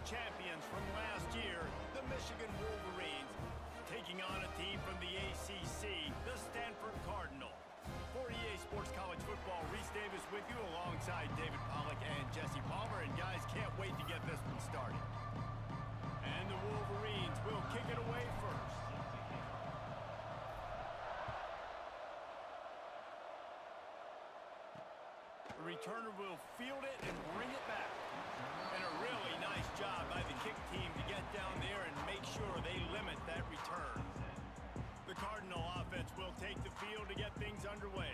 champions from last year, the Michigan Wolverines, taking on a team from the ACC, the Stanford Cardinal. For EA Sports College Football, Reese Davis with you alongside David Pollack and Jesse Palmer. And guys, can't wait to get this one started. And the Wolverines will kick it away first. The returner will field it and bring it back. And a really nice job by the kick team to get down there and make sure they limit that return. The Cardinal offense will take the field to get things underway.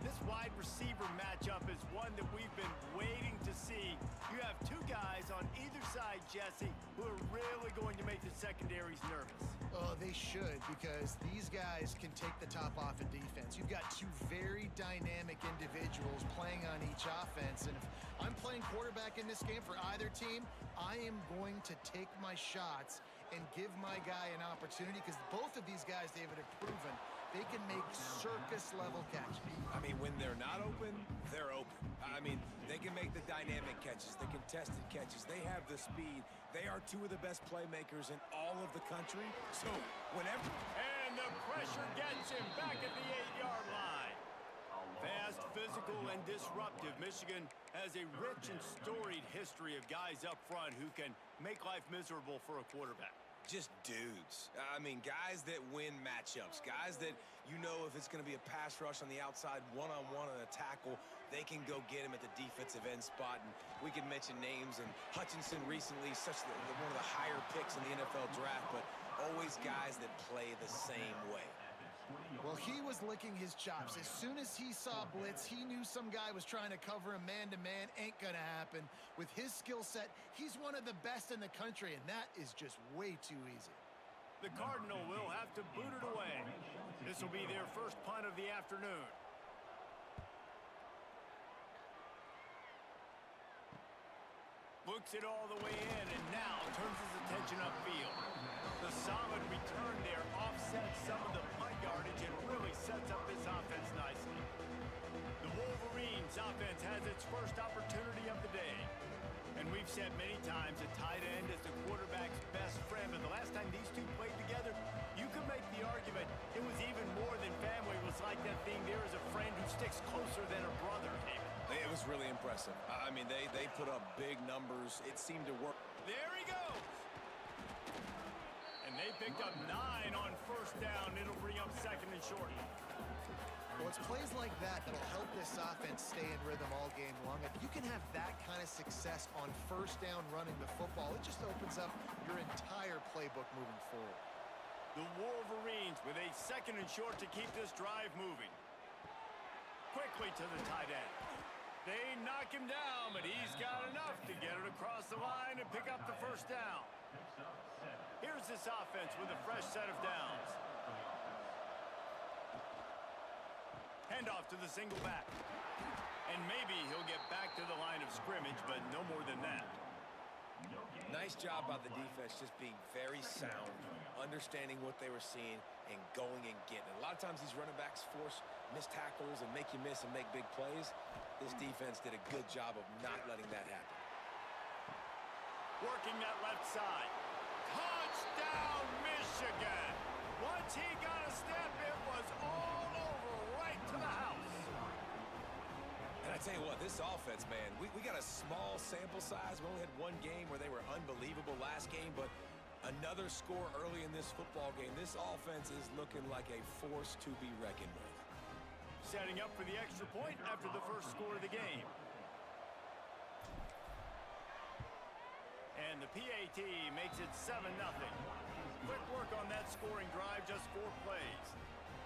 This wide receiver matchup is one that we've been waiting to see. You have two guys on either side, Jesse, who are really going to make the secondaries nervous. Oh, they should, because these guys can take the top off in defense. You've got two very dynamic individuals playing on each offense, and if I'm playing quarterback in this game for either team, I am going to take my shots and give my guy an opportunity, because both of these guys, David, have proven they can make circus-level catches. I mean, when they're not open, they're open. I mean, they can make the dynamic catches, the contested catches. They have the speed. They are two of the best playmakers in all of the country. So, whenever... And the pressure gets him back at the 8-yard line. Fast, physical, and disruptive, Michigan has a rich and storied history of guys up front who can make life miserable for a quarterback. Just dudes. I mean, guys that win matchups. Guys that, you know, if it's going to be a pass rush on the outside, one-on-one on a tackle, they can go get him at the defensive end spot. And we can mention names. And Hutchinson recently, one of the higher picks in the NFL draft, but always guys that play the same way. Well, he was licking his chops. As soon as he saw blitz, he knew some guy was trying to cover him man-to-man. Ain't gonna happen. With his skill set, he's one of the best in the country, and that is just way too easy. The Cardinal will have to boot it away. This will be their first punt of the afternoon. Looks it all the way in, and now turns his attention upfield. The solid return there offsets some of the punt yardage and really sets up this offense nicely. The Wolverines offense has its first opportunity of the day. And we've said many times a tight end is the quarterback's best friend, but the last time these two played together, you could make the argument it was even more than family. It was like that thing, there is a friend who sticks closer than a brother, David. It was really impressive. I mean, they put up big numbers. It seemed to work. There he goes! And they picked up 9 on first down. It'll bring up second and short. Well, it's plays like that that'll help this offense stay in rhythm all game long. If you can have that kind of success on first down running the football, it just opens up your entire playbook moving forward. The Wolverines with a second and short to keep this drive moving. Quickly to the tight end. They knock him down, but he's got enough to get it across the line and pick up the first down. Here's this offense with a fresh set of downs. Handoff to the single back. And maybe he'll get back to the line of scrimmage, but no more than that. Nice job by the defense, just being very sound, understanding what they were seeing, and going and getting it. A lot of times these running backs force missed tackles and make you miss and make big plays. This defense did a good job of not letting that happen. Working that left side. Touchdown, Michigan! Once he got a step, it was all over, right to the house. And I tell you what, this offense, man, we got a small sample size. We only had one game where they were unbelievable last game, but another score early in this football game. This offense is looking like a force to be reckoned with. Setting up for the extra point after the first score of the game. And the PAT makes it 7-0. Quick work on that scoring drive, just 4 plays.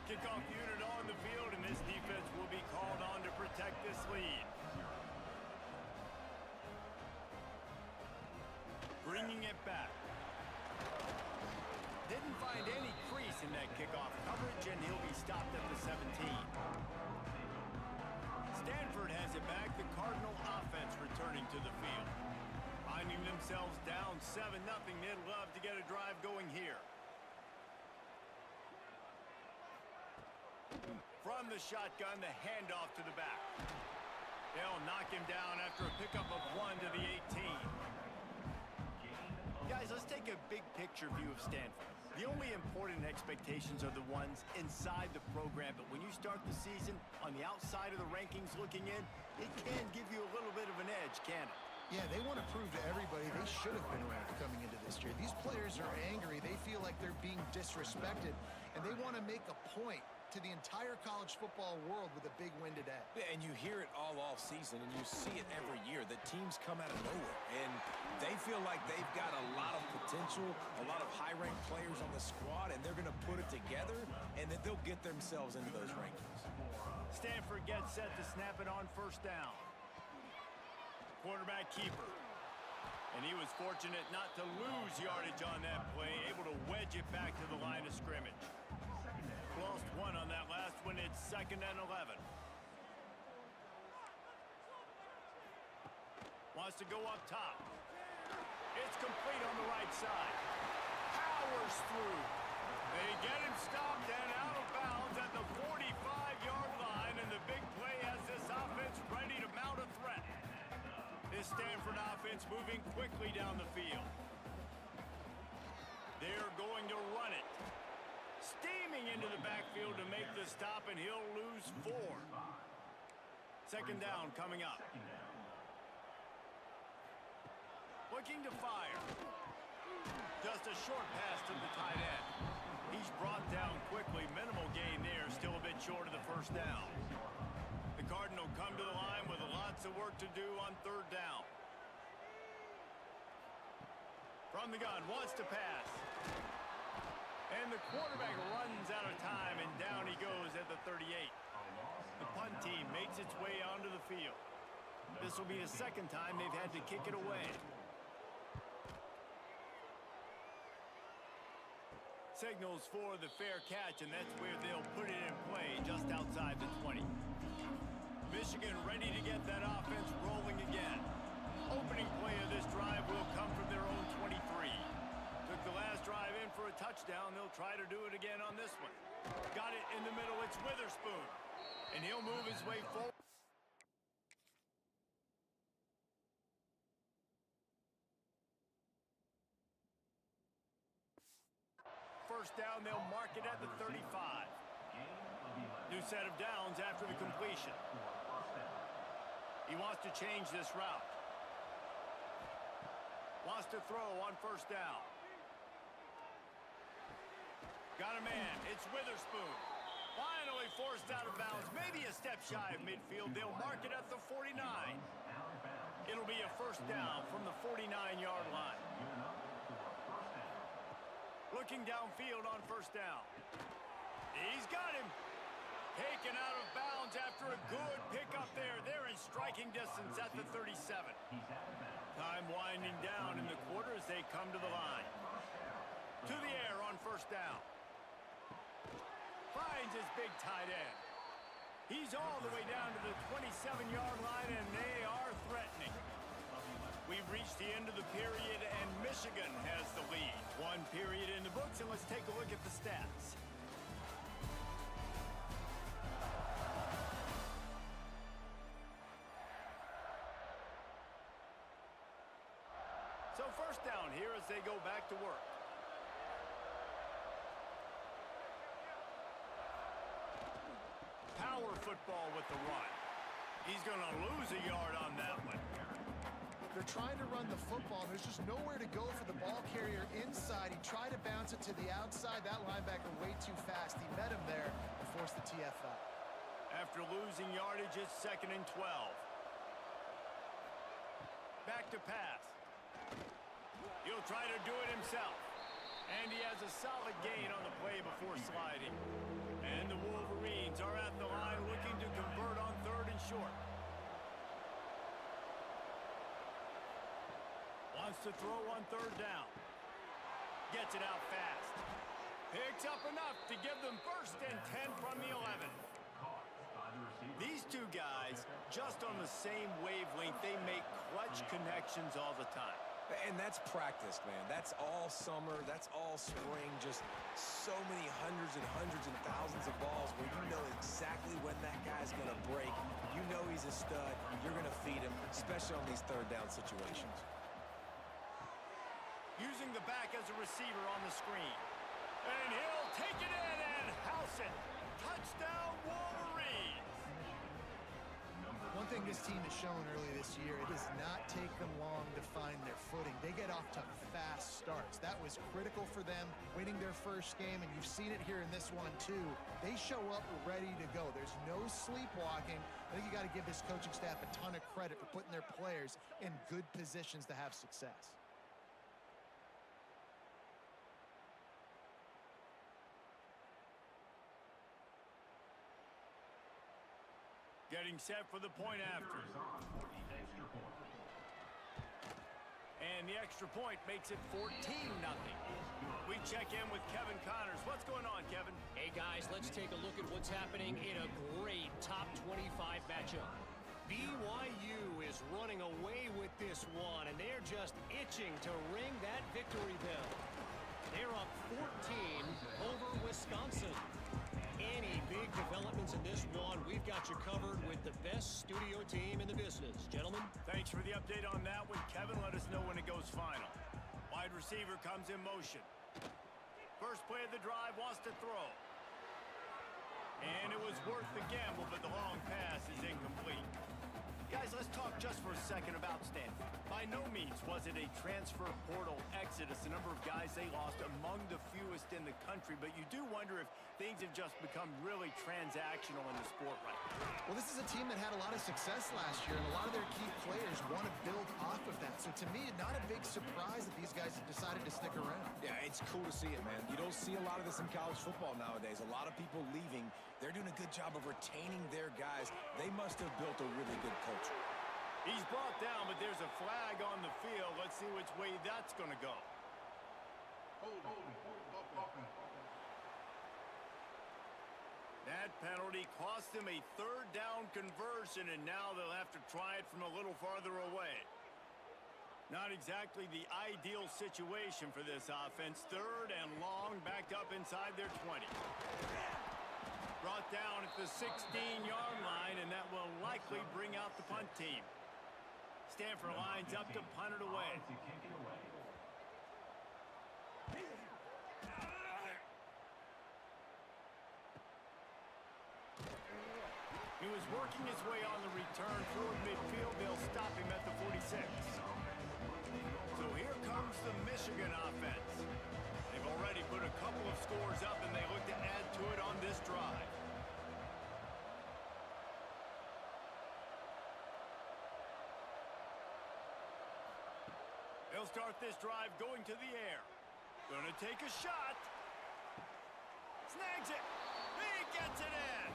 Kickoff unit on the field, and this defense will be called on to protect this lead. Bringing it back. Didn't find any crease in that kickoff coverage, and he'll be stopped at the 17. Stanford has it back, the Cardinal offense returning to the field. Finding themselves down 7-0, they'd love to get a drive going here. From the shotgun, the handoff to the back. They'll knock him down after a pickup of 1 to the 18. Guys, let's take a big picture view of Stanford. The only important expectations are the ones inside the program, but when you start the season on the outside of the rankings looking in, it can give you a little bit of an edge, can it? Yeah, they want to prove to everybody they should have been ranked coming into this year. These players are angry. They feel like they're being disrespected, and they want to make a point to the entire college football world with a big win today. Yeah, and you hear it all off season, and you see it every year. The teams come out of nowhere, and they feel like they've got a lot of potential, a lot of high-ranked players on the squad, and they're going to put it together, and then they'll get themselves into those rankings. Stanford gets set to snap it on first down. Quarterback keeper. And he was fortunate not to lose yardage on that play, able to wedge it back to the line of scrimmage. Lost one on that last one. It's 2nd and 11. Wants to go up top. It's complete on the right side. Powers through. They get him stopped and out of bounds at the 45-yard line, and the big play has this offense ready to mount a threat. This Stanford offense moving quickly down the field. They're going to run it. Steaming into the backfield to make the stop, and he'll lose 4. 2nd down coming up. Looking to fire. Just a short pass to the tight end. He's brought down quickly. Minimal gain there. Still a bit short of the first down. The Cardinal come to the line with lots of work to do on 3rd down. From the gun, wants to pass. And the quarterback runs out of time, and down he goes at the 38. The punt team makes its way onto the field. This will be the 2nd time they've had to kick it away. Signals for the fair catch, and that's where they'll put it in play just outside the 20. Michigan ready to get that offense rolling again. Opening play of this drive will come from their own 23. Took the last drive in for a touchdown. They'll try to do it again on this one. Got it in the middle. It's Witherspoon. And he'll move his way forward. First down, they'll mark it at the 35. New set of downs after the completion. He wants to change this route. Wants to throw on first down. Got a man. It's Witherspoon. Finally forced out of bounds. Maybe a step shy of midfield. They'll mark it at the 49. It'll be a first down from the 49-yard line. Looking downfield on first down. He's got him. Taken out of bounds after a good pickup there. They're in striking distance at the 37. Time winding down in the quarter as they come to the line. To the air on first down. Finds his big tight end. He's all the way down to the 27-yard line, and they are threatening. We've reached the end of the period, and Michigan has the lead. 1 period in the books, and let's take a look at the stats. So first down here as they go back to work. Power football with the run. He's going to lose a yard on that one. They're trying to run the football. There's just nowhere to go for the ball carrier inside. He tried to bounce it to the outside. That linebacker way too fast. He met him there and forced the TFL. After losing yardage, it's 2nd and 12. Back to pass. He'll try to do it himself. And he has a solid gain on the play before sliding. And the Wolverines are at the line looking to convert on 3rd and short. Wants to throw on 3rd down. Gets it out fast. Picks up enough to give them 1st and 10 from the 11. These two guys, just on the same wavelength, they make clutch connections all the time. And that's practice, man. That's all summer. That's all spring. Just so many hundreds and thousands of balls where you know exactly when that guy's going to break. You know he's a stud. You're going to feed him, especially on these 3rd down situations. Using using the back as a receiver on the screen. And he'll take it in and house it. Touchdown, Wolverines. One thing this team has shown early this year, it does not take them long to find their footing. They get off to fast starts. That was critical for them winning their first game, and you've seen it here in this one too. They show up ready to go. There's no sleepwalking. I think you got to give this coaching staff a ton of credit for putting their players in good positions to have success. Getting set for the point after. And the extra point makes it 14-0. We check in with Kevin Connors. What's going on, Kevin? Hey, guys, let's take a look at what's happening in a great top 25 matchup. BYU is running away with this one, and they're just itching to ring that victory bell. They're up 14 over Wisconsin. Any big developments in this one, we've got you covered with the best studio team in the business. Gentlemen? Thanks for the update on that one. Kevin, let us know when it goes final. Wide receiver comes in motion. First play of the drive, wants to throw. And it was worth the gamble, but the long pass is incomplete. Guys, let's talk just for a second about Stanford. By no means was it a transfer portal exodus. The number of guys they lost among the fewest in the country, but you do wonder if things have just become really transactional in the sport right now. Well, this is a team that had a lot of success last year, and a lot of their key players want to build off of that. So to me, not a big surprise that these guys have decided to stick around. Yeah, it's cool to see it, man. You don't see a lot of this in college football nowadays. A lot of people leaving. They're doing a good job of retaining their guys. They must have built a really good culture. He's brought down, but there's a flag on the field. Let's see which way that's going to go. That penalty cost them a third down conversion, and now they'll have to try it from a little farther away. Not exactly the ideal situation for this offense. Third and long, backed up inside their 20. Brought down at the 16-yard line, and that will likely bring out the punt team. Stanford lines up to punt it away. He was working his way on the return toward midfield. They'll stop him at the 46. So here comes the Michigan offense. They've already put a couple of scores up, and they look to add to it on this drive. They'll start this drive going to the air. Gonna take a shot. Snags it. He gets it in.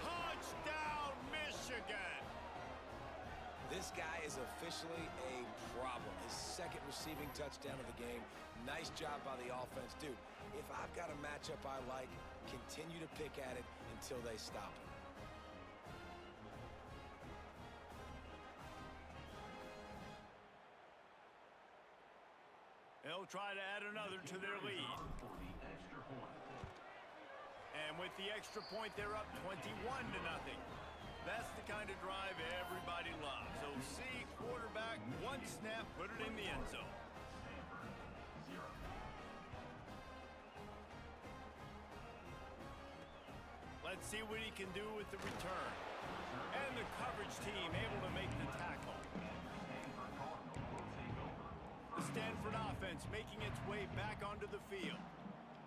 Touchdown, Michigan. This guy is officially a problem. His second receiving touchdown of the game. Nice job by the offense. Dude, if I've got a matchup I like, continue to pick at it until they stop it. They'll try to add another to their lead. And with the extra point, they're up 21-0. That's the kind of drive everybody loves. OC, quarterback, one snap, put it in the end zone. Let's see what he can do with the return. And the coverage team able to make the tackle. The Stanford offense making its way back onto the field.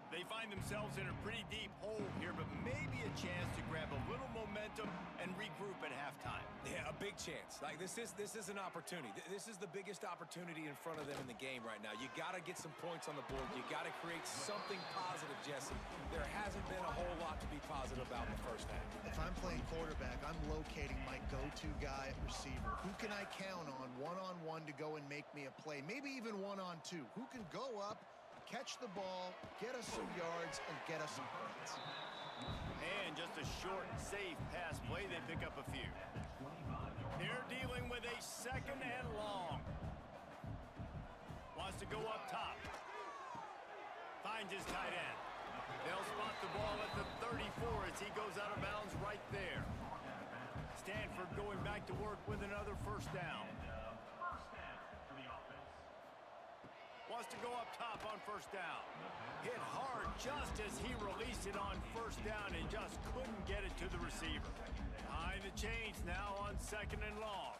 They find themselves in a pretty deep hole here, but maybe a chance to grab a little momentum and regroup at halftime. Yeah, a big chance. Like, this is an opportunity. This is the biggest opportunity in front of them in the game right now. You got to get some points on the board. You got to create something positive, Jesse. There hasn't been a whole lot to be positive about in the first half. If I'm playing quarterback, I'm locating my go-to guy at receiver. Who can I count on one-on-one to go and make me a play? Maybe even one-on-two. Who can go up, catch the ball, get us some yards, and get us some points. And just a short, safe pass play, they pick up a few. They're dealing with a second and long. Wants to go up top. Finds his tight end. They'll spot the ball at the 34 as he goes out of bounds right there. Stanford going back to work with another first down. wants to go up top on first down. Hit hard just as he released it on first down and just couldn't get it to the receiver. Behind the chains now on 2nd and long.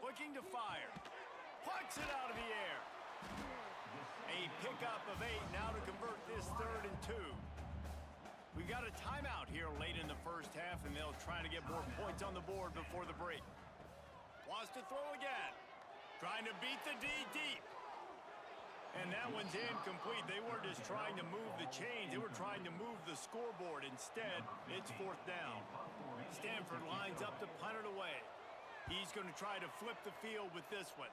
Looking to fire. Punts it out of the air. A pickup of 8 now to convert this 3rd and 2. We've got a timeout here late in the first half, and they'll try to get more points on the board before the break. Wants to throw again. Trying to beat the D deep. And that one's incomplete. They weren't just trying to move the chains. They were trying to move the scoreboard. Instead, it's 4th down. Stanford lines up to punt it away. He's going to try to flip the field with this one.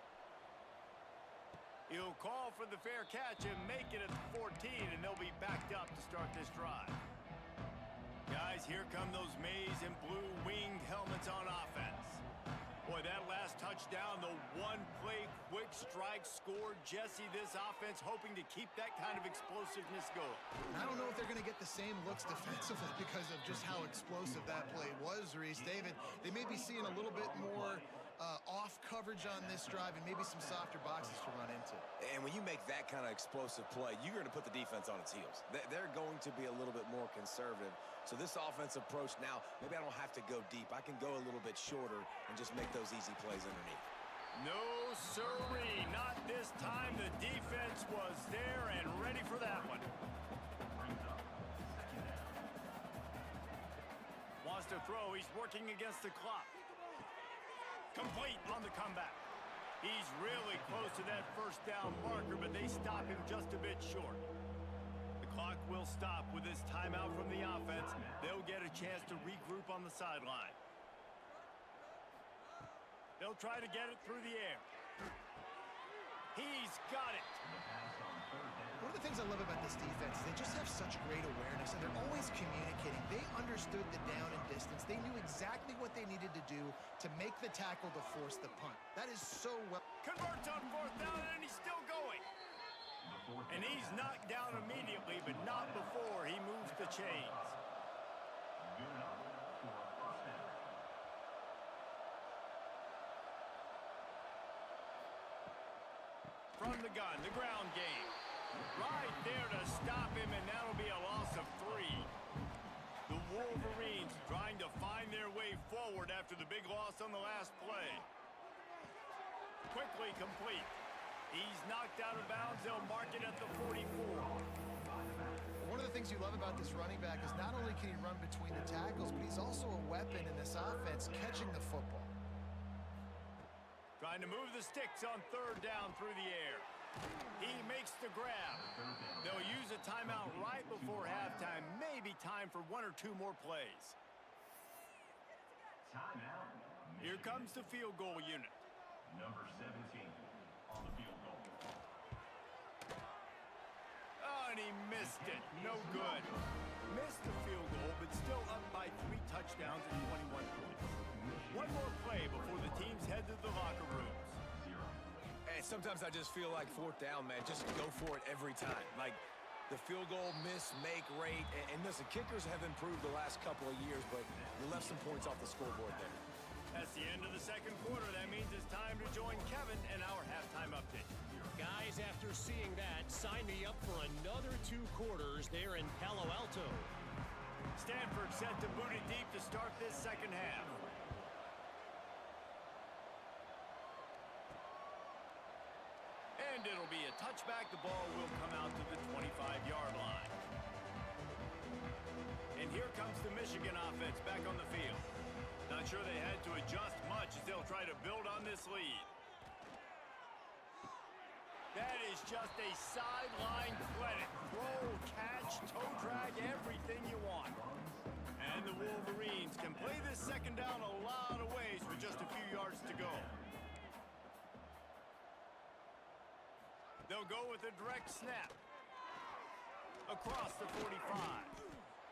He'll call for the fair catch and make it at the 14, and they'll be backed up to start this drive. Guys, here come those maize and blue winged helmets on offense. Boy, that last touchdown, the one-play quick strike scored. Jesse, this offense hoping to keep that kind of explosiveness going. I don't know if they're going to get the same looks defensively because of just how explosive that play was, Reese. David, they may be seeing a little bit more off coverage on this drive and maybe some softer boxes to run into. And when you make that kind of explosive play, you're going to put the defense on its heels. They're going to be a little bit more conservative. So this offensive approach now, maybe I don't have to go deep. I can go a little bit shorter and just make those easy plays underneath. No, sirree, not this time. The defense was there and ready for that one. Wants to throw. He's working against the clock. Complete on the comeback. He's really close to that first down marker, but they stop him just a bit short. The clock will stop with this timeout from the offense. They'll get a chance to regroup on the sideline. They'll try to get it through the air. He's got it. One of the things I love about this defense is they just have such great awareness, and they're always communicating. They understood the down and distance. They knew exactly what they needed to do to make the tackle to force the punt. That is so well. Converts on 4th down, and he's still going. And he's knocked down immediately, but not before he moves the chains. From the gun, the ground game. Right there to stop him, and that'll be a loss of 3. The Wolverines trying to find their way forward after the big loss on the last play. Quickly complete. He's knocked out of bounds. They'll mark it at the 44. One of the things you love about this running back is not only can he run between the tackles, but he's also a weapon in this offense catching the football. Trying to move the sticks on 3rd down through the air. He makes the grab. They'll use a timeout right before halftime. Maybe time for 1 or 2 more plays. Here comes the field goal unit. Number 17 on the field goal. Oh, and he missed it. No good. Missed the field goal, but still up by 3 touchdowns and 21 points. One more play before the teams head to the locker rooms. And sometimes I just feel like 4th down, man. Just go for it every time. Like the field goal miss-make rate. And listen, kickers have improved the last couple of years, but you left some points off the scoreboard there. That's the end of the 2nd quarter. That means it's time to join Kevin in our halftime update. Guys, after seeing that, sign me up for another 2 quarters there in Palo Alto. Stanford set to boot it deep to start this 2nd half. And it'll be a touchback. The ball will come out to the 25-yard line. And here comes the Michigan offense back on the field. Not sure they had to adjust much as they'll try to build on this lead. That is just a sideline clinic. Throw, catch, toe drag, everything you want. And the Wolverines can play this 2nd down a lot of ways with just a few yards to go. They'll go with a direct snap. Across the 45.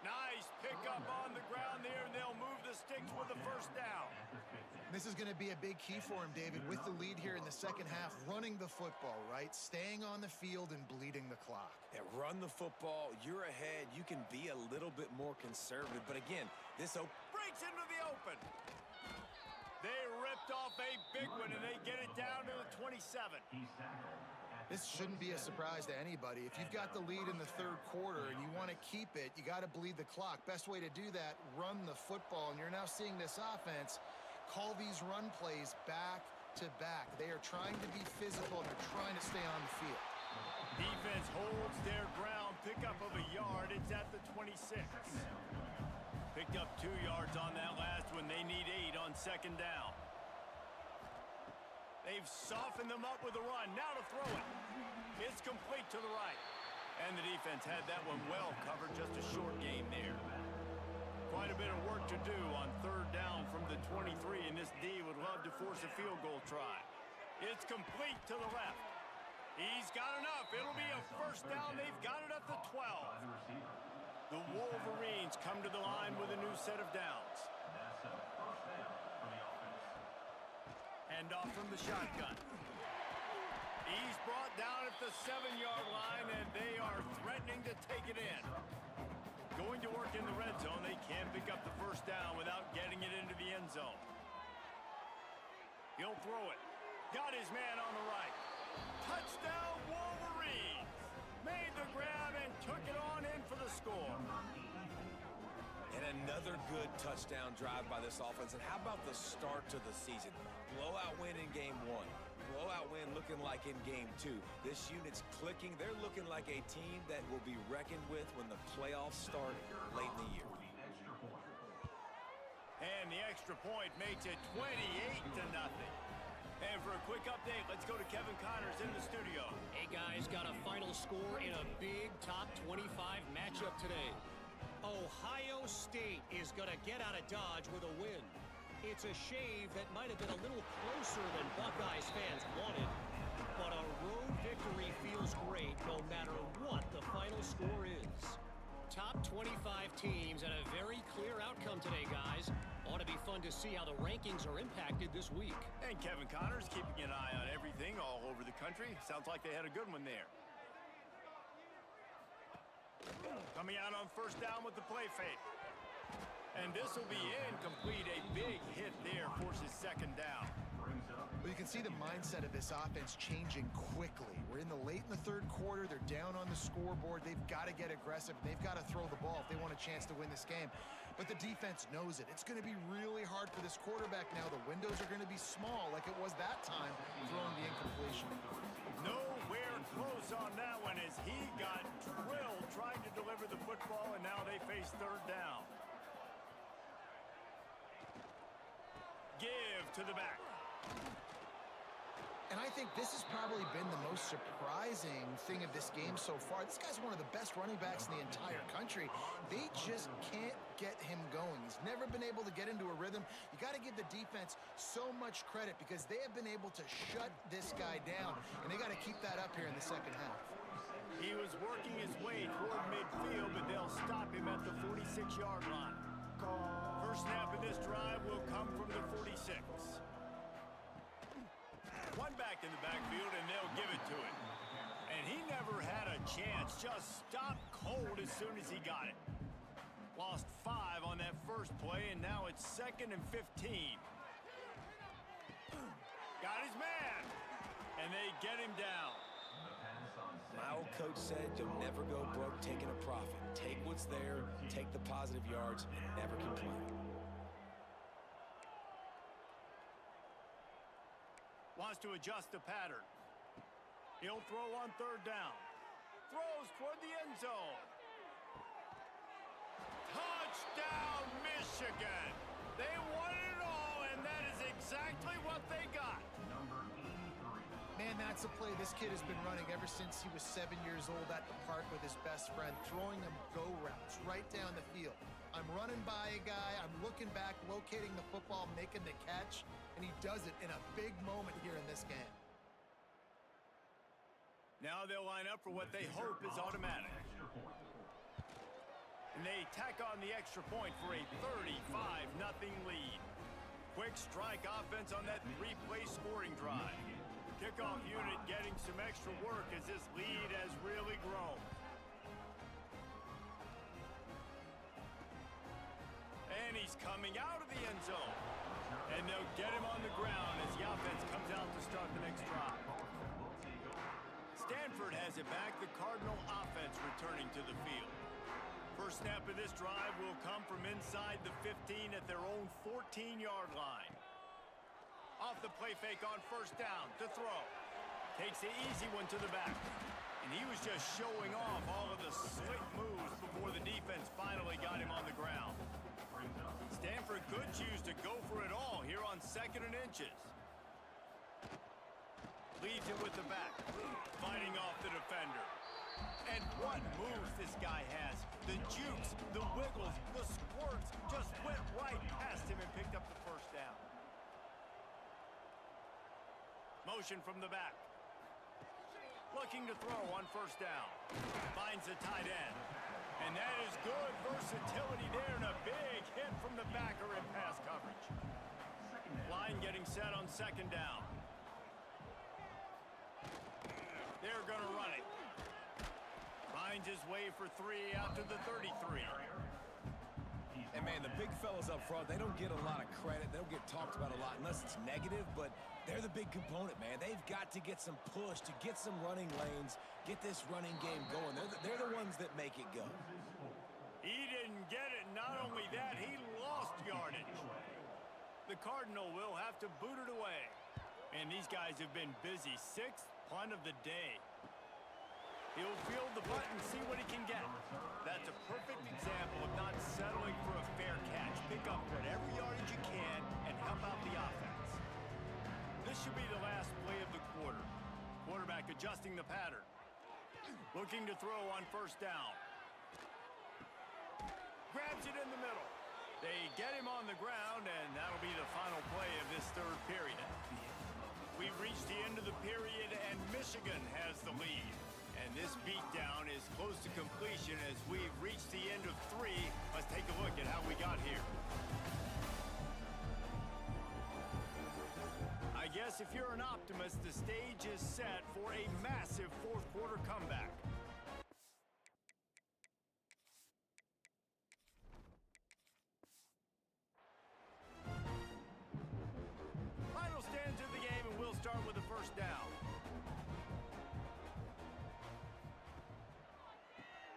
Nice pickup on the ground there, and they'll move the sticks with the 1st down. This is going to be a big key for him, David, with the lead here in the 2nd half, running the football, right? Staying on the field and bleeding the clock. Yeah, run the football. You're ahead. You can be a little bit more conservative. But again, this Breaks into the open. They ripped off a big one, and they get it down to the 27. He's tackled at This shouldn't be a surprise to anybody. If you've got the lead in the third quarter and you want to keep it, you got to bleed the clock. Best way to do that, run the football. And you're now seeing this offense call these run plays back to back. They are trying to be physical, and they're trying to stay on the field. Defense holds their ground. Pickup of a yard. It's at the 26. Picked up 2 yards on that last one. They need 8 on second down. They've softened them up with a run. Now to throw it. It's complete to the right. And the defense had that one well covered. Just a short gain there. Quite a bit of work to do on third down from the 23, and this D would love to force a field goal try. It's complete to the left. He's got enough. It'll be a first down. They've got it at the 12. by the receiver. The Wolverines come to the line with a new set of downs. That's a first down for the offense. Hand off from the shotgun. He's brought down at the 7-yard line, and they are threatening to take it in. Going to work in the red zone. They can't pick up the first down without getting it into the end zone. He'll throw it. Got his man on the right. Touchdown, Wolverines! Made the grab and took it on in for the score. And another good touchdown drive by this offense. And how about the start to the season? Blowout win in game 1. Blowout win looking like in game 2. This unit's clicking. They're looking like a team that will be reckoned with when the playoffs start late in the year. For the extra point. And the extra point makes it 28-0. And for a quick update, let's go to Kevin Connors in the studio. Hey guys, got a final score in a big top 25 matchup today. Ohio State is going to get out of Dodge with a win. It's a shave that might have been a little closer than Buckeyes fans wanted, but a road victory feels great no matter what the final score is. Top 25 teams and a very clear outcome today, guys. Ought to be fun to see how the rankings are impacted this week. And Kevin Connors keeping an eye on everything all over the country. Sounds like they had a good one there. Coming out on first down with the play fake. And this will be incomplete. A big hit there forces second down. Well, you can see the mindset of this offense changing quickly. We're in the late in the third quarter. They're down on the scoreboard. They've got to get aggressive. They've got to throw the ball if they want a chance to win this game. But the defense knows it. It's going to be really hard for this quarterback now. The windows are going to be small like it was that time throwing the incompletion. Nowhere close on that one as he got drilled trying to deliver the football, and now they face third down. Give to the back. And I think this has probably been the most surprising thing of this game so far. This guy's one of the best running backs in the entire country. They just can't get him going. He's never been able to get into a rhythm. You got to give the defense so much credit because they have been able to shut this guy down, and they got to keep that up here in the second half. He was working his way toward midfield, but they'll stop him at the 46-yard line. First snap of this drive will come from the 46. One back in the backfield, and they'll give it to him. And he never had a chance. Just stopped cold as soon as he got it. Lost 5 on that first play, and now it's 2nd and 15. Got his man, and they get him down. My old coach said you'll never go broke taking a profit. Take what's there, take the positive yards, and never complain. Wants to adjust the pattern. He'll throw on third down. Throws toward the end zone. Touchdown, Michigan! They won it all, and that is exactly what they got. Number 83. Man, that's a play this kid has been running ever since he was 7 years old at the park with his best friend, throwing them go routes right down the field. I'm running by a guy, I'm looking back, locating the football, making the catch, and he does it in a big moment here in this game. Now they'll line up for what they hope is automatic. Extra point. And they tack on the extra point for a 35-0 lead. Quick strike offense on that 3-play scoring drive. Kickoff unit getting some extra work as this lead has really grown. And he's coming out of the end zone. And they'll get him on the ground as the offense comes out to start the next drive. Stanford has it back. The Cardinal offense returning to the field. First snap of this drive will come from inside the 15 at their own 14-yard line. Off the play fake on first down to throw. Takes the easy one to the back. And he was just showing off all of the slick moves before the defense finally got him on the ground. Stanford could choose to go for it all here on 2nd and inches. Leads it with the back. Fighting off the defender. And what moves this guy has. The jukes, the wiggles, the squirts just went right past him and picked up the first down. Motion from the back. Looking to throw on first down. Finds the tight end. And that is good versatility there and a big hit from the backer in pass coverage. Line getting set on 2nd down. They're going to run it. Finds his way for 3 out to the 33. And, man, the big fellas up front, they don't get a lot of credit. They don't get talked about a lot unless it's negative, but they're the big component, man. They've got to get some push, to get some running lanes, get this running game going. They're the ones that make it go. He didn't get it. Not only that, he lost yardage. The Cardinal will have to boot it away. And these guys have been busy. 6th punt of the day. He'll field the butt and see what he can get. That's a perfect example of not settling for a fair catch. Pick up whatever yardage you can and help out the offense. This should be the last play of the quarter. Quarterback adjusting the pattern. Looking to throw on first down. Grabs it in the middle. They get him on the ground, and that'll be the final play of this 3rd period. We've reached the end of the period, and Michigan has the lead. And this beatdown is close to completion as we've reached the end of 3. Let's take a look at how we got here. I guess if you're an optimist, the stage is set for a massive 4th quarter comeback. Final stands of the game, and we'll start with the first down.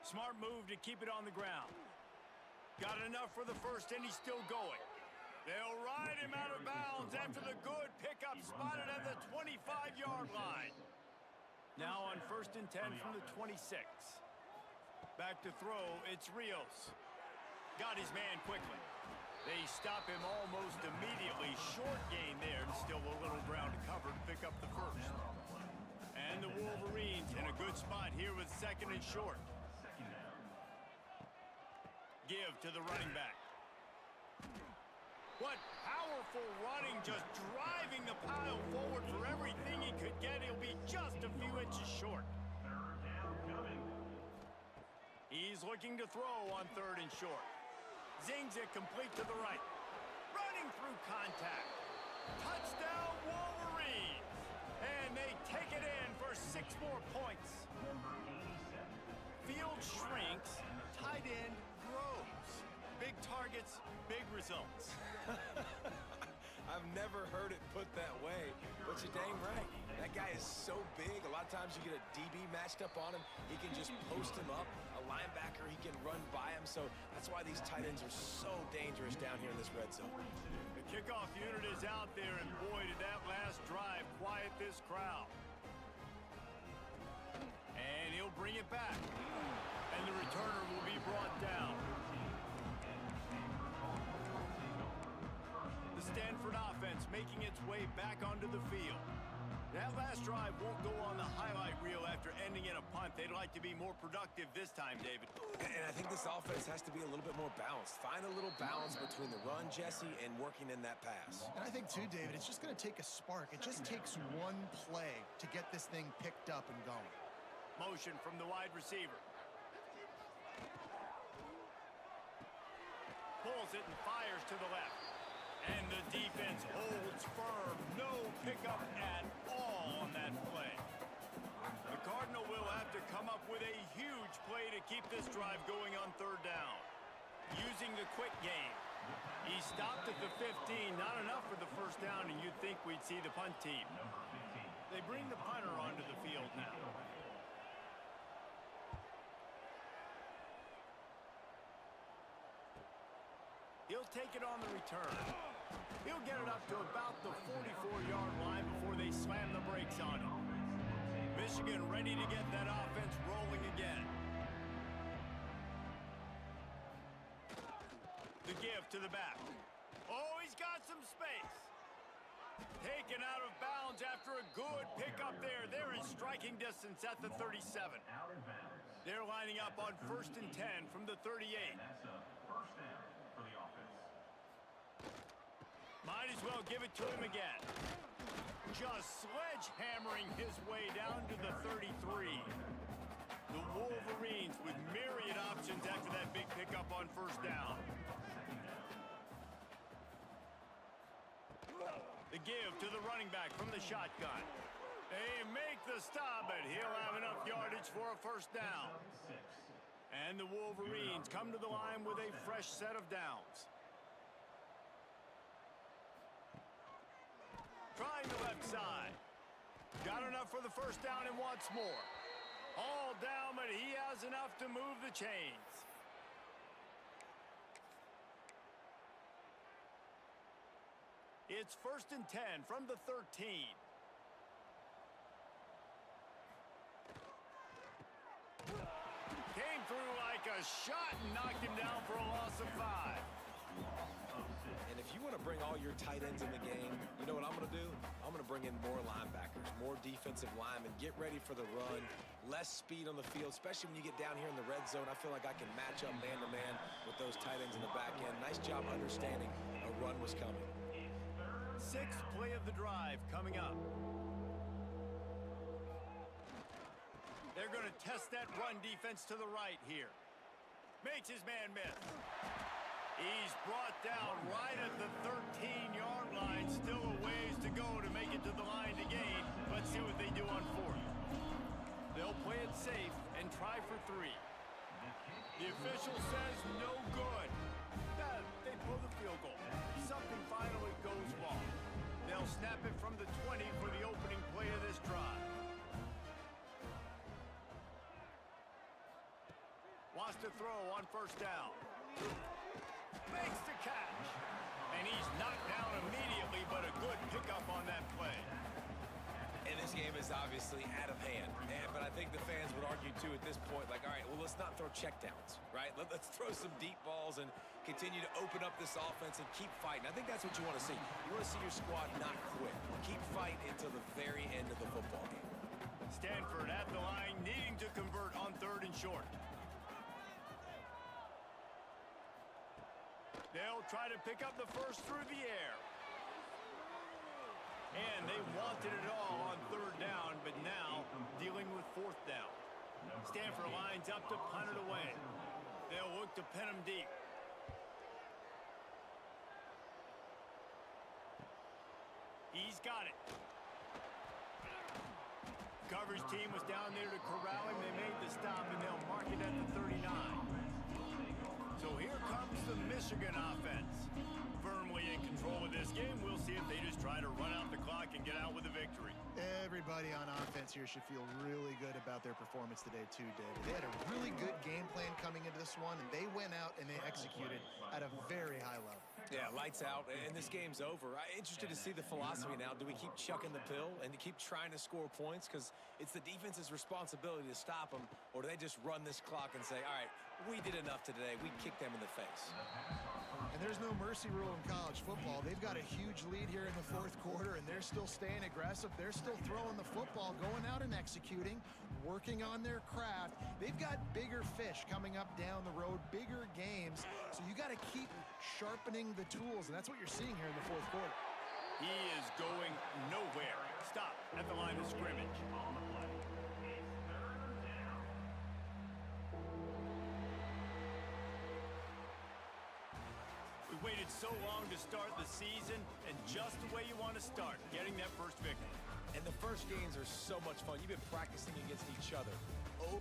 Smart move to keep it on the ground. Got enough for the first, and he's still going. They'll ride him out of bounds after the good pickup spotted at the 25-yard line. Now on 1st and 10 from the 26. Back to throw, it's Rios. Got his man quickly. They stop him almost immediately. Short gain there, and still a little ground to cover to pick up the first. And the Wolverines in a good spot here with 2nd and short. Give to the running back. What powerful running, just driving the pile forward for everything he could get. He'll be just a few inches short. He's looking to throw on 3rd and short. Zings it complete to the right. Running through contact. Touchdown Wolverines. And they take it in for 6 more points. Field shrinks. Tight end grows. Big targets, big results. I've never heard it put that way, but you're dang right. That guy is so big. A lot of times you get a DB matched up on him. He can just post him up. A linebacker, he can run by him. So that's why these tight ends are so dangerous down here in this red zone. The kickoff unit is out there, and boy, did that last drive quiet this crowd. And he'll bring it back. And the returner will be brought down. The Stanford offense making its way back onto the field. That last drive won't go on the highlight reel after ending in a punt. They'd like to be more productive this time, David. And I think this offense has to be a little bit more balanced. Find a little balance between the run, Jesse, and working in that pass. And I think, too, David, it's just going to take a spark. It just takes one play to get this thing picked up and going. Motion from the wide receiver. Pulls it and fires to the left. And the defense holds firm. No pickup at all on that play. The Cardinal will have to come up with a huge play to keep this drive going on 3rd down. Using the quick game. He stopped at the 15. Not enough for the first down, and you'd think we'd see the punt team. They bring the punter onto the field now. He'll take it on the return. He'll get it up to about the 44-yard line before they slam the brakes on him. Michigan ready to get that offense rolling again. The give to the back. Oh, he's got some space. Taken out of bounds after a good pickup there. They're in striking distance at the 37. They're lining up on 1st and 10 from the 38. That's a first down for the offense. Might as well give it to him again. Just sledgehammering his way down to the 33. The Wolverines with myriad options after that big pickup on 1st down. The give to the running back from the shotgun. They make the stop, but he'll have enough yardage for a 1st down. And the Wolverines come to the line with a fresh set of downs. Trying the left side. Got enough for the 1st down and wants more. All down, but he has enough to move the chains. It's 1st and 10 from the 13. Came through like a shot and knocked him down for a loss of 5. And if you want to bring all your tight ends in the game, you know what I'm going to do? I'm going to bring in more linebackers, more defensive linemen, get ready for the run, less speed on the field, especially when you get down here in the red zone. I feel like I can match up man-to-man with those tight ends in the back end. Nice job understanding a run was coming. 6th play of the drive coming up. They're going to test that run defense to the right here. Makes his man miss. He's brought down right at the 13-yard line. Still a ways to go to make it to the line to gain. Let's see what they do on 4th. They'll play it safe and try for 3. The official says no good. They pull the field goal. Something finally goes wrong. They'll snap it from the 20 for the opening play of this drive. Wants to throw on 1st down. Makes the catch. And he's knocked down immediately, but a good pickup on that play. And this game is obviously out of hand. But I think the fans would argue, too, at this point, like, all right, well, let's not throw checkdowns, right? Let's throw some deep balls and continue to open up this offense and keep fighting. I think that's what you want to see. You want to see your squad not quit. Keep fighting until the very end of the football game. Stanford at the line, needing to convert on 3rd and short. They'll try to pick up the 1st through the air. And they wanted it all on 3rd down, but now dealing with 4th down. Stanford lines up to punt it away. They'll look to pin him deep. He's got it. Coverage team was down there to corral him. They made the stop, and they'll mark it at the 39. So here comes the Michigan offense. Firmly in control of this game. We'll see if they just try to run out the clock and get out with a victory. Everybody on offense here should feel really good about their performance today too, David. They had a really good game plan coming into this one, and they went out and they executed at a very high level. Yeah, lights out, and this game's over. I'm interested to see the philosophy now. Do we keep chucking the pill and keep trying to score points? Because it's the defense's responsibility to stop them, or do they just run this clock and say, all right, we did enough today. We kicked them in the face. And there's no mercy rule in college football. They've got a huge lead here in the 4th quarter, and they're still staying aggressive. They're still throwing the football, going out and executing, working on their craft. They've got bigger fish coming up down the road, bigger games. So you got to keep sharpening the tools, and that's what you're seeing here in the 4th quarter. He is going nowhere. Stop at the line of scrimmage. We waited so long to start the season, and just the way you want to start, getting that first victory. And the first games are so much fun. You've been practicing against each other. Oh,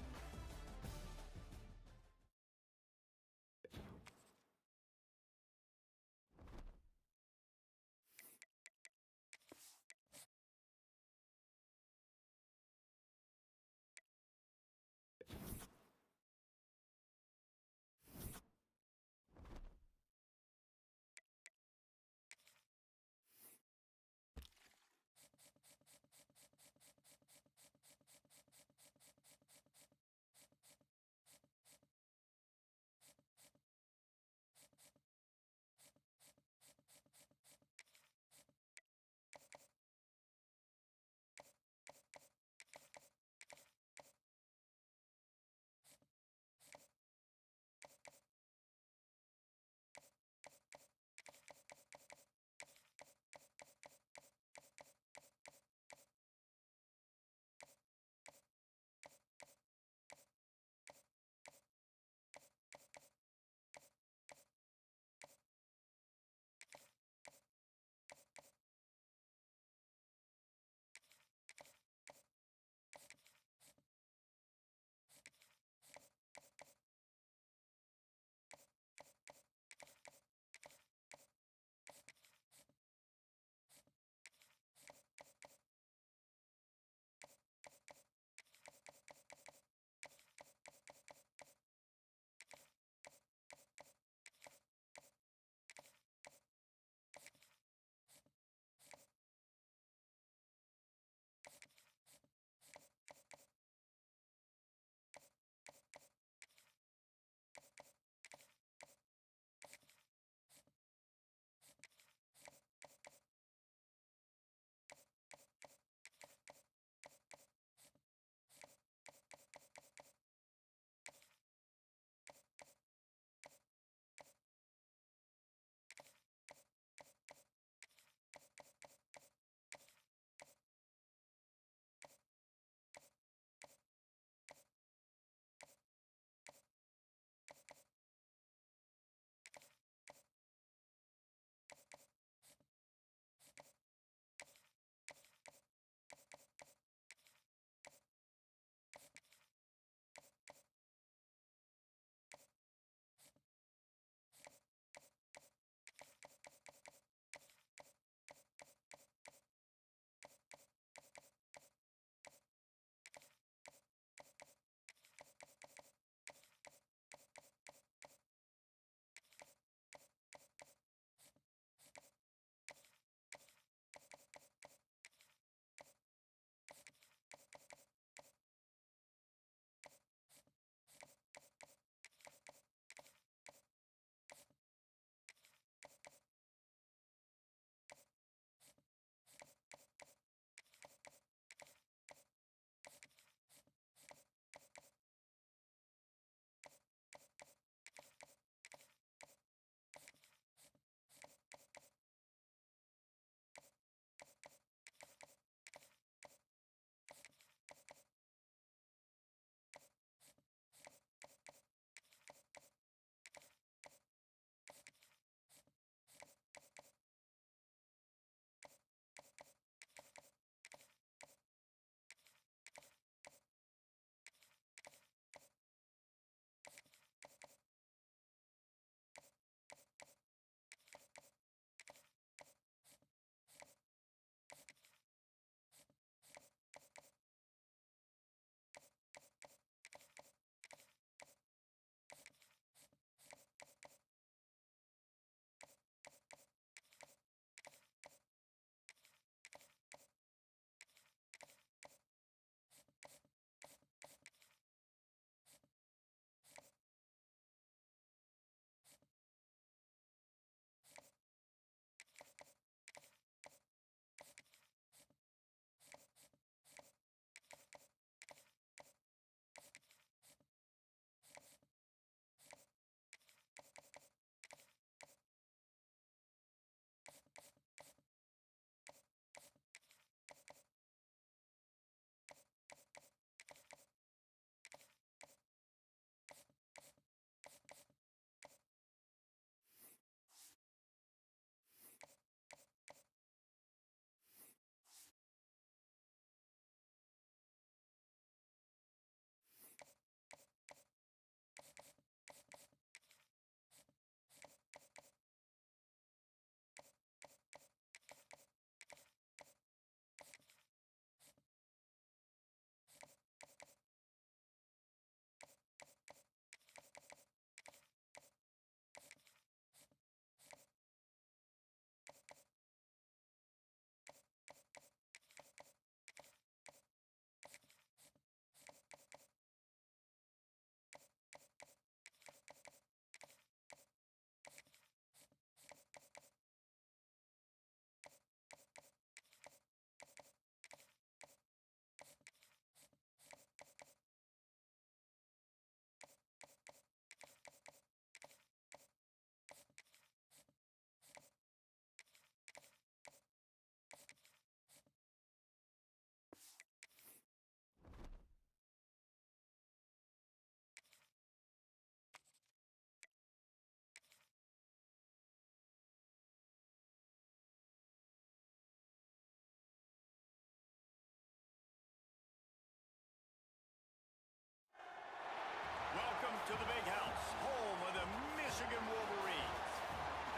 to the Big House, home of the Michigan Wolverines,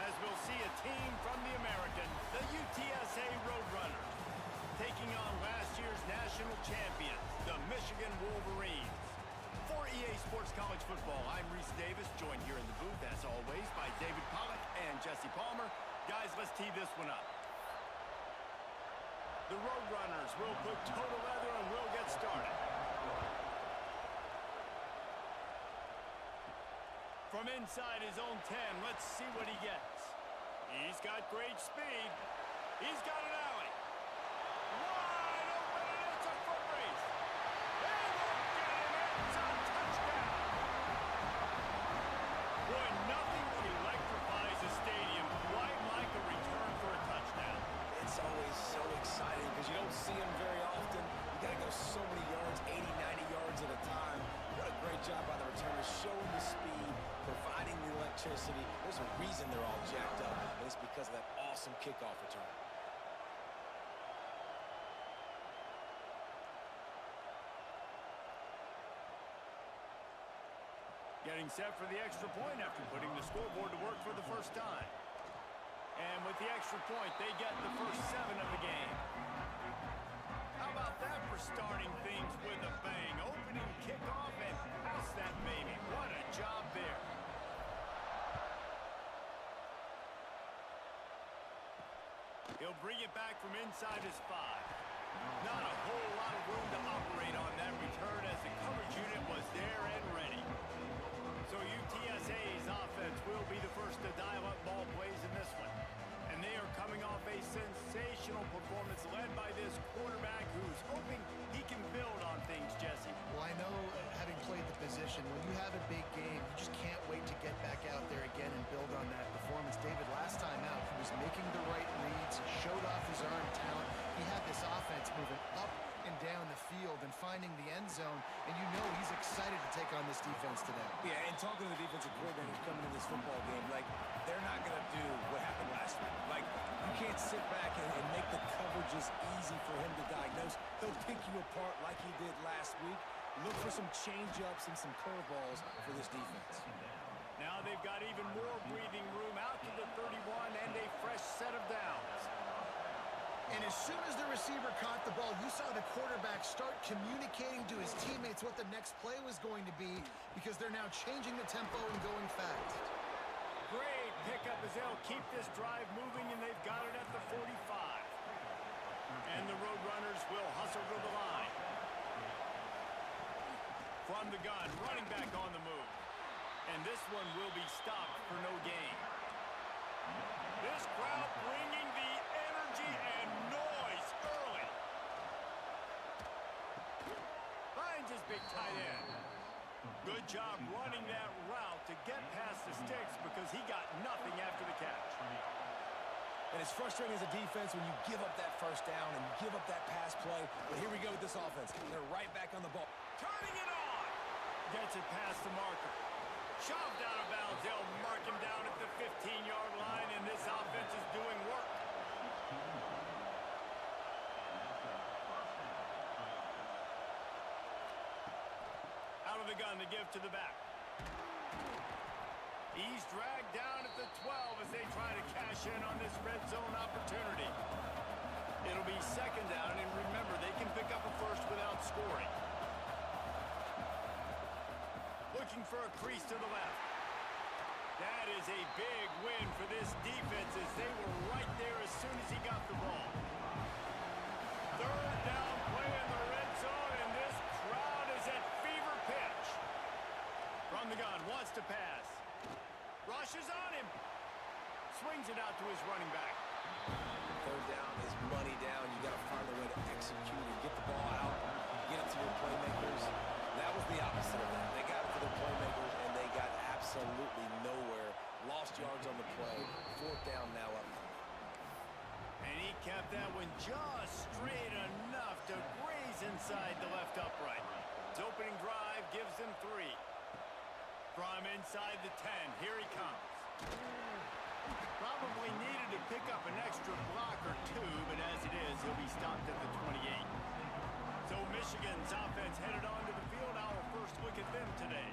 as we'll see a team from the American, the UTSA Roadrunners, taking on last year's national champions, the Michigan Wolverines. For EA Sports College Football, I'm Reese Davis, joined here in the booth, as always, by David Pollack and Jesse Palmer. Guys, let's tee this one up. The Roadrunners will put total leather and we'll get started. From inside his own 10, let's see what he gets. He's got great speed. He's got an alley. Wide open, and it's a foot race. They won't get him. It's a touchdown. Boy, nothing electrifies a stadium quite like a return for a touchdown. It's always so exciting because you don't see them very often. You got to go so many yards, 80, 90 yards at a time. What a great job by the returners, showing the speed, providing the electricity. There's a reason they're all jacked up, and it's because of that awesome kickoff return. Getting set for the extra point after putting the scoreboard to work for the first time. And with the extra point, they get the first 7 of the game. How about that for starting things with a bang? Opening kickoff and pass that baby. What a job there. He'll bring it back from inside his 5. Not a whole lot of room to operate on that return as the coverage unit was there and ready. So UTSA's offense will be the first to dial up ball plays in this one. And they are coming off a sensational performance led by this quarterback who's hoping he can build on things, Jesse. Well, I know, having played the position, when you have a big game, you just can't wait to get back out there again and build on that performance. David, last time out, he was making the right reads. He showed off his arm talent. He had this offense moving up and down the field and finding the end zone, and you know he's excited to take on this defense today. Yeah, and talking to the defensive coordinators coming into this football game, like, they're not going to do what happened last week. Like, you can't sit back and make the coverages easy for him to diagnose. He'll pick you apart like he did last week. Look for some change-ups and some curveballs for this defense. Now they've got even more breathing room out to the 31 and a fresh set of downs. And as soon as the receiver caught the ball, you saw the quarterback start communicating to his teammates what the next play was going to be, because they're now changing the tempo and going fast. Great pickup as they'll keep this drive moving, and they've got it at the 45. And the Roadrunners will hustle to the line. From the gun, running back on the move. And this one will be stopped for no gain. This crowd bringing the energy and noise early. Finds his big tight end. Good job running that route to get past the sticks because he got nothing after the catch. And it's frustrating as a defense when you give up that first down and you give up that pass play. But here we go with this offense. They're right back on the ball. Turning it on. Gets it past the marker. Shoved out of bounds. They'll mark him down at the 15-yard line, and this offense is doing work. Out of the gun to give to the back. He's dragged down at the 12 as they try to cash in on this red zone opportunity. It'll be second down, and remember, they can pick up a first without scoring. Looking for a crease to the left. That is a big win for this defense as they were right there as soon as he got the ball. Third down play in the red zone, and this crowd is at fever pitch. From the gun, wants to pass. Rushes on him. Swings it out to his running back. Third down is money down. You got to find a way to execute and get the ball out, get it to your playmakers. That was the opposite of that. They got it to their playmakers, and they got absolutely nowhere. Lost yards on the play. Fourth down now up. And he kept that one just straight enough to graze inside the left upright. His opening drive gives them 3. From inside the 10, here he comes. Probably needed to pick up an extra block or 2, but as it is, he'll be stopped at the 28. So Michigan's offense headed onto the field. Our first look at them today.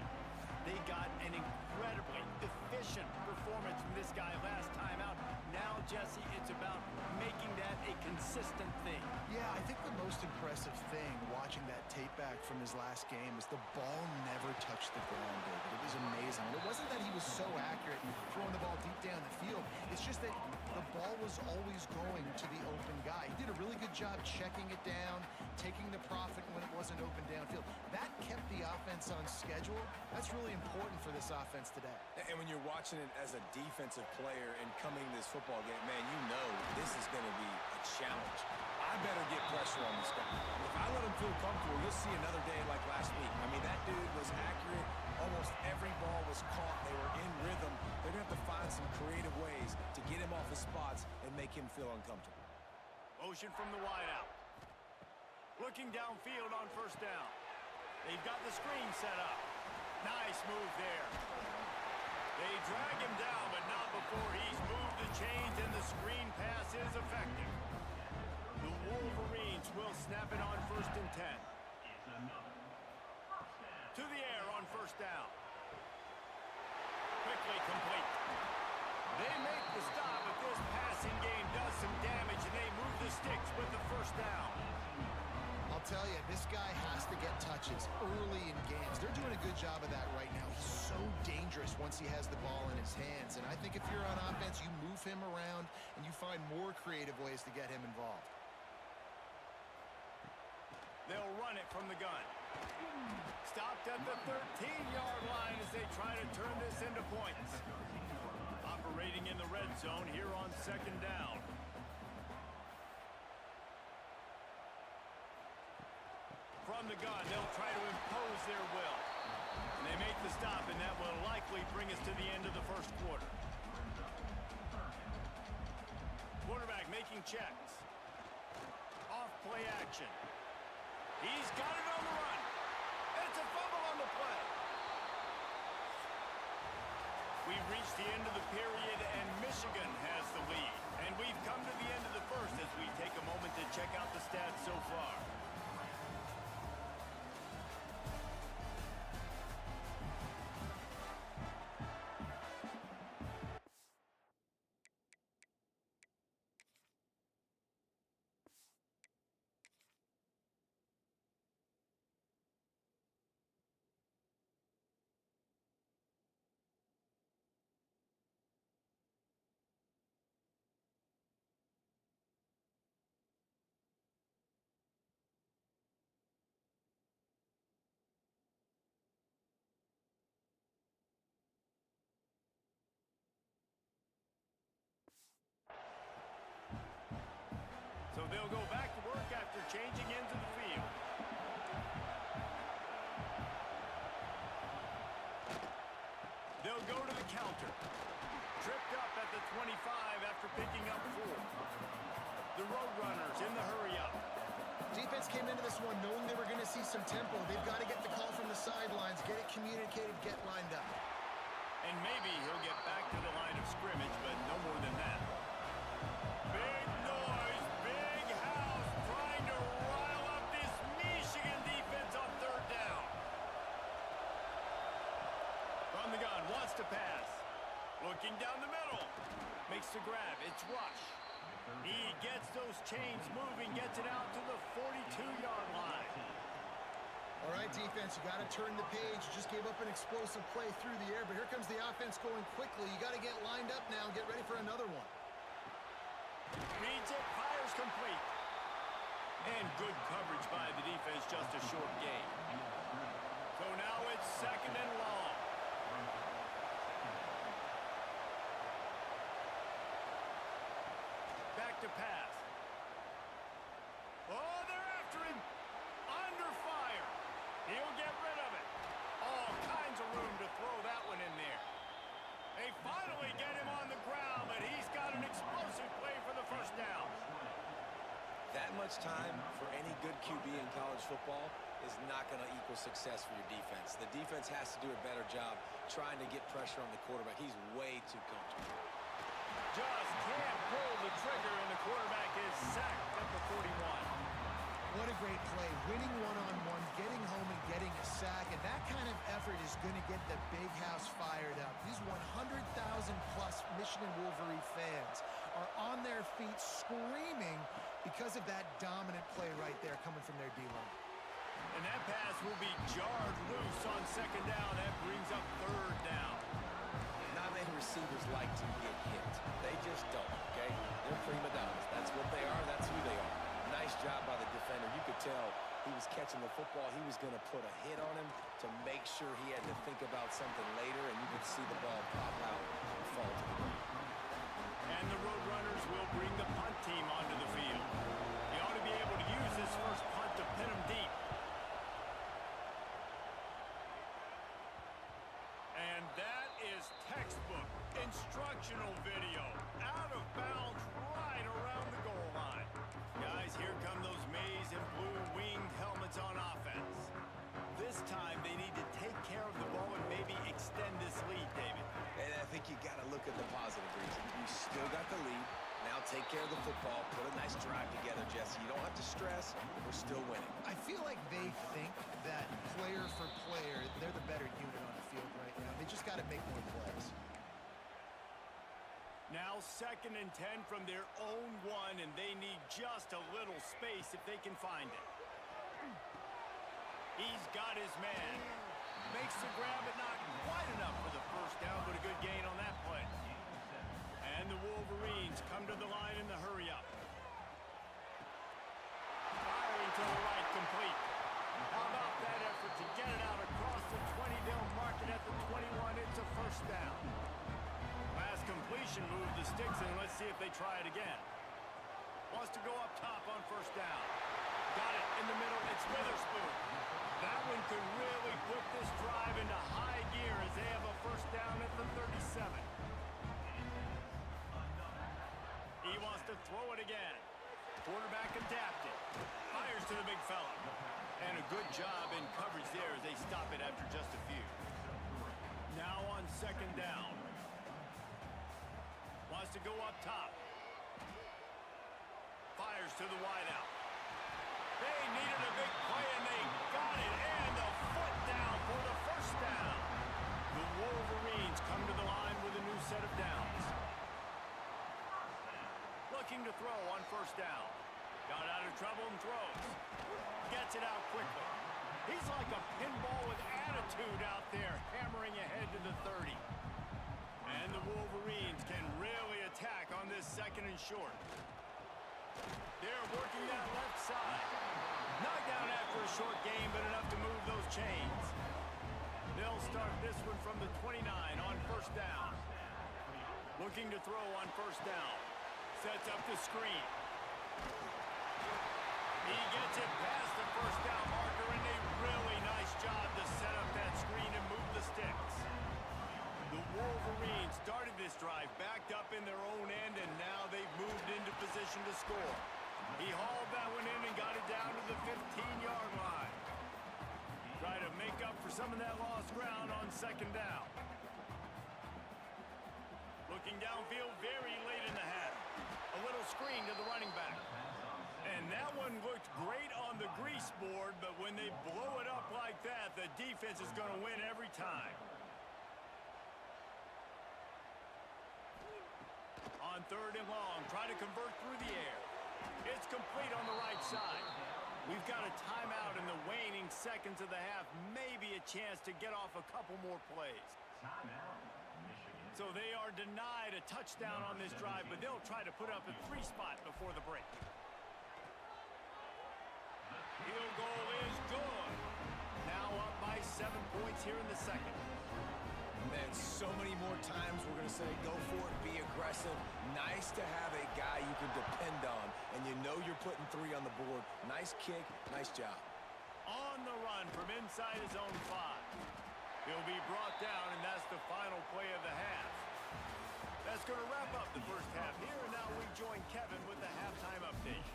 They got an incredibly efficient performance from this guy last time out. Now, Jesse, it's about making that a consistent thing. Yeah, I think the most impressive thing watching that tape back from his last game is the ball never touched the ground, David. It was amazing. And it wasn't that he was so accurate throwing the ball deep down the field. It's just that the ball was always going to the open guy. He did a really good job checking it down, taking the profit when it wasn't open downfield. That kept the offense on schedule. That's really important for this offense today. And when you're watching it as a defensive player and coming to this football game, man, you know this is going to be a challenge. I better get pressure on this guy. If I let him feel comfortable, you'll see another day like last week. I mean, that dude was accurate. Almost every ball was caught. They were in rhythm. They're going to have to find some creative ways to get him off his spots and make him feel uncomfortable. Motion from the wideout. Looking downfield on first down. They've got the screen set up. Nice move there. They drag him down, but not before he's moved the chains, and the screen pass is effective. The Wolverines will snap it on 1st and 10. To the air on first down. Quickly complete. They make the stop, but this passing game does some damage, and they move the sticks with the first down. I'll tell you, this guy has to get touches early in games. They're doing a good job of that right now. He's so dangerous once he has the ball in his hands. And I think if you're on offense, you move him around and you find more creative ways to get him involved. They'll run it from the gun. Stopped at the 13-yard line as they try to turn this into points. Operating in the red zone here on 2nd down. From the gun, they'll try to impose their will. And they make the stop, and that will likely bring us to the end of the first quarter. Quarterback making checks. Off play action. He's got it on the run. It's a fumble on the play. We've reached the end of the period, and Michigan has the lead. And we've come to the end of the first as we take a moment to check out the stats so far. So they'll go back to work after changing into the field. They'll go to the counter. Tripped up at the 25 after picking up 4. The Roadrunners in the hurry-up. Defense came into this one knowing they were going to see some tempo. They've got to get the call from the sidelines, get it communicated, get lined up. And maybe he'll get back to the line of scrimmage, but no more than that. Big noise, big house, trying to rile up this Michigan defense on 3rd down. From the gun, wants to pass. Looking down the middle. Makes the grab, it's Rush. He gets those chains moving, gets it out to the 42-yard line. All right, defense, you got to turn the page. You just gave up an explosive play through the air, but here comes the offense going quickly. You got to get lined up now and get ready for another one. Reads it, fires complete. And good coverage by the defense, just a short gain. So now it's 2nd and long. Back to pass. Oh, they're after him. Under fire. He'll get rid of it. All kinds of room to throw that one in there. They finally get him on the ground, but he's got an explosive play for the first down. That much time for any good QB in college football is not going to equal success for your defense. The defense has to do a better job trying to get pressure on the quarterback. He's way too comfortable. Just can't pull the trigger, and the quarterback is sacked at the 41. What a great play. Winning one-on-one, getting home and getting a sack, and that kind of effort is going to get the MAIG House fired up. These 100,000-plus Michigan Wolverine fans are on their feet screaming because of that dominant play right there coming from their D-line. And that pass will be jarred loose on second down. That brings up third down. Not many receivers like to get hit. They just don't, okay? They're prima donnas. That's what they are. That's who they are. Nice job by the defender. You could tell he was catching the football. He was going to put a hit on him to make sure he had to think about something later, and you could see the ball pop out and fall to the ground. And the Roadrunners will bring the punt team onto the field. He ought to be able to use this first punt to pin him deep. And that is textbook instructional video. Out of bounds right around the goal line. Guys, here come those maize and blue winged helmets on offense. This time they need to take care of the ball and maybe extend this lead, David. And I think you got to look at the positive reason. You still got the lead. Now take care of the football. Put a nice drive together, Jesse. You don't have to stress. We're still winning. I feel like they think that player for player, they're the better unit on the field right now. They just got to make more plays. Now 2nd and 10 from their own 1, and they need just a little space if they can find it. He's got his man. Makes the grab, but not quite enough for the first down, but a good gain on that play. And the Wolverines come to the line in the hurry-up. Firing to the right, complete. How about that effort to get it out across the 20? They'll mark it at the 21. It's a first down. Last completion moved the sticks, and let's see if they try it again. Wants to go up top on first down. Got it in the middle. It's Witherspoon. That one could really put this drive into high gear as they have a first down at the 37. He wants to throw it again. Quarterback adapted. Fires to the big fella. And a good job in coverage there as they stop it after just a few. Now on second down. Wants to go up top. Fires to the wideout. They needed a big play, and they got it. And a foot down for the first down. The Wolverines come to the line with a new set of downs. Looking to throw on first down. Got out of trouble and throws. Gets it out quickly. He's like a pinball with attitude out there, hammering ahead to the 30. And the Wolverines can really attack on this 2nd and short. They're working that left side. Knocked down after a short game, but enough to move those chains. They'll start this one from the 29 on first down. Looking to throw on first down. Sets up the screen. He gets it past the first down marker, and a really nice job to set up that screen and move the sticks. The Wolverines started this drive backed up in their own end, and now they've moved into position to score. He hauled that one in and got it down to the 15-yard line. Try to make up for some of that lost ground on second down. Looking downfield very late in the half. A little screen to the running back. And that one looked great on the grease board, but when they blow it up like that, the defense is going to win every time. On 3rd and long, try to convert through the air. It's complete on the right side. We've got a timeout in the waning seconds of the half. Maybe a chance to get off a couple more plays. So they are denied a touchdown on this drive, but they'll try to put up a 3 spot before the break. Field goal is good. Now up by 7 points here in the 2nd. Man, so many more times we're going to say go for it, be aggressive. Nice to have a guy you can depend on, and you know you're putting 3 on the board. Nice kick, nice job. On the run from inside his own 5. He'll be brought down, and that's the final play of the half. That's going to wrap up the first half here, and now we join Kevin with the halftime update.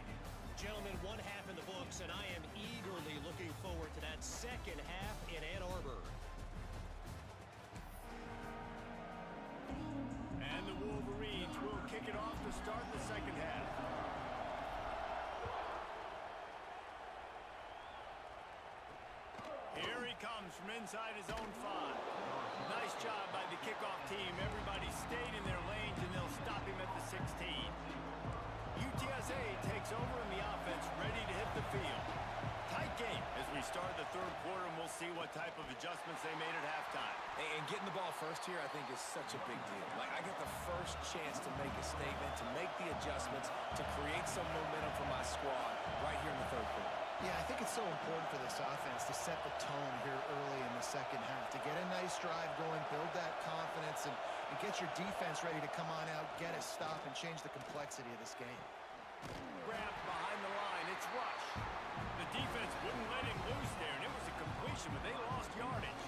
Gentlemen, 1 half in the books, and I am eagerly looking forward to that second half in Ann Arbor. And the Wolverines will kick it off to start the second half. Here he comes from inside his own 5. Nice job by the kickoff team. Everybody stayed in their lanes, and they'll stop him at the 16. UTSA takes over in the offense, ready to hit the field. Tight game as we start the third quarter, and we'll see what type of adjustments they made at halftime. And getting the ball first here, I think, is such a big deal. Like, I get the first chance to make a statement, to make the adjustments, to create some momentum for my squad right here in the third quarter. Yeah, I think it's so important for this offense to set the tone here early in the second half, to get a nice drive going, build that confidence, and get your defense ready to come on out, get a stop, and change the complexity of this game. Grab behind the line. It's Rush. The defense wouldn't let him loose there, and it was a completion, but they lost yardage.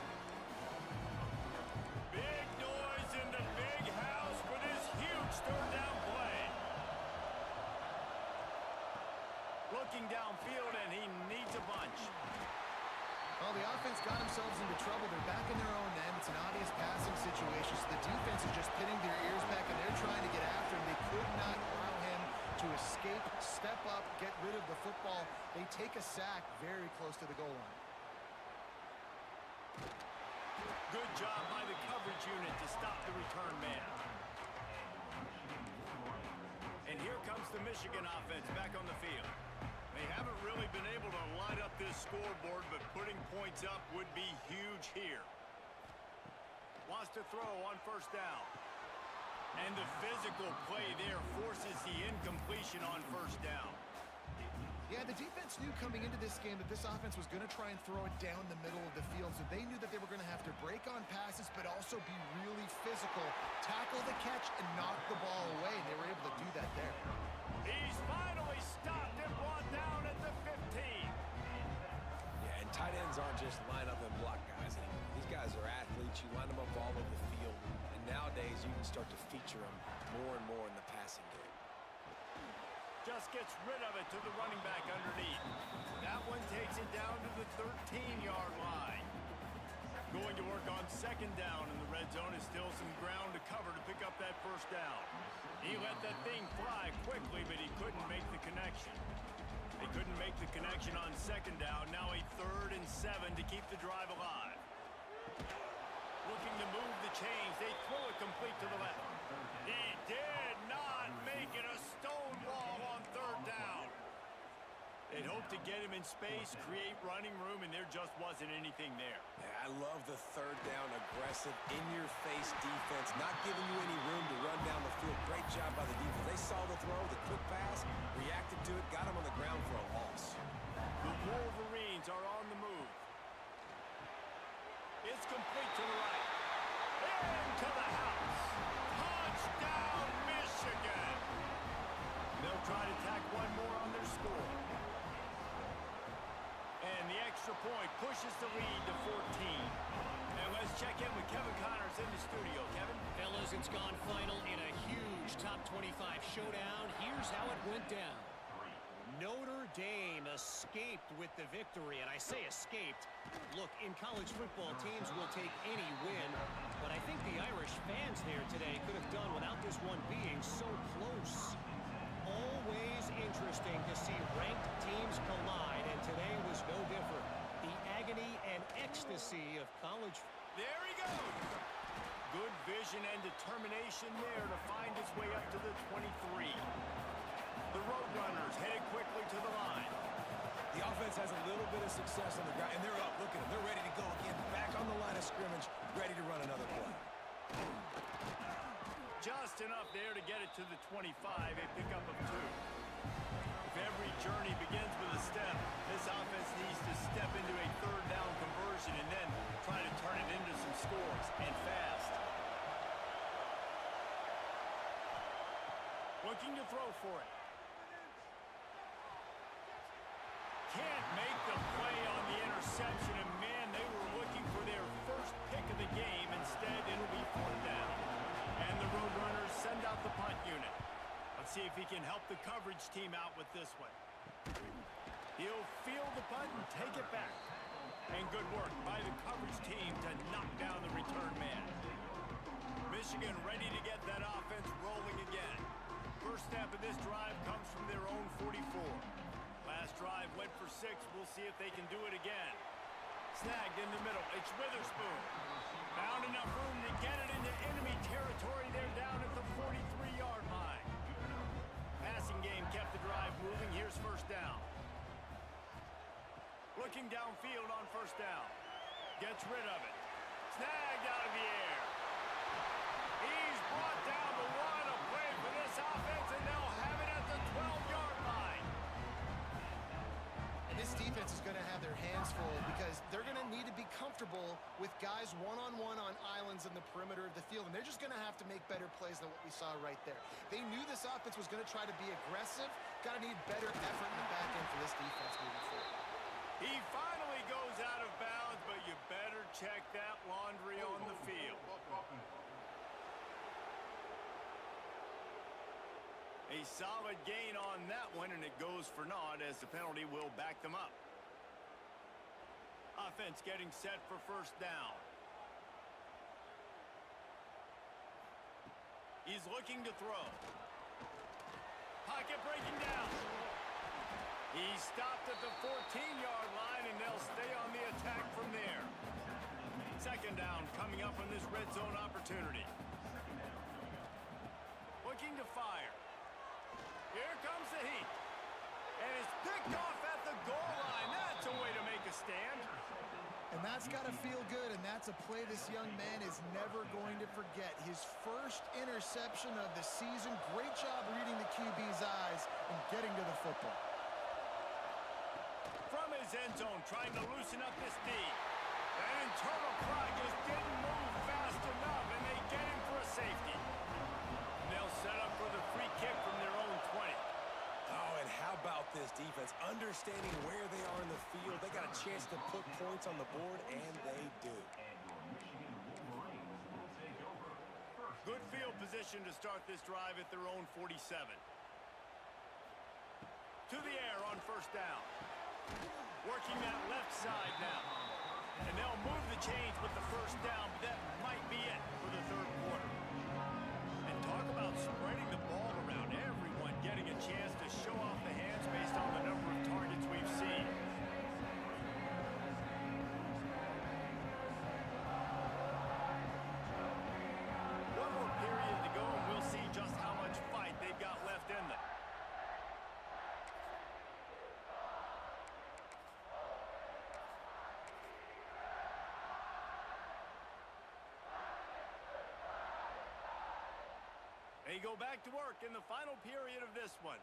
Big noise in the big house for this huge third down play. Looking downfield, and he needs a bunch. Well, the offense got themselves into trouble. They're back in their own end. It's an obvious passing situation, so the defense is just pinning their ears back, and they're trying to get after him. They could not allow him to escape, step up, get rid of the football. They take a sack very close to the goal line. Good job by the coverage unit to stop the return man. And here comes the Michigan offense back on the field. They haven't really been able to light up this scoreboard, but putting points up would be huge here. Wants to throw on first down. And the physical play there forces the incompletion on first down. Yeah, the defense knew coming into this game that this offense was going to try and throw it down the middle of the field, so they knew that they were going to have to break on passes but also be really physical, tackle the catch, and knock the ball away, and they were able to do that there. He's finally stopped and brought down at the 15. Yeah, and tight ends aren't just line up and block guys anymore. These guys are athletes. You line them up all over the field, and nowadays you can start to feature them more and more in the passing game. Just gets rid of it to the running back underneath. That one takes it down to the 13-yard line. Going to work on second down in the red zone is still some ground to cover to pick up that first down. He let that thing fly quickly, but he couldn't make the connection. They couldn't make the connection on second down. Now a 3rd and 7 to keep the drive alive. Looking to move the chains. They throw it complete to the left. He did not make it a stone wall on third down. They'd hoped to get him in space, create running room, and there just wasn't anything there. Yeah, I love the third down aggressive, in-your-face defense, not giving you any room to run down the field. Great job by the defense. They saw the throw, the quick pass, reacted to it, got him on the ground for a loss. The Wolverines are on the move. It's complete to the right. Into the house. Touchdown, Michigan. They'll try to tack one more on their score. And the extra point pushes the lead to 14. And let's check in with Kevin Connors in the studio. Kevin? Fellas, it's gone final in a huge top 25 showdown. Here's how it went down. Notre Dame escaped with the victory, and I say escaped. Look, in college football, teams will take any win, but I think the Irish fans there today could have done without this one being so close. Always interesting to see ranked teams collide, and today was no different. The agony and ecstasy of college. There he goes. Good vision and determination there to find his way up to the 23. The Roadrunners headed quickly to the line. The offense has a little bit of success on the ground, and they're up. Look at them. They're ready to go again. Back on the line of scrimmage, ready to run another play. Just enough there to get it to the 25, a pickup of 2. If every journey begins with a step, this offense needs to step into a third down conversion and then try to turn it into some scores, and fast. Looking to throw for it. Can't make the play on the interception, and man, they were looking for their first pick of the game. Instead, it'll be 4th down. And the Roadrunners send out the punt unit. Let's see if he can help the coverage team out with this one. He'll field the punt and take it back. And good work by the coverage team to knock down the return man. Michigan ready to get that offense rolling again. First snap of this drive comes from their own 44. Last drive went for 6. We'll see if they can do it again. Snagged in the middle. It's Witherspoon. Found enough looking downfield on first down. Gets rid of it. Snagged out of the air. He's brought down the one. A play for this offense, and they'll have it at the 12-yard line. And this defense is going to have their hands full because they're going to need to be comfortable with guys one-on-one on islands in the perimeter of the field, and they're just going to have to make better plays than what we saw right there. They knew this offense was going to try to be aggressive. Got to need better effort in the back end for this defense moving forward. He finally goes out of bounds, but you better check that laundry on the field. A solid gain on that one, and it goes for naught as the penalty will back them up. Offense getting set for first down. He's looking to throw. Pocket breaking down. He stopped at the 14-yard line, and they'll stay on the attack from there. Second down coming up on this red zone opportunity. Looking to fire. Here comes the heat. And it's picked off at the goal line. That's a way to make a stand. And that's got to feel good, and that's a play this young man is never going to forget. His first interception of the season. Great job reading the QB's eyes and getting to the football. From his end zone, trying to loosen up this D. That internal clock just didn't move fast enough, and they get him for a safety. And they'll set up for the free kick from their own 20. Oh, and how about this defense? Understanding where they are in the field. They got a chance to put points on the board, and they do. Good field position to start this drive at their own 47. To the air on first down. Working that left side now. And they'll move the chains with the first down, but that might be it for the third quarter. And talk about spreading the ball around. Everyone getting a chance to show off the hands based on the number of targets we've seen. One more period to go, and we'll see just how much fight they've got left in them. They go back to work in the final period of this one.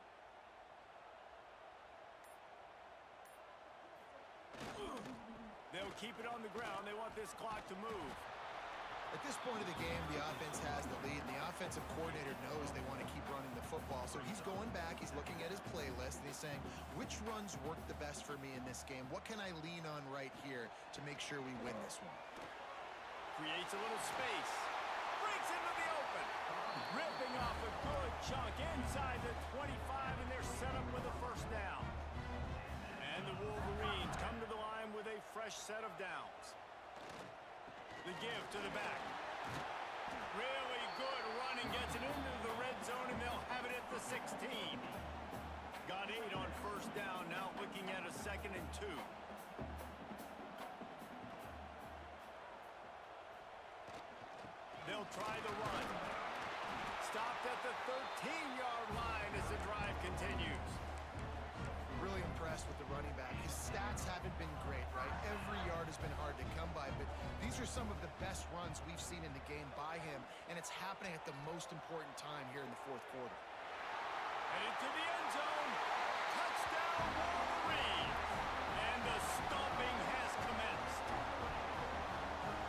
They'll keep it on the ground. They want this clock to move. At this point of the game, the offense has the lead, and the offensive coordinator knows they want to keep running the football. So he's going back, he's looking at his playlist, and he's saying, which runs work the best for me in this game? What can I lean on right here to make sure we win this one? Creates a little space. Breaks into the open. Ripping off a good chunk inside the 25, and they're set up with a first down. And the Wolverines come to the line with a fresh set of downs. The give to the back. Really good running, gets it into the red zone, and they'll have it at the 16. Got 8 on first down, now looking at a 2nd and 2. They'll try the run. Stopped at the 13-yard line as the drive continues. Really impressed with the running back. His stats haven't been great, right? Every yard has been hard to come by, but these are some of the best runs we've seen in the game by him, and it's happening at the most important time here in the fourth quarter. And into the end zone. Touchdown, Wolverines. And the stomping has commenced.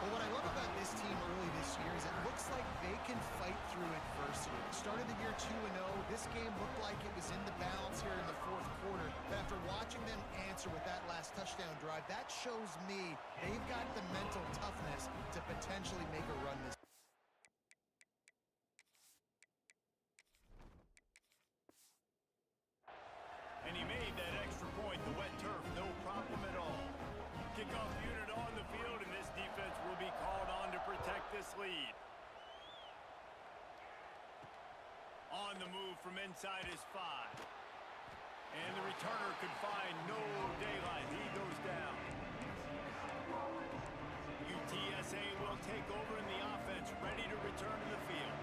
Well, what I love about this team early this year is it looks like they can fight through adversity. They started the year 2-0. This game looked like it was in the balance here in the fourth quarter. But after watching them answer with that last touchdown drive, that shows me they've got the mental toughness to potentially make a run this. And he made that extra point, the wet turf, no problem at all. Kickoff unit on the field, and this defense will be called on to protect this lead. On the move from inside his 5. And the returner could find no daylight. He goes down. UTSA will take over in the offense, ready to return to the field.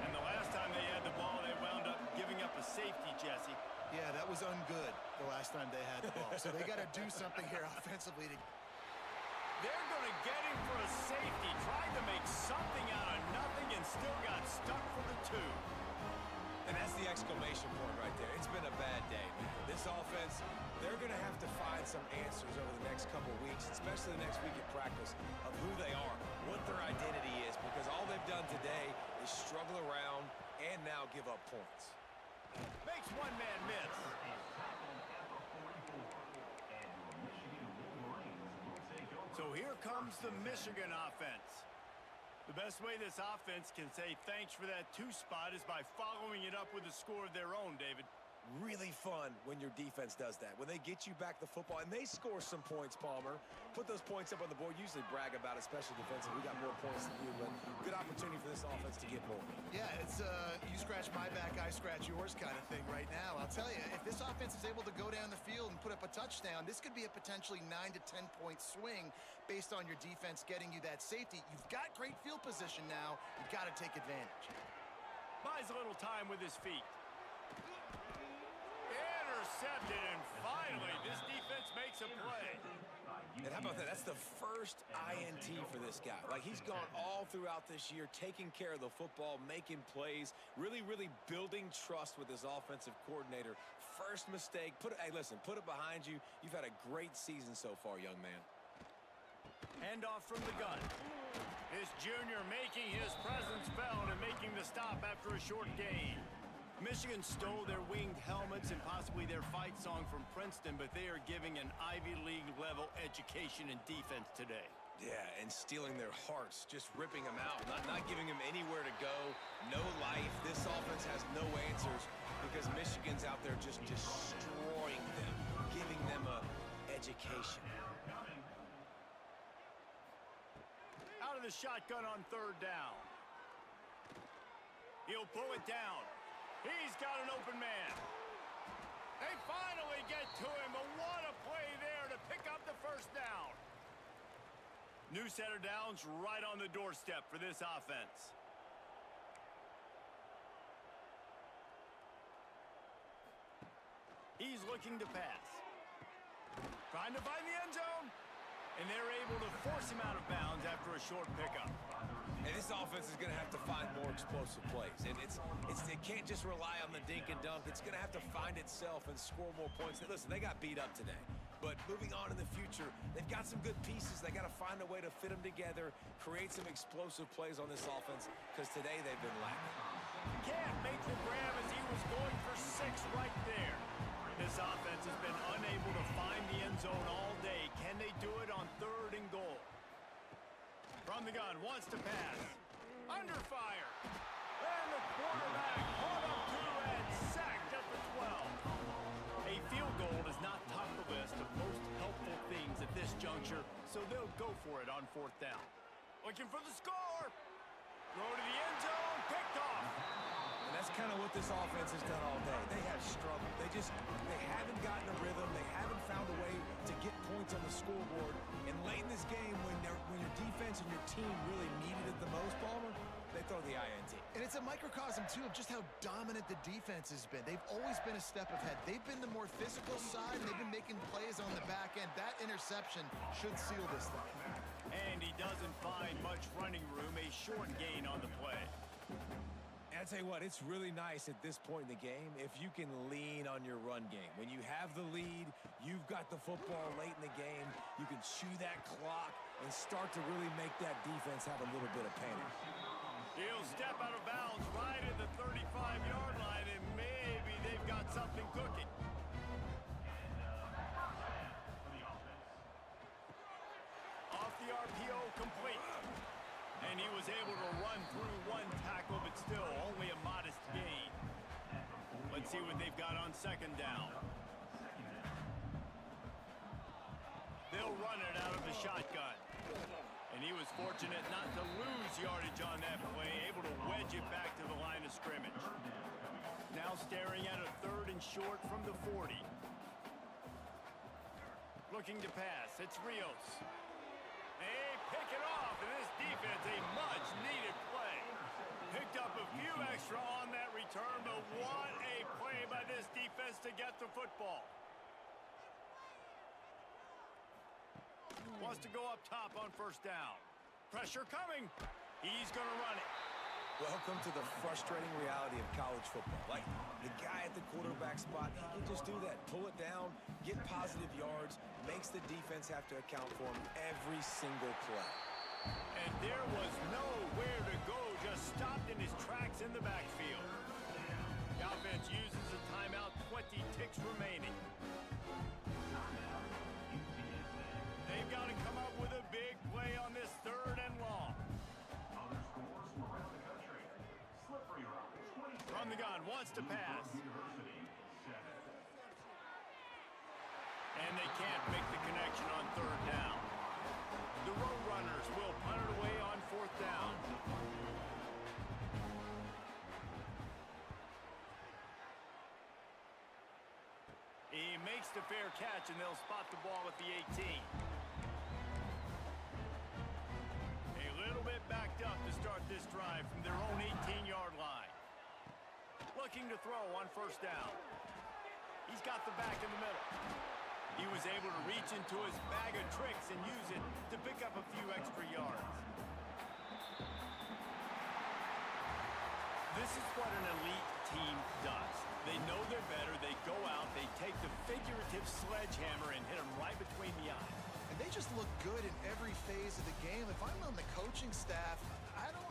And the last time they had the ball, they wound up giving up a safety, Jesse. Yeah, that was ungood the last time they had the ball. So they got to do something here offensively. They're going to get him for a safety. Tried to make something out of nothing and still got stuck for the 2. And that's the exclamation point right there. It's been a bad day, man. This offense, they're going to have to find some answers over the next couple weeks, especially the next week at practice, of who they are, what their identity is, because all they've done today is struggle around and now give up points. Makes one man miss. So here comes the Michigan offense. The best way this offense can say thanks for that 2 spot is by following it up with a score of their own, David. Really fun when your defense does that. When they get you back the football and they score some points, Palmer. Put those points up on the board. Usually brag about it, especially defensive. We got more points than you, but good opportunity for this offense to get more. Yeah, it's you scratch my back, I scratch yours kind of thing right now. I'll tell you, if this offense is able to go down the field and put up a touchdown, this could be a potentially 9 to 10 point swing based on your defense getting you that safety. You've got great field position now. You've got to take advantage. Buys a little time with his feet. Intercepted, and finally, this defense makes a play. And how about that? That's the first INT for this guy. Like, he's gone all throughout this year, taking care of the football, making plays, really, really building trust with his offensive coordinator. First mistake, hey, listen, put it behind you. You've had a great season so far, young man. Handoff from the gun. This junior making his presence felt and making the stop after a short gain. Michigan stole their winged helmets and possibly their fight song from Princeton, but they are giving an Ivy League level education in defense today. Yeah, and stealing their hearts, just ripping them out, not giving them anywhere to go, no life. This offense has no answers because Michigan's out there just destroying them, giving them a education. Out of the shotgun on 3rd down. He'll pull it down. He's got an open man. They finally get to him, but what a play there to pick up the 1st down. New set of downs right on the doorstep for this offense. He's looking to pass. Trying to find the end zone. And they're able to force him out of bounds after a short pickup. And this offense is going to have to find more explosive plays. And it can't just rely on the dink and dunk. It's going to have to find itself and score more points. Listen, they got beat up today. But moving on in the future, they've got some good pieces. They got to find a way to fit them together, create some explosive plays on this offense, because today they've been lacking. Can't make the grab as he was going for 6 right there. This offense has been unable to find the end zone all day. Can they do it on 3rd and goal? From the gun, wants to pass. Under fire. And the quarterback caught up to and sacked at the 12. A field goal does not top the list of most helpful things at this juncture, so they'll go for it on 4th down. Looking for the score. Throw to the end zone, picked off. And that's kind of what this offense has done all day. They have struggled. They haven't gotten a rhythm. They haven't found a way to get points on the scoreboard. And late in this game, when your defense and your team really needed it the most, Palmer, they throw the INT. And it's a microcosm, too, of just how dominant the defense has been. They've always been a step ahead. They've been the more physical side, and they've been making plays on the back end. That interception should seal this thing. And he doesn't find much running room, a short gain on the play. And I tell you what, it's really nice at this point in the game if you can lean on your run game. When you have the lead, you've got the football late in the game, you can chew that clock and start to really make that defense have a little bit of panic. He'll step out of bounds right at the 35-yard line, and maybe they've got something cooking. Off the RPO, complete. And he was able to run through 1 tackle, but still only a modest gain. Let's see what they've got on 2nd down. They'll run it out of the shotgun. And he was fortunate not to lose yardage on that play, able to wedge it back to the line of scrimmage. Now staring at a 3rd and short from the 40. Looking to pass, it's Rios. They pick it off, and this defense, a much-needed play. Picked up a few extra on that return, but what a play by this defense to get the football. Wants to go up top on first down. Pressure coming. He's going to run it. Welcome to the frustrating reality of college football. Like, the guy at the quarterback spot, he can just do that. Pull it down, get positive yards, makes the defense have to account for him every single play. And there was nowhere to go, just stopped in his tracks in the backfield. The offense uses a timeout, 20 ticks remaining. They've got to come up with a big play on this 3rd and long. Other scores from around the country. Slippery Rock, 26. From the gun, wants to pass. University, 7. And they can't make the connection on 3rd down. The Roadrunners will punt it away on 4th down. He makes the fair catch, and they'll spot the ball at the 18. A little bit backed up to start this drive from their own 18-yard line. Looking to throw on 1st down. He's got the back in the middle. He was able to reach into his bag of tricks and use it to pick up a few extra yards. This is what an elite team does. They know they're better. They go out. They take the figurative sledgehammer and hit them right between the eyes. And they just look good in every phase of the game. If I'm on the coaching staff, I don't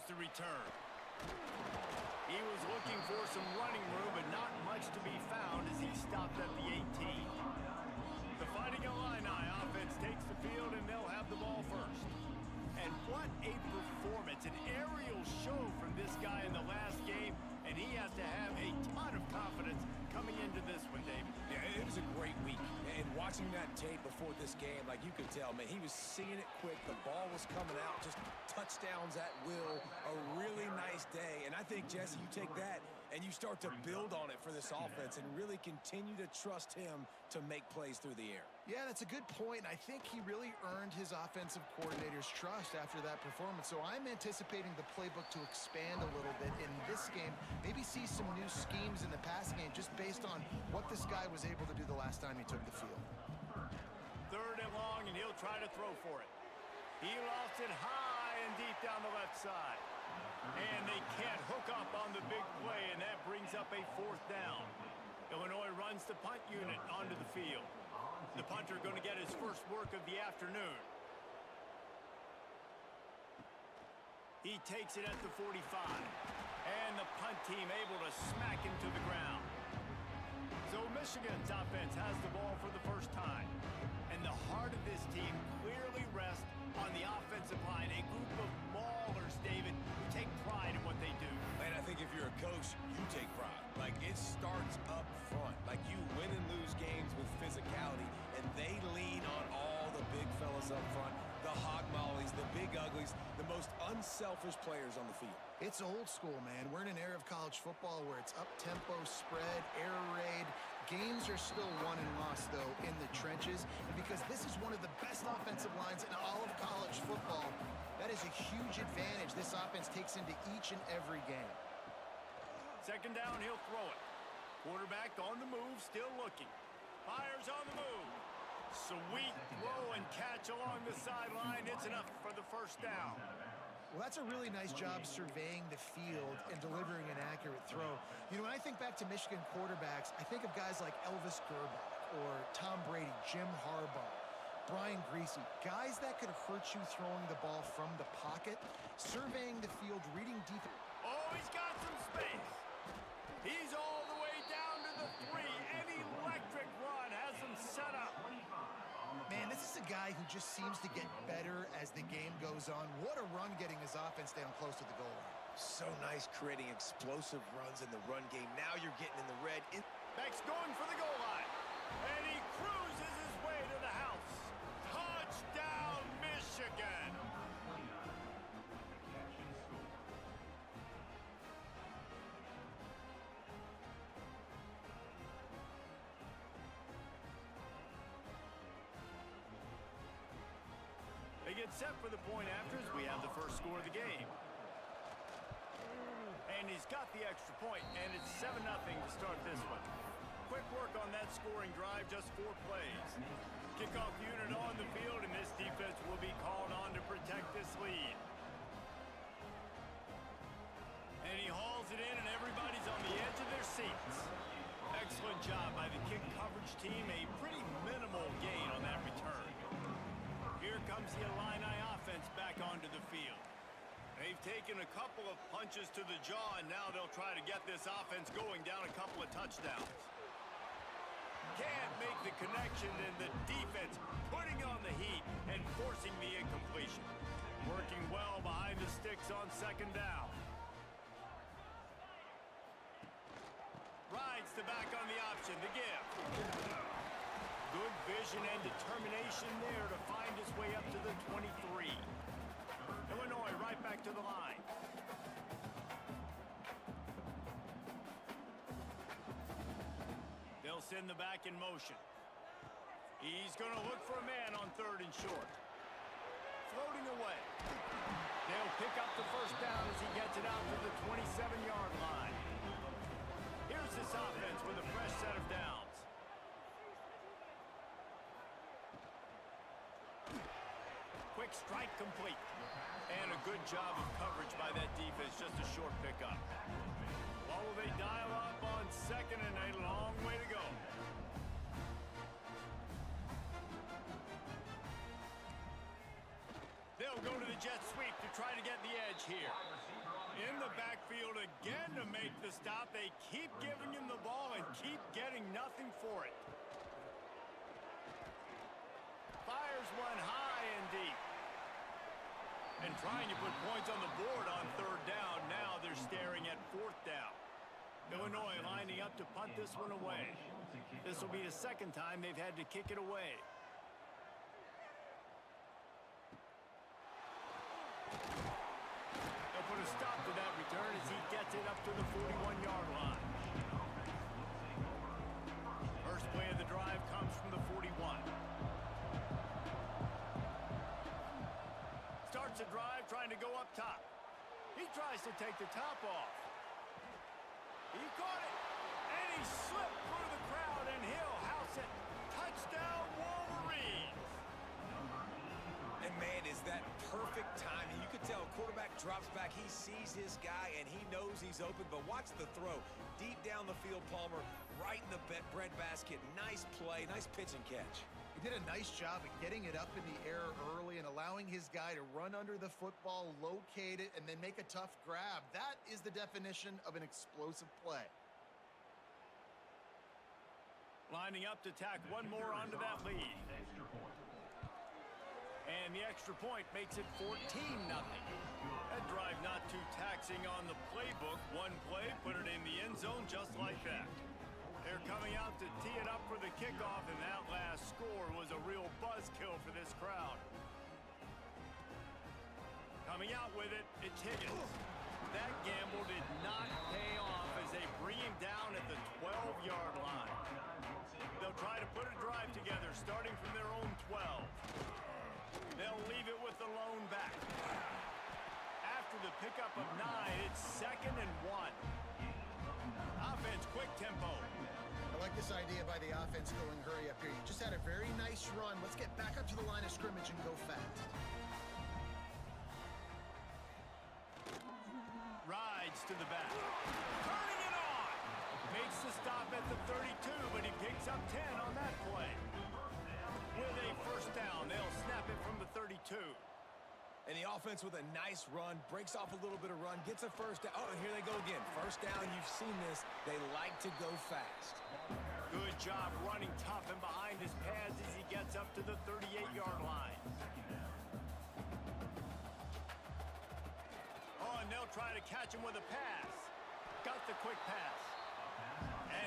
the return. He was looking for some running room, but not much to be found as he stopped at the 18. The Fighting Illini offense takes the field, and they'll have the ball first. And what a performance, an aerial show from this guy in the last game, and he has to have a ton of confidence coming into this one, David. Yeah, it was a great week. And watching that tape before this game, like you could tell, man, he was seeing it quick. The ball was coming out, just touchdowns at will. A really nice day. And I think, Jesse, you take that and you start to build on it for this offense and really continue to trust him to make plays through the air. Yeah, that's a good point. I think he really earned his offensive coordinator's trust after that performance. So I'm anticipating the playbook to expand a little bit in this game. Maybe see some new schemes in the passing game just based on what this guy was able to do the last time he took the field. 3rd and long, and he'll try to throw for it. He lost it high and deep down the left side. And they can't hook up on the big play, and that brings up a 4th down. Illinois runs the punt unit onto the field. The punter going to get his first work of the afternoon. He takes it at the 45. And the punt team able to smack him to the ground. So Michigan's offense has the ball for the first time. And the heart of this team clearly rests on the offensive line. A group of maulers, David, who take pride in what they do. And I think if you're a coach, you take pride. Like, it starts up front. Like, you win and lose games with physicality, and they lean on all the big fellas up front, the hog mollies, the big uglies, the most unselfish players on the field. It's old school, man. We're in an era of college football where it's up-tempo, spread, air raid. Games are still won and lost, though, in the trenches. And because this is one of the best offensive lines in all of college football, that is a huge advantage this offense takes into each and every game. 2nd down, he'll throw it. Quarterback on the move, still looking. Fires on the move. Sweet throw and catch along the sideline. It's enough for the 1st down. Well, that's a really nice job surveying the field and delivering an accurate throw. You know, when I think back to Michigan quarterbacks, I think of guys like Elvis Grbac or Tom Brady, Jim Harbaugh, Brian Griese, guys that could hurt you throwing the ball from the pocket, surveying the field, reading defense. Oh, he's got some space. He's all the way down to the 3. An electric run has him set up. Man, this is a guy who just seems to get better as the game goes on. What a run getting his offense down close to the goal line. So nice creating explosive runs in the run game. Now you're getting in the red. Beck's going for the goal line. And he cruises his way to the house. Touchdown, Michigan. They get set for the point after as we have the first score of the game. And he's got the extra point, and it's 7-0 to start this one. Quick work on that scoring drive, just 4 plays. Kickoff unit on the field, and this defense will be called on to protect this lead. And he hauls it in, and everybody's on the edge of their seats. Excellent job by the kick coverage team. A pretty minimal gain on that return. Here comes the Illini offense back onto the field. They've taken a couple of punches to the jaw, and now they'll try to get this offense going down a couple of touchdowns. Can't make the connection, and the defense putting on the heat and forcing the incompletion. Working well behind the sticks on 2nd down. Rides the back on the option, the give. Good vision and determination there to find his way up to the 23. Illinois right back to the line. They'll send the back in motion. He's going to look for a man on 3rd and short. Floating away. They'll pick up the 1st down as he gets it out to the 27-yard line. Here's this offense with a fresh set of downs. Quick strike complete. And a good job of coverage by that defense. Just a short pickup. Well, will they dial up on 2nd and a long way to go? They'll go to the jet sweep to try to get the edge here. In the backfield again to make the stop. They keep giving him the ball and keep getting nothing for it. Fires one high and deep. And trying to put points on the board on third down. Now they're staring at fourth down. Illinois lining up to punt this one away. This will be the second time they've had to kick it away. They'll put a stop to that return as he gets it up to the 41-yard line. First play of the drive comes from the 41. Starts a drive trying to go up top. He tries to take the top off. He caught it, and he slipped through the crowd, and he'll house it. Touchdown, Wolverines! And man, is that perfect timing. You could tell quarterback drops back, he sees his guy, and he knows he's open, but watch the throw. Deep down the field, Palmer, right in the bread basket. Nice play, nice pitch and catch. He did a nice job at getting it up in the air early and allowing his guy to run under the football, locate it, and then make a tough grab. That is the definition of an explosive play. Lining up to tack one more onto that lead. And the extra point makes it 14-0. That drive not too taxing on the playbook. One play, put it in the end zone just like that. They're coming out to tee it up for the kickoff, and that last score was a real buzzkill for this crowd. Coming out with it, it's Higgins. That gamble did not pay off as they bring him down at the 12-yard line. They'll try to put a drive together, starting from their own 12. They'll leave it with the lone back. After the pickup of 9, it's 2nd and 1. Offense, quick tempo. I like this idea by the offense going hurry up here. You just had a very nice run. Let's get back up to the line of scrimmage and go fast. Rides to the back. Turning it on! Makes the stop at the 32, but he picks up 10 on that play. With a first down, they'll snap it from the 32. And the offense with a nice run, breaks off a little bit of run, gets a first down. Oh, and here they go again. First down, you've seen this. They like to go fast. Good job running tough and behind his pads as he gets up to the 38-yard line. Oh, and they'll try to catch him with a pass. Got the quick pass.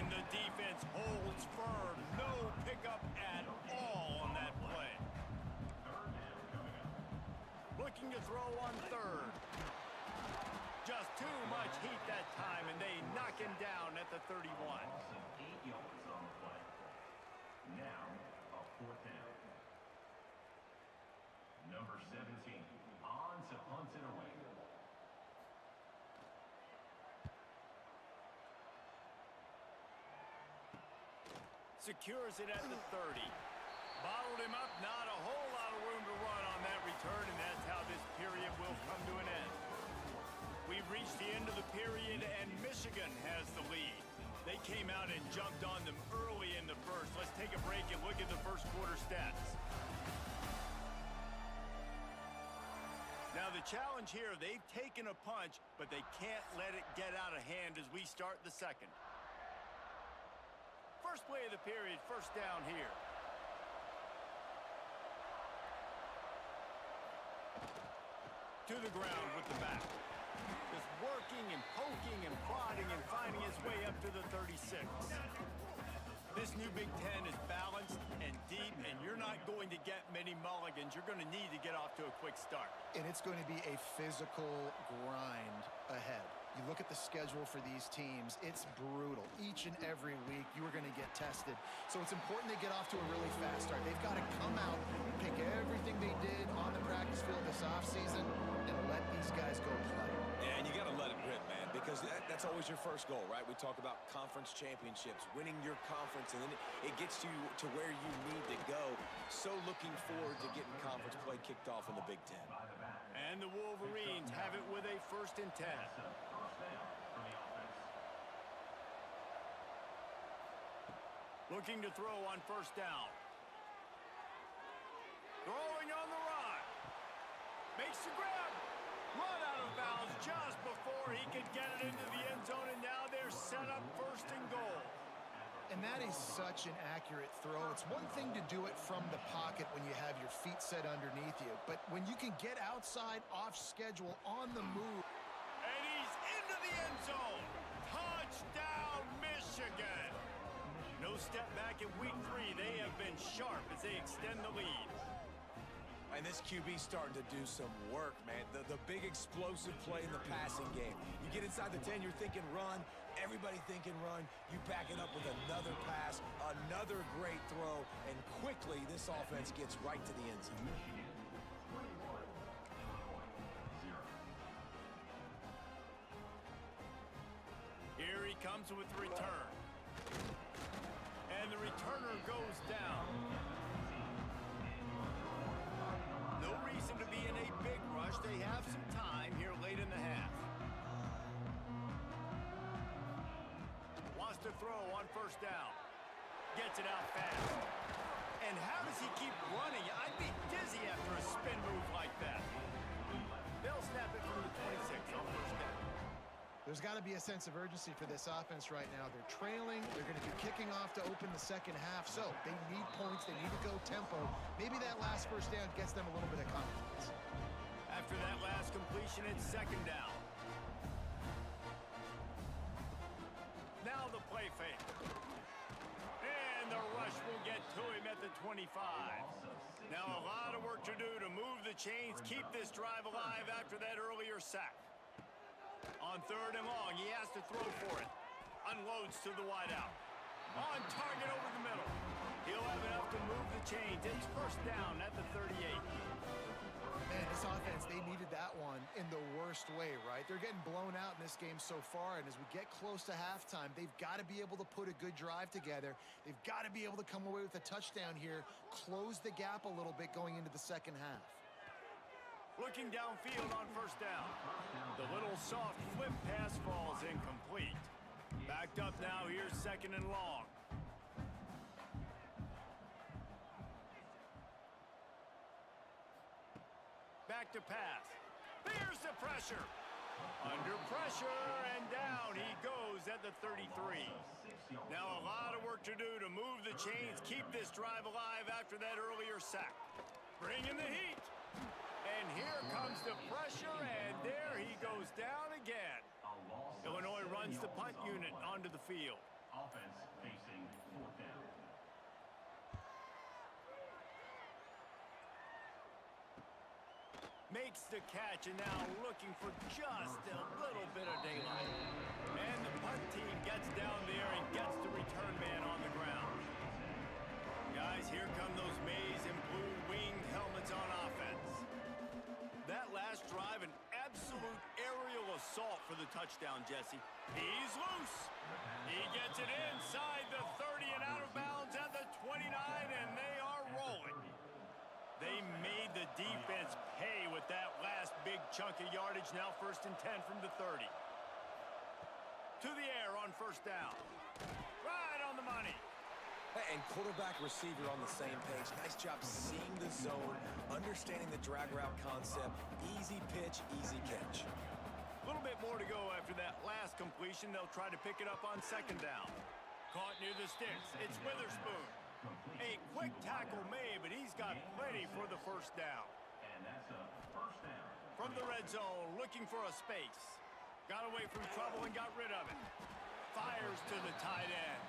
And the defense holds firm. No pickup at all on that play. Looking to throw on third. Just too much heat that time, and they knock him down at the 31. 8 yards on the play. Now, a fourth down. Number 17, on to punt it away. Secures it at the 30. Bottled him up, not a whole lot of room to run on that return, and that's how this period will come to an end. We've reached the end of the period, and Michigan has the lead. They came out and jumped on them early in the first. Let's take a break and look at the first quarter stats. Now the challenge here, they've taken a punch, but they can't let it get out of hand as we start the second. First play of the period, first down here. To the ground with the back. Just working and poking and prodding and finding his way up to the 36. This new Big Ten is balanced and deep, and you're not going to get many mulligans. You're going to need to get off to a quick start. And it's going to be a physical grind ahead. You look at the schedule for these teams, it's brutal. Each and every week, you are going to get tested. So it's important they get off to a really fast start. They've got to come out, pick everything they did on the practice field this offseason, and let these guys go play. Yeah, and you got to let it rip, man, because that's always your first goal, right? We talk about conference championships, winning your conference, and then it gets you to where you need to go. So looking forward to getting conference play kicked off in the Big Ten. And the Wolverines have it with a 1st and 10. Looking to throw on first down. Throwing on the run. Makes the grab. Run out of bounds just before he could get it into the end zone, and now they're set up first and goal. And that is such an accurate throw. It's one thing to do it from the pocket when you have your feet set underneath you, but when you can get outside, off schedule, on the move. And he's into the end zone. Touchdown, Michigan. No step back in week 3. They have been sharp as they extend the lead. And this QB's starting to do some work, man. The big explosive play in the passing game. You get inside the 10, you're thinking run. Everybody thinking run. You back it up with another pass, another great throw, and quickly this offense gets right to the end zone. Here he comes with the return. And the returner goes down. No reason to be in a big rush. They have some time here late in the half. Wants to throw on first down. Gets it out fast. And how does he keep running? I'd be dizzy after a spin move like that. They'll snap it from the 26 on first down. There's got to be a sense of urgency for this offense right now. They're trailing. They're going to be kicking off to open the second half. So they need points. They need to go tempo. Maybe that last first down gets them a little bit of confidence. After that last completion, it's second down. Now the play fake. And the rush will get to him at the 25. Now a lot of work to do to move the chains, keep this drive alive after that earlier sack. On third and long, he has to throw for it. Unloads to the wideout. On target over the middle. He'll have enough to move the chains. It's first down at the 38. Man, this offense, they needed that one in the worst way, right? They're getting blown out in this game so far, and as we get close to halftime, they've got to be able to put a good drive together. They've got to be able to come away with a touchdown here, close the gap a little bit going into the second half. Looking downfield on first down. The little soft flip pass falls incomplete. Backed up now, here's second and long. Back to pass. There's the pressure. Under pressure, and down he goes at the 33. Now a lot of work to do to move the chains, keep this drive alive after that earlier sack. Bring in the heat. And here comes the pressure, and there he goes down again. Illinois runs the punt unit onto the field. Offense facing fourth down. Makes the catch, and now looking for just a little bit of daylight. And the punt team gets down there and gets the return man on the ground. Guys, here come those maize and blue winged helmets on offense. That last drive, an absolute aerial assault for the touchdown, Jesse. He's loose. He gets it inside the 30 and out of bounds at the 29, and they are rolling. They made the defense pay with that last big chunk of yardage. Now first and 10 from the 30. To the air on first down. Right on the money. And quarterback receiver on the same page. Nice job seeing the zone, understanding the drag route concept. Easy pitch, easy catch. A little bit more to go after that last completion. They'll try to pick it up on second down. Caught near the sticks. It's Witherspoon. A quick tackle made, but he's got plenty for the first down. And that's a first down. From the red zone, looking for a space. Got away from trouble and got rid of it. Fires to the tight end.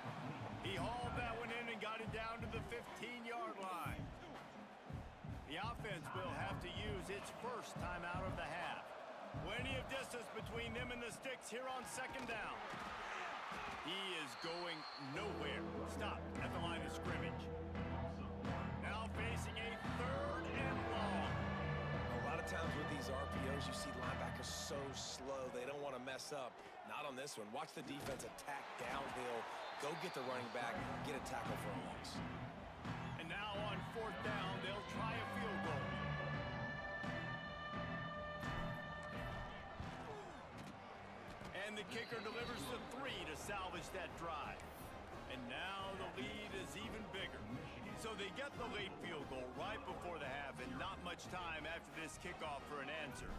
He hauled that one in and got it down to the 15-yard line. The offense will have to use its first time out of the half. Plenty of distance between them and the sticks here on second down. He is going nowhere. Stopped at the line of scrimmage. Now facing a third and long. A lot of times with these RPOs, you see linebackers so slow, they don't want to mess up. Not on this one. Watch the defense attack downhill, go get the running back, get a tackle for a loss. And now on fourth down, they'll try a field goal. And the kicker delivers the 3 to salvage that drive. And now the lead is even bigger. So they get the late field goal right before the half, and not much time after this kickoff for an answer.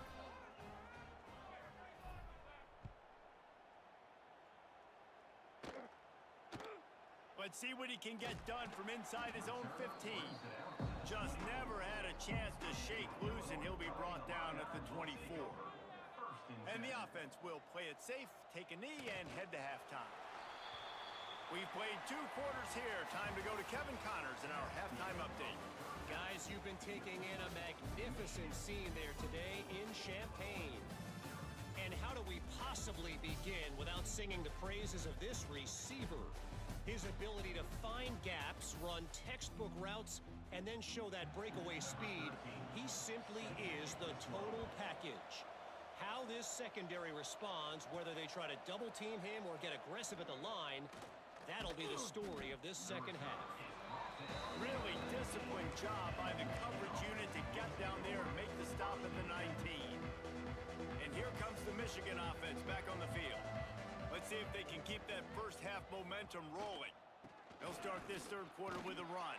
Let's see what he can get done from inside his own 15. Just never had a chance to shake loose, and he'll be brought down at the 24. And the offense will play it safe, take a knee, and head to halftime. We've played 2 quarters here. Time to go to Kevin Connors in our halftime update. Guys, you've been taking in a magnificent scene there today in Champaign. And how do we possibly begin without singing the praises of this receiver? His ability to find gaps, run textbook routes, and then show that breakaway speed. He simply is the total package. How this secondary responds, whether they try to double team him or get aggressive at the line, that'll be the story of this second half. Really disciplined job by the coverage unit to get down there and make the stop at the 19. And here comes the Michigan offense back on the field. Let's see if they can keep that first half momentum rolling. They'll start this third quarter with a run.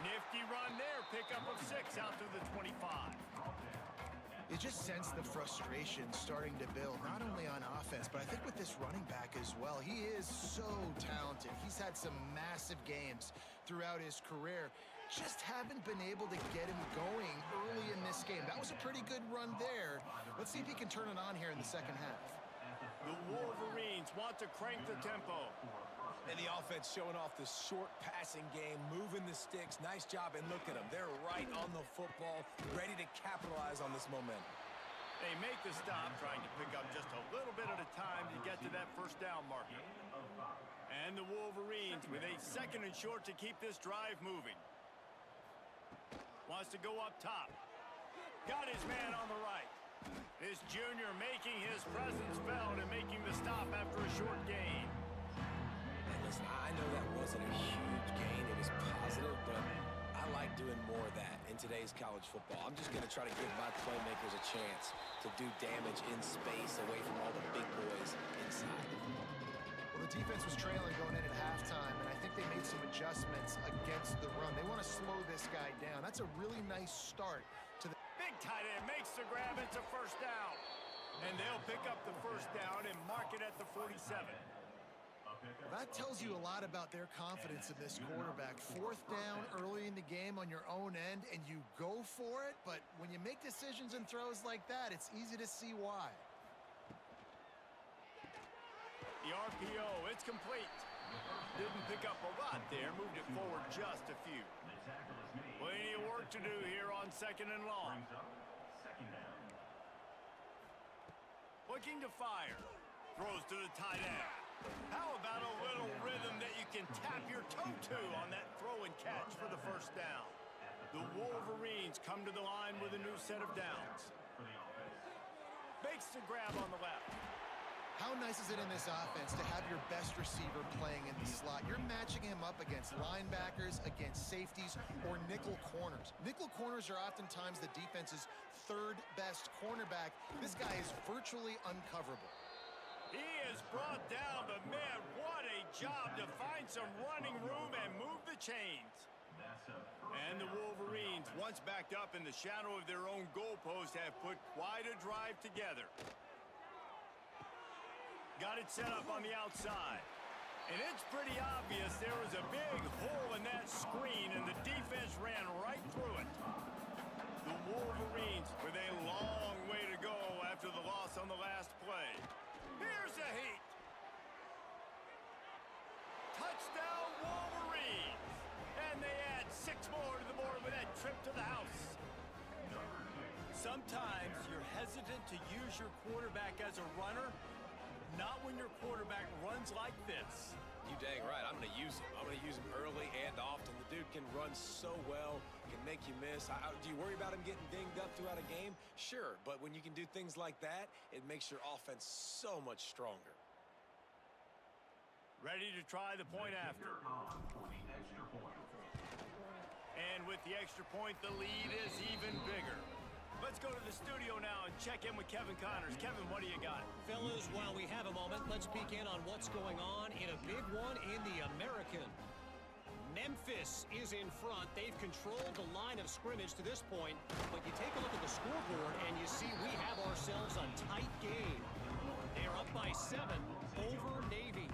Nifty run there. Pickup of 6 out to the 25. You just sense the frustration starting to build, not only on offense, but I think with this running back as well. He is so talented. He's had some massive games throughout his career. Just haven't been able to get him going early in this game. That was a pretty good run there. Let's see if he can turn it on here in the second half. The Wolverines want to crank the tempo. And the offense showing off the short passing game, moving the sticks. Nice job, and look at them. They're right on the football, ready to capitalize on this momentum. They make the stop, trying to pick up just a little bit at a time to get to that first down marker. And the Wolverines with a 2nd and short to keep this drive moving. Wants to go up top. Got his man on the right. This junior making his presence felt and making the stop after a short gain. Listen, I know that wasn't a huge gain. It was positive, but I like doing more of that in today's college football. I'm just going to try to give my playmakers a chance to do damage in space away from all the big boys inside. Well, the defense was trailing going in at halftime, and I think they made some adjustments against the run. They want to slow this guy down. That's a really nice start to the... Big tight end makes the grab. It's a first down. And they'll pick up the first down and mark it at the 47. That tells you a lot about their confidence in this quarterback. 4th down early in the game on your own end, and you go for it, but when you make decisions and throws like that, it's easy to see why. The RPO, it's complete. Didn't pick up a lot there, moved it forward just a few. Plenty of work to do here on 2nd and long. Looking to fire. Throws to the tight end. How about a little rhythm that you can tap your toe to on that throw and catch for the first down? The Wolverines come to the line with a new set of downs. Makes the grab on the left. How nice is it in this offense to have your best receiver playing in the slot? You're matching him up against linebackers, against safeties, or nickel corners. Nickel corners are oftentimes the defense's 3rd best cornerback. This guy is virtually uncoverable. He is brought down, but man, what a job to find some running room and move the chains. And the Wolverines, once backed up in the shadow of their own goalpost, have put quite a drive together. Got it set up on the outside. And it's pretty obvious there was a big hole in that screen, and the defense ran right through it. The Wolverines with a long way to go after the loss on the last play. Here's a heat. Touchdown Wolverines. And they add 6 more to the board with that trip to the house. Sometimes you're hesitant to use your quarterback as a runner. Not when your quarterback runs like this. You dang right. I'm going to use him. I'm going to use him early and often. The dude can run so well, can make you miss. Do you worry about him getting dinged up throughout a game? Sure, but when you can do things like that, it makes your offense so much stronger. Ready to try the point after. And with the extra point, the lead is even bigger. Let's go to the studio now and check in with Kevin Connors. Kevin, what do you got? Fellas, while we have a moment, let's peek in on what's going on in a big one in the American. Memphis is in front. They've controlled the line of scrimmage to this point, but you take a look at the scoreboard and you see we have ourselves a tight game. They're up by 7 over Navy.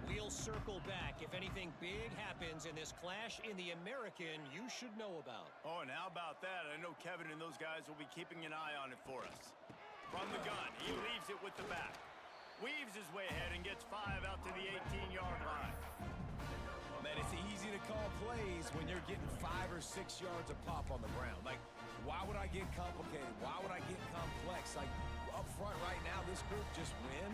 We'll circle circle back if anything big happens in this clash in the American you should know about. Oh, and how about that? I know Kevin and those guys will be keeping an eye on it for us. From the gun, he leaves it with the back. Weaves his way ahead and gets 5 out to the 18-yard line. Man, it's easy to call plays when you're getting 5 or 6 yards of pop on the ground. Like, why would I get complicated? Why would I get complex? Like, up front right now, this group just win,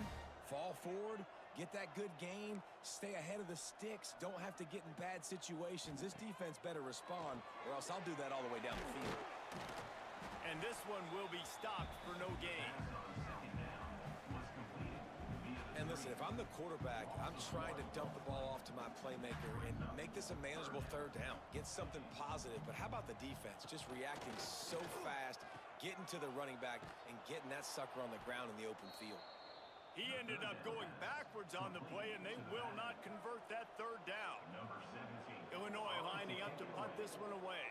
fall forward, get that good gain, stay ahead of the sticks, don't have to get in bad situations. This defense better respond, or else I'll do that all the way down the field. And this one will be stopped for no gain. And listen, if I'm the quarterback, I'm trying to dump the ball off to my playmaker and make this a manageable third down. Get something positive. But how about the defense? Just reacting so fast, getting to the running back, and getting that sucker on the ground in the open field. He ended up going backwards on the play, and they will not convert that third down. Number 17. Illinois lining up to punt this one away.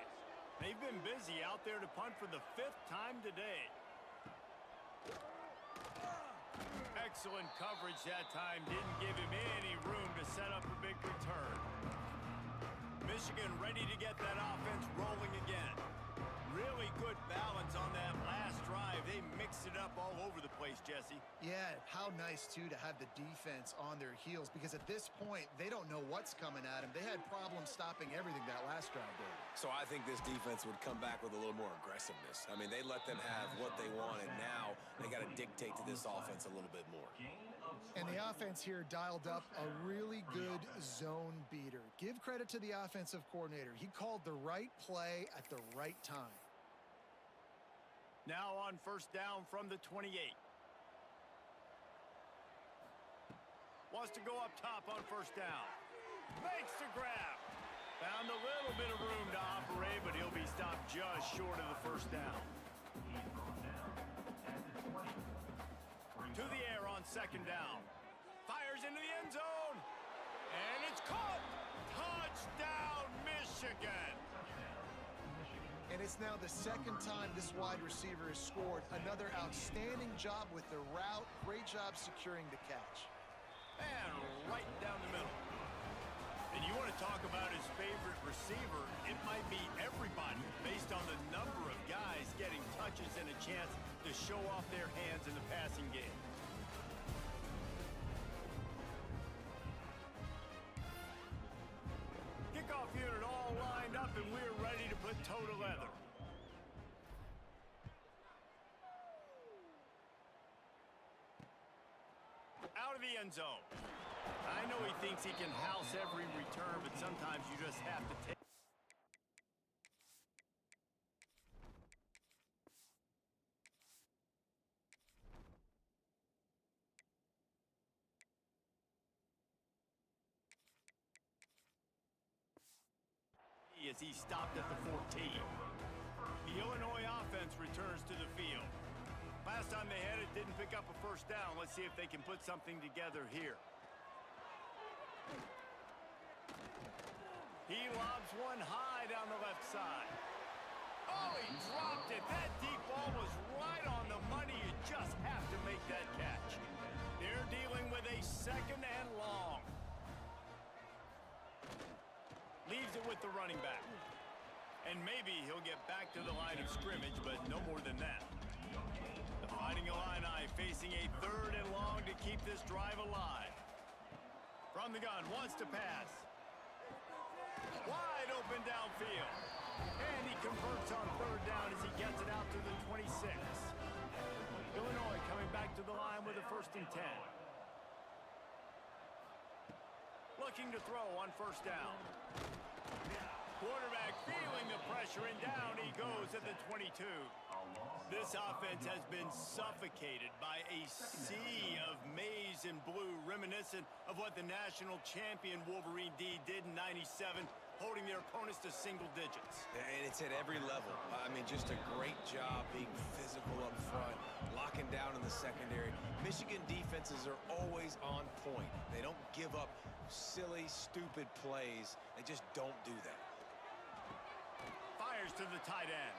They've been busy out there to punt for the 5th time today. Excellent coverage that time. Didn't give him any room to set up a big return. Michigan ready to get that offense rolling again. Really good balance on that last drive. They mixed it up all over the place, Jesse. Yeah, how nice, too, to have the defense on their heels, because at this point, they don't know what's coming at them. They had problems stopping everything that last drive did. So I think this defense would come back with a little more aggressiveness. I mean, they let them have what they want, and now they got to dictate to this offense a little bit more. And the offense here dialed up a really good zone beater. Give credit to the offensive coordinator. He called the right play at the right time. Now on first down from the 28. Wants to go up top on first down. Makes the grab. Found a little bit of room to operate, but he'll be stopped just short of the first down. He's brought down at the 20. To the air on second down. Fires into the end zone. And it's caught. Touchdown, Michigan. And it's now the second time this wide receiver has scored. Another outstanding job with the route. Great job securing the catch. And right down the middle. And you want to talk about his favorite receiver, it might be everybody based on the number of guys getting touches and a chance to show off their hands in the passing game. Kickoff unit all lined up, and we're ready to put toe to leather. Out of the end zone. I know he thinks he can house every return, but sometimes you just have to take. As he stopped at the 14. The Illinois offense returns to the field. Last time they had it, didn't pick up a first down. Let's see if they can put something together here. He lobs one high down the left side. Oh, he dropped it. That deep ball was right on the money. You just have to make that catch. They're dealing with a second and long. Leaves it with the running back. And maybe he'll get back to the line of scrimmage, but no more than that. The Fighting Illini facing a third and long to keep this drive alive. From the gun, wants to pass. Wide open downfield. And he converts on third down as he gets it out to the 26. Illinois coming back to the line with a 1st and 10. Looking to throw on first down. Quarterback feeling the pressure, and down he goes at the 22. This offense has been suffocated by a sea of maize and blue, reminiscent of what the national champion Wolverine D did in '97, holding their opponents to single digits. And it's at every level. I mean, just a great job being physical up front, locking down in the secondary. Michigan defenses are always on point. They don't give up silly, stupid plays. They just don't do that. Fires to the tight end.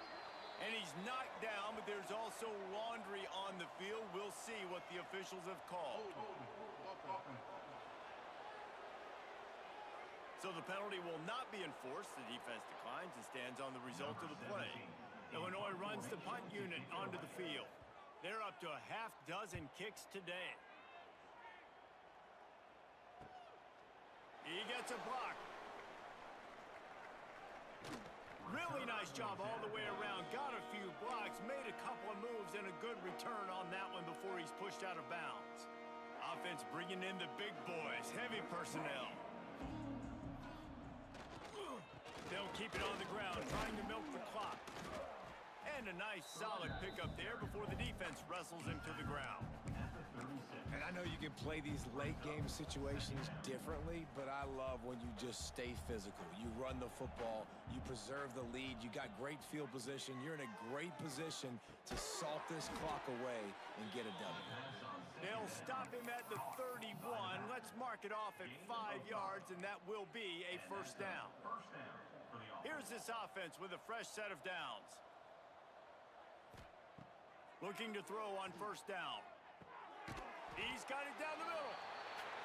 And he's knocked down, but there's also laundry on the field. We'll see what the officials have called. So the penalty will not be enforced. The defense declines and stands on the result of the play. Illinois runs the punt unit onto the field. They're up to a half dozen kicks today. He gets a block. Really nice job all the way around. Got a few blocks, made a couple of moves, and a good return on that one before he's pushed out of bounds. Offense bringing in the big boys, heavy personnel. They'll keep it on the ground, trying to milk the clock. And a nice solid pickup there before the defense wrestles him to the ground. And I know you can play these late game situations differently, but I love when you just stay physical. You run the football, you preserve the lead, you got great field position, you're in a great position to salt this clock away and get a W. They'll stop him at the 31. Let's mark it off at 5 yards, and that will be a first down. Here's this offense with a fresh set of downs. Looking to throw on first down. He's got it down the middle.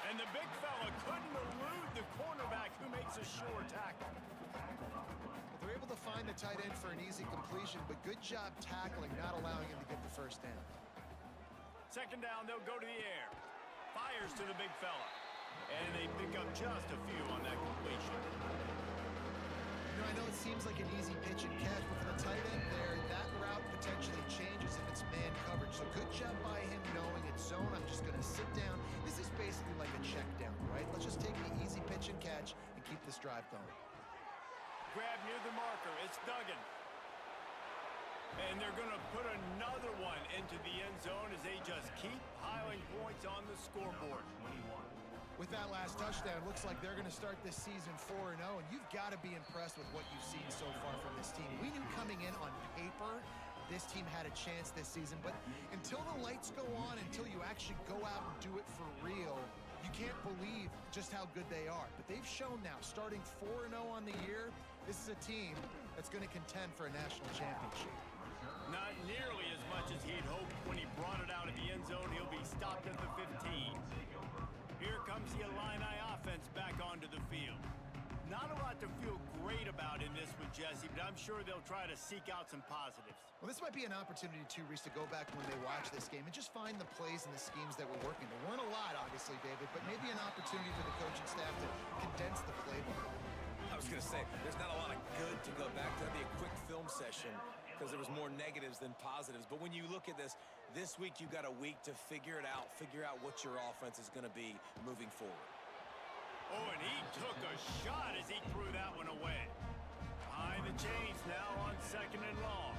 And the big fella couldn't elude the cornerback who makes a sure tackle. They're able to find the tight end for an easy completion, but good job tackling, not allowing him to get the first down. Second down, they'll go to the air. Fires to the big fella. And they pick up just a few on that completion. You know, I know it seems like an easy pitch and catch, but for the tight end there, that route potentially changes if it's man coverage. So good job by him knowing it's zone. I'm just going to sit down. This is basically like a check down, right? Let's just take the easy pitch and catch and keep this drive going. Grab near the marker. It's Duggan. And they're going to put another one into the end zone as they just keep piling points on the scoreboard. With that last touchdown, looks like they're going to start this season 4-0, and you've got to be impressed with what you've seen so far from this team. We knew coming in on paper this team had a chance this season, but until the lights go on, until you actually go out and do it for real, you can't believe just how good they are. But they've shown now, starting 4-0 on the year, this is a team that's going to contend for a national championship. Not nearly as much as he'd hoped when he brought it out of the end zone. He'll be stopped at the 15. Here comes the Illini offense back onto the field. Not a lot to feel great about in this with Jesse, but I'm sure they'll try to seek out some positives. Well, this might be an opportunity, too, Reese, to go back when they watch this game and just find the plays and the schemes that were working. There weren't a lot, obviously, David, but maybe an opportunity for the coaching staff to condense the playbook. I was going to say, there's not a lot of good to go back to. That'd be a quick film session because there was more negatives than positives. But when you look at this week you've got a week to figure it out, figure out what your offense is going to be moving forward. Oh, and he took a shot as he threw that one away. Behind the chains now on second and long.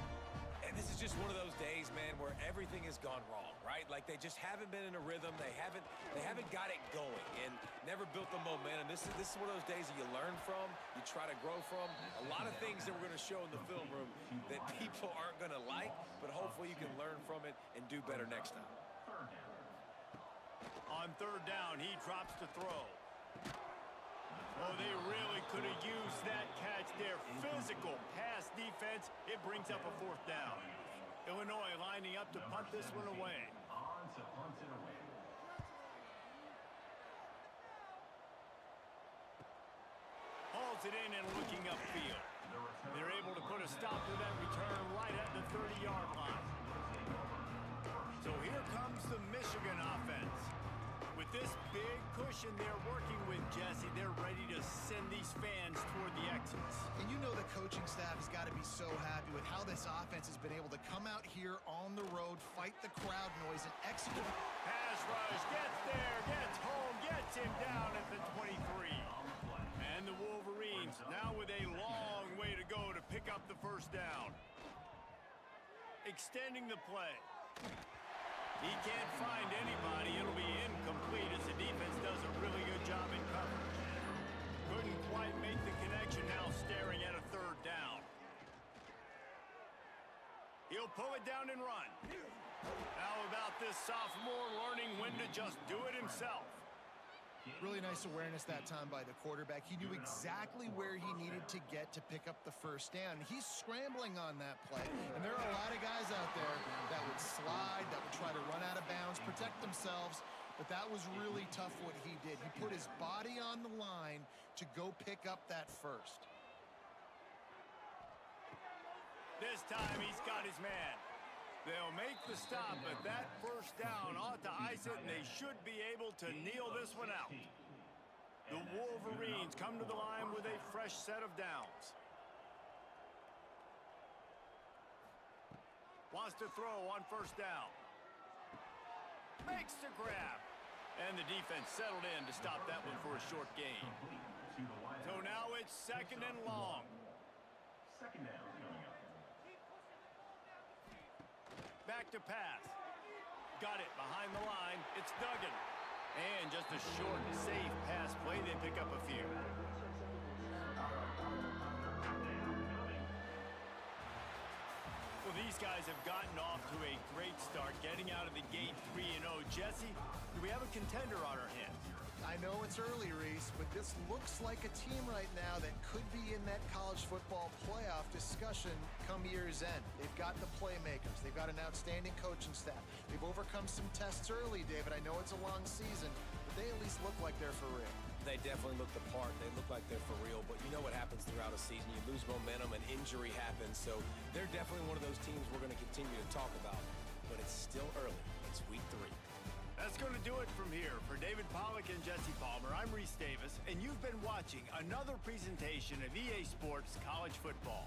And this is just one of those days, man, where everything has gone wrong, right? Like they just haven't been in a rhythm. They haven't got it going and never built the momentum. This is one of those days that you learn from, you try to grow from. A lot of things that we're going to show in the film room that people aren't going to like, but hopefully you can learn from it and do better next time. On third down, he drops to throw. Oh, they really could have used that catch there. Physical pass defense. It brings up a fourth down. Illinois lining up to punt this one away. On to punt it away. Hauls it in and looking upfield. They're able to put a stop to that return right at the 30-yard line. So here comes the Michigan offense. With this big cushion they're working with, Jesse, they're ready to send these fans toward the exits. And you know the coaching staff has got to be so happy with how this offense has been able to come out here on the road, fight the crowd noise, and execute. Pass rush, gets there, gets home, gets him down at the 23. And the Wolverines now with a long way to go to pick up the first down. Extending the play. He can't find anybody. It'll be incomplete as the defense does a really good job in coverage. Couldn't quite make the connection, now staring at a third down. He'll pull it down and run. How about this sophomore learning when to just do it himself? Really nice awareness that time by the quarterback. He knew exactly where he needed to get to pick up the first down. He's scrambling on that play. And there are a lot of guys out there that would slide, that would try to run out of bounds, protect themselves. but that was really tough what he did. He put his body on the line to go pick up that first. This time he's got his man. They'll make the stop, but that first down ought to ice it, and they should be able to kneel this one out. The Wolverines come to the line with a fresh set of downs. Wants to throw on first down. Makes the grab. And the defense settled in to stop that one for a short gain. So now it's second and long. Second down coming up. Back to pass. Got it behind the line. It's Duggan. And just a short, safe pass play. They pick up a few. Well, these guys have gotten off to a great start, getting out of the gate 3-0. Jesse, do we have a contender on our hands? I know it's early, Reese, but this looks like a team right now that could be in that college football playoff discussion come year's end. They've got the playmakers. They've got an outstanding coaching staff. They've overcome some tests early, David. I know it's a long season, but they at least look like they're for real. They definitely look the part. They look like they're for real. But you know what happens throughout a season. You lose momentum and injury happens. So they're definitely one of those teams we're going to continue to talk about. But it's still early. It's week 3. That's going to do it from here. For David Pollack and Jesse Palmer, I'm Reese Davis, and you've been watching another presentation of EA Sports College Football.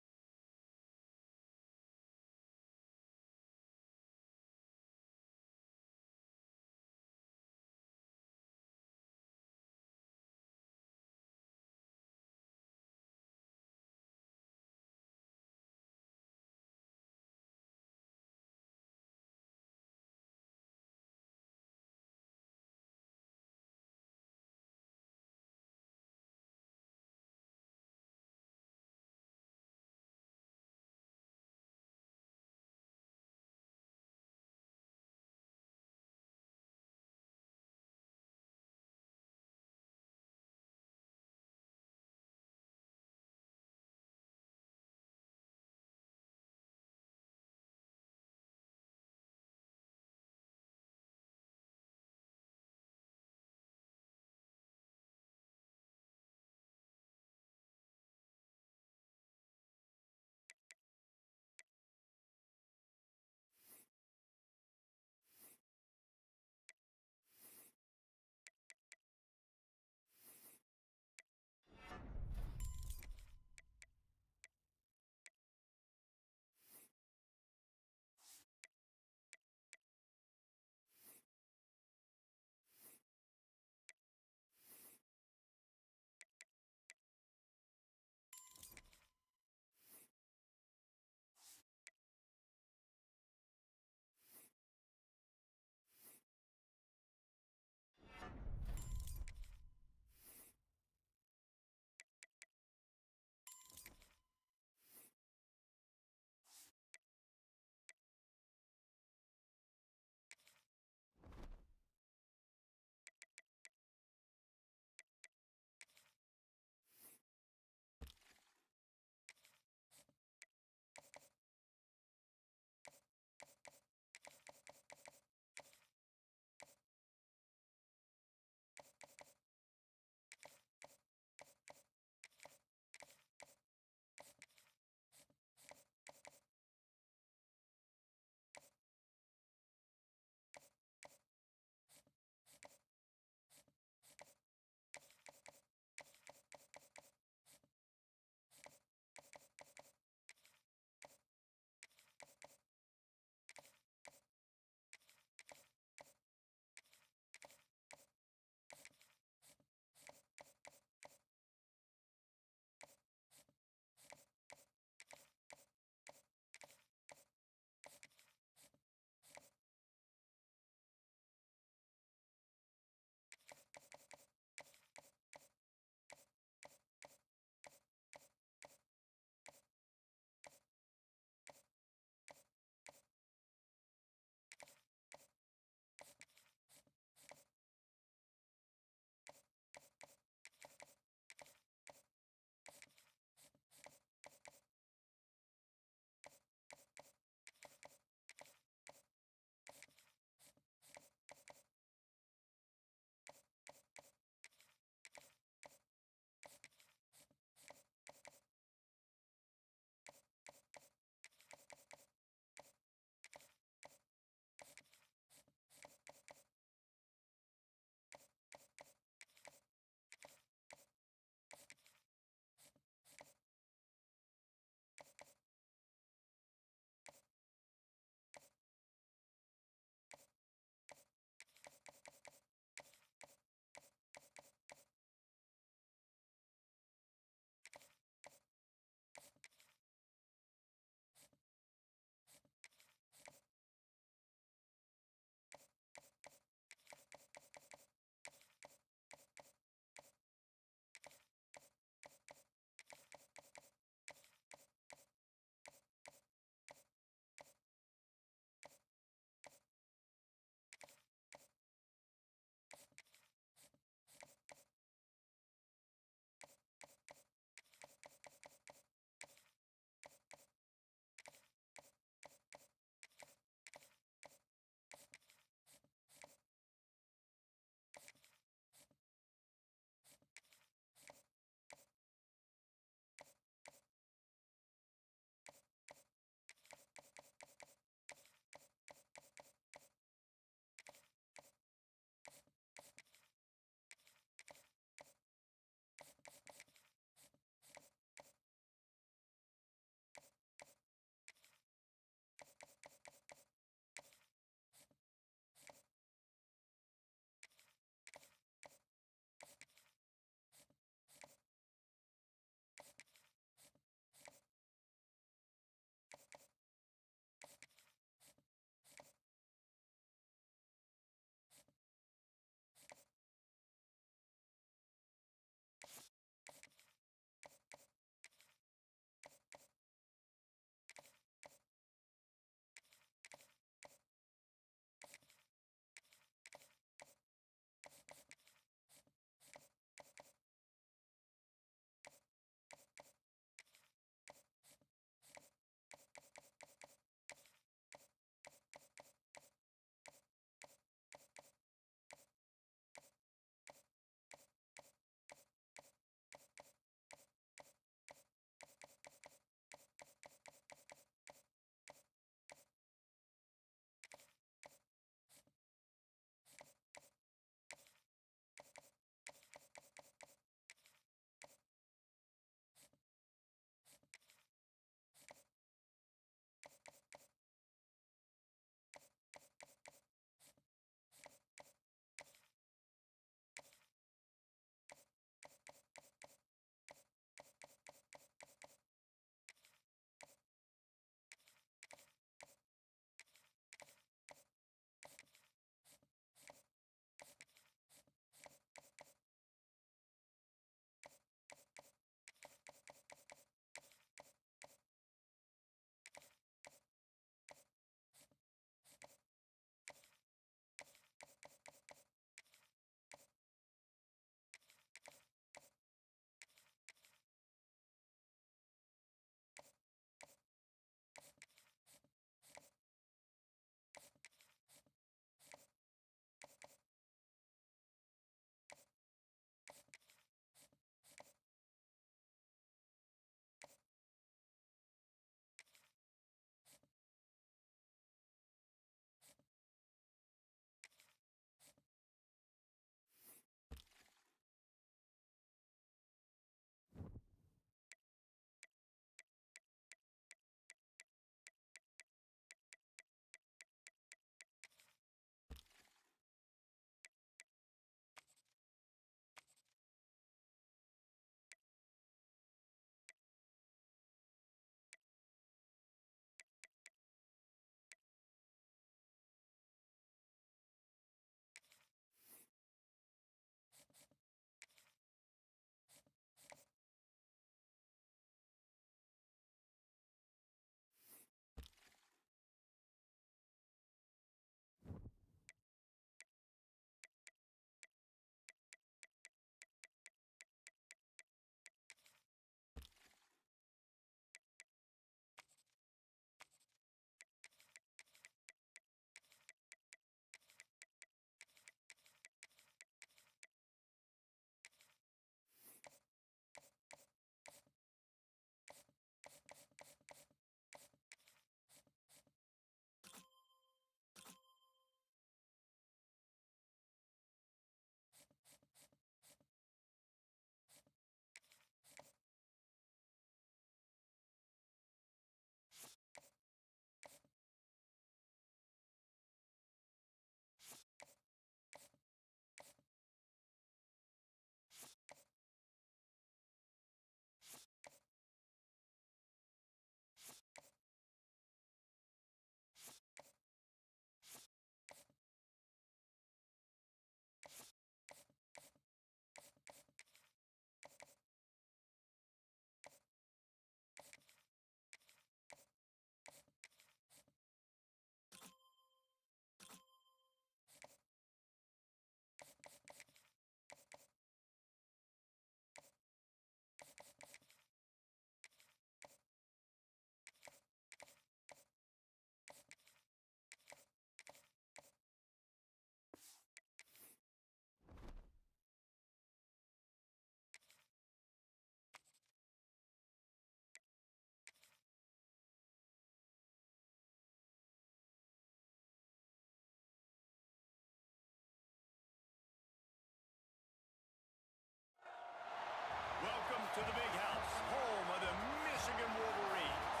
to the big house, home of the Michigan Wolverines.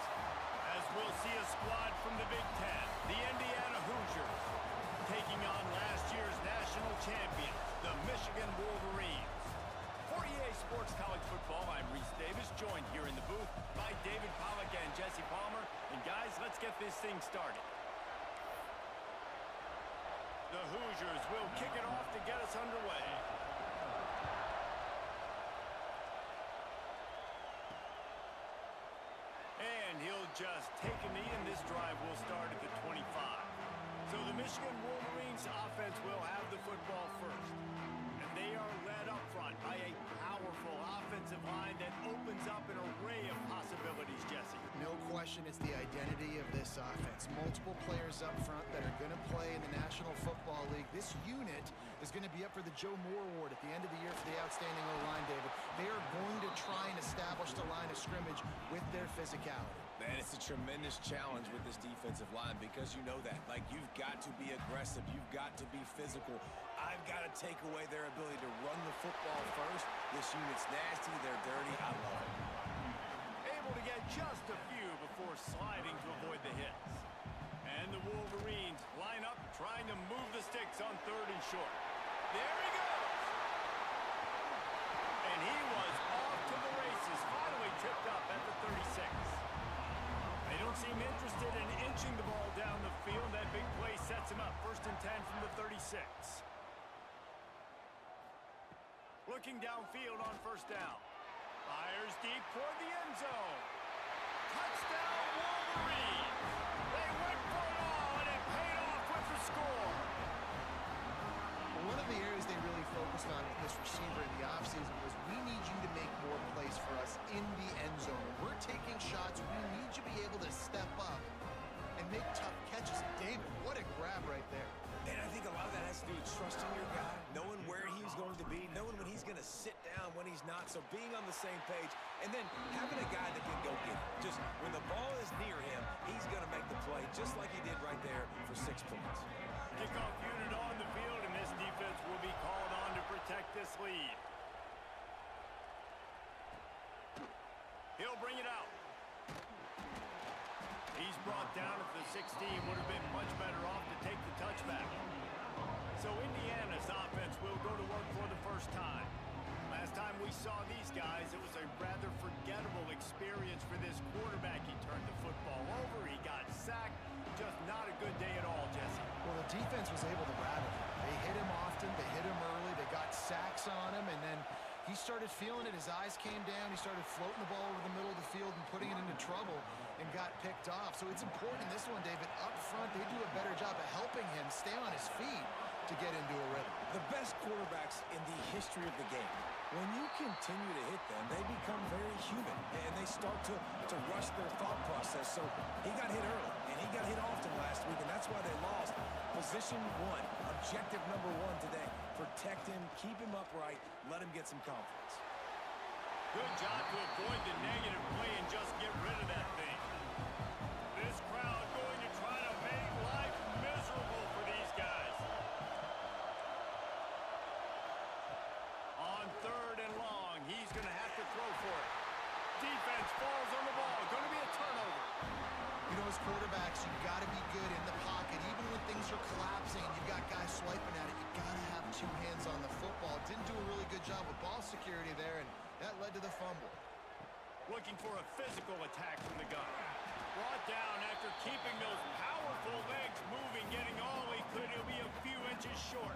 As we'll see a squad from the Big Ten, the Indiana Hoosiers, taking on last year's national champions, the Michigan Wolverines. For EA Sports College Football, I'm Reese Davis, joined here in the booth by David Pollack and Jesse Palmer. And guys, let's get this thing started. The Hoosiers will kick it off to get us underway. And he'll just take a knee, and this drive will start at the 25. So the Michigan Wolverines offense will have the football first. And they are led up front by a powerful offensive line that opens up an array of possibilities, Jesse. No question it's the identity of this offense. Multiple players up front that are going to play in the National Football League. This unit is going to be up for the Joe Moore Award at the end of the year for the outstanding O-line, David. They are going to try and establish the line of scrimmage with their physicality. Man, it's a tremendous challenge with this defensive line because you know that. Like, you've got to be aggressive. You've got to be physical. I've got to take away their ability to run the football first. This unit's nasty. They're dirty. I love it. Able to get just a few before sliding to avoid the hits. And the Wolverines line up, trying to move the sticks on 3rd and short. There he goes! And he was off to the races, finally tripped up at the 36. They don't seem interested in inching the ball down the field. That big play sets him up. 1st and 10 from the 36. Looking downfield on 1st down. Fires deep toward the end zone. Touchdown, Wolverines! They went for it all, and it paid off with the score. Well, one of the areas they really focused on with this receiver in the offseason was we need you to make more plays for us in the end zone. When we're taking shots, we need you to be able to step up and make tough catches. David, what a grab right there. And I think a lot of that has to do with trusting your guy, knowing where he's going to be, knowing when he's going to sit down, when he's not. So being on the same page, and then having a guy that can go get it. Just when the ball is near him, he's going to make the play, just like he did right there for 6 points. Kickoff unit on the field, and this defense will be called on to protect this lead. He'll bring it out. He's brought down at the 16. Would have been much better off to take the touchback. So Indiana's offense will go to work for the first time. Last time we saw these guys, it was a rather forgettable experience for this quarterback. He turned the football over. He got sacked. Just not a good day at all, Jesse. Well, the defense was able to rattle him. They hit him often. They hit him early. They got sacks on him, and then he started feeling it. His eyes came down. He started floating the ball over the middle of the field and putting it into trouble and got picked off. So it's important in this one, David. Up front, they do a better job of helping him stay on his feet to get into a rhythm. The best quarterbacks in the history of the game, when you continue to hit them, they become very human, and they start to rush their thought process. So he got hit early, and he got hit often last week, and that's why they lost. Position 1, objective number 1 today. Protect him, keep him upright, let him get some confidence. Good job to avoid the negative play and just get rid of that thing. This crowd going to try to make life miserable for these guys. On 3rd and long, he's going to have to throw for it. Defense falls on the ball. Going to be a turnover. You know, as quarterbacks, you've got to be good in the pocket. Even when things are collapsing and you've got guys swiping at it, you've got to have 2 hands on the football. Didn't do a really good job with ball security there, and that led to the fumble. Looking for a physical attack from the gun. Brought down after keeping those powerful legs moving, getting all he could. He'll be a few inches short.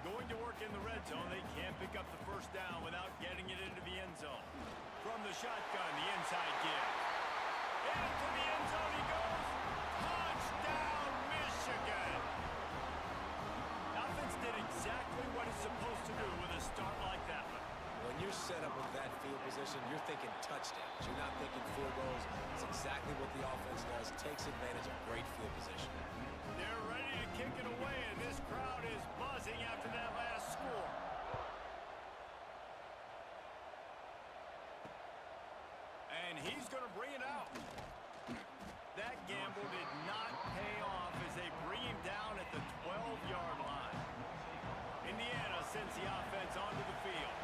Going to work in the red zone. They can't pick up the 1st down without getting it into the end zone. From the shotgun, the inside give. Into the end zone he goes. Touchdown, Michigan! Offense did exactly what it's supposed to do with a start like that one. When you're set up with that field position, you're thinking touchdowns. You're not thinking field goals. It's exactly what the offense does. Takes advantage of great field position. They're ready to kick it away, and this crowd is buzzing after that last score. And he's going to bring it out. That gamble did not pay off as they bring him down at the 12-yard line. Indiana sends the offense onto the field.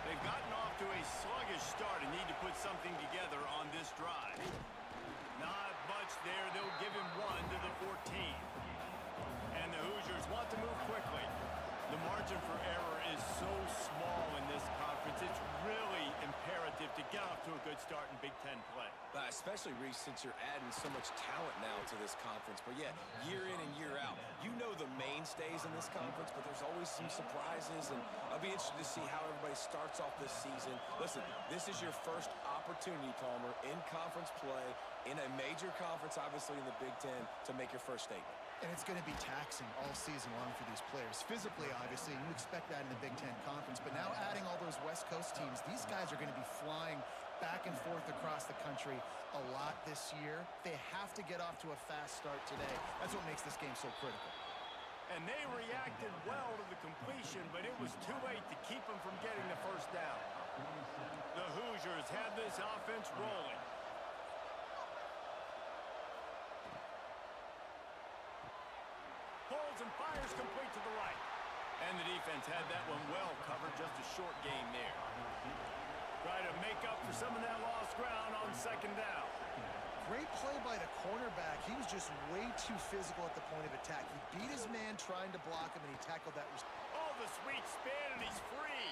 They've gotten off to a sluggish sluggish start and need to put something together on this drive. Not much there. They'll give him 1 to the 14. And the Hoosiers want to move quickly. The margin for error is so small in this conference. It's really imperative to get off to a good start in Big Ten play. Especially, Reese, since you're adding so much talent now to this conference. But yeah, year in and year out, you know the mainstays in this conference, but there's always some surprises, and I'll be interested to see how everybody starts off this season. Listen, this is your first opportunity, Palmer, in conference play, in a major conference, obviously in the Big Ten, to make your first statement. And it's going to be taxing all season long for these players. Physically, obviously, and you expect that in the Big Ten Conference. But now adding all those West Coast teams, these guys are going to be flying back and forth across the country a lot this year. They have to get off to a fast start today. That's what makes this game so critical. And they reacted well to the completion, but it was too late to keep them from getting the first down. The Hoosiers have this offense rolling. Pulls and fires complete to the right. And the defense had that one well covered, just a short gain there. Try to make up for some of that lost ground on second down. Great play by the cornerback. He was just way too physical at the point of attack. He beat his man trying to block him, and he tackled that. Oh, the sweet spin, and he's free.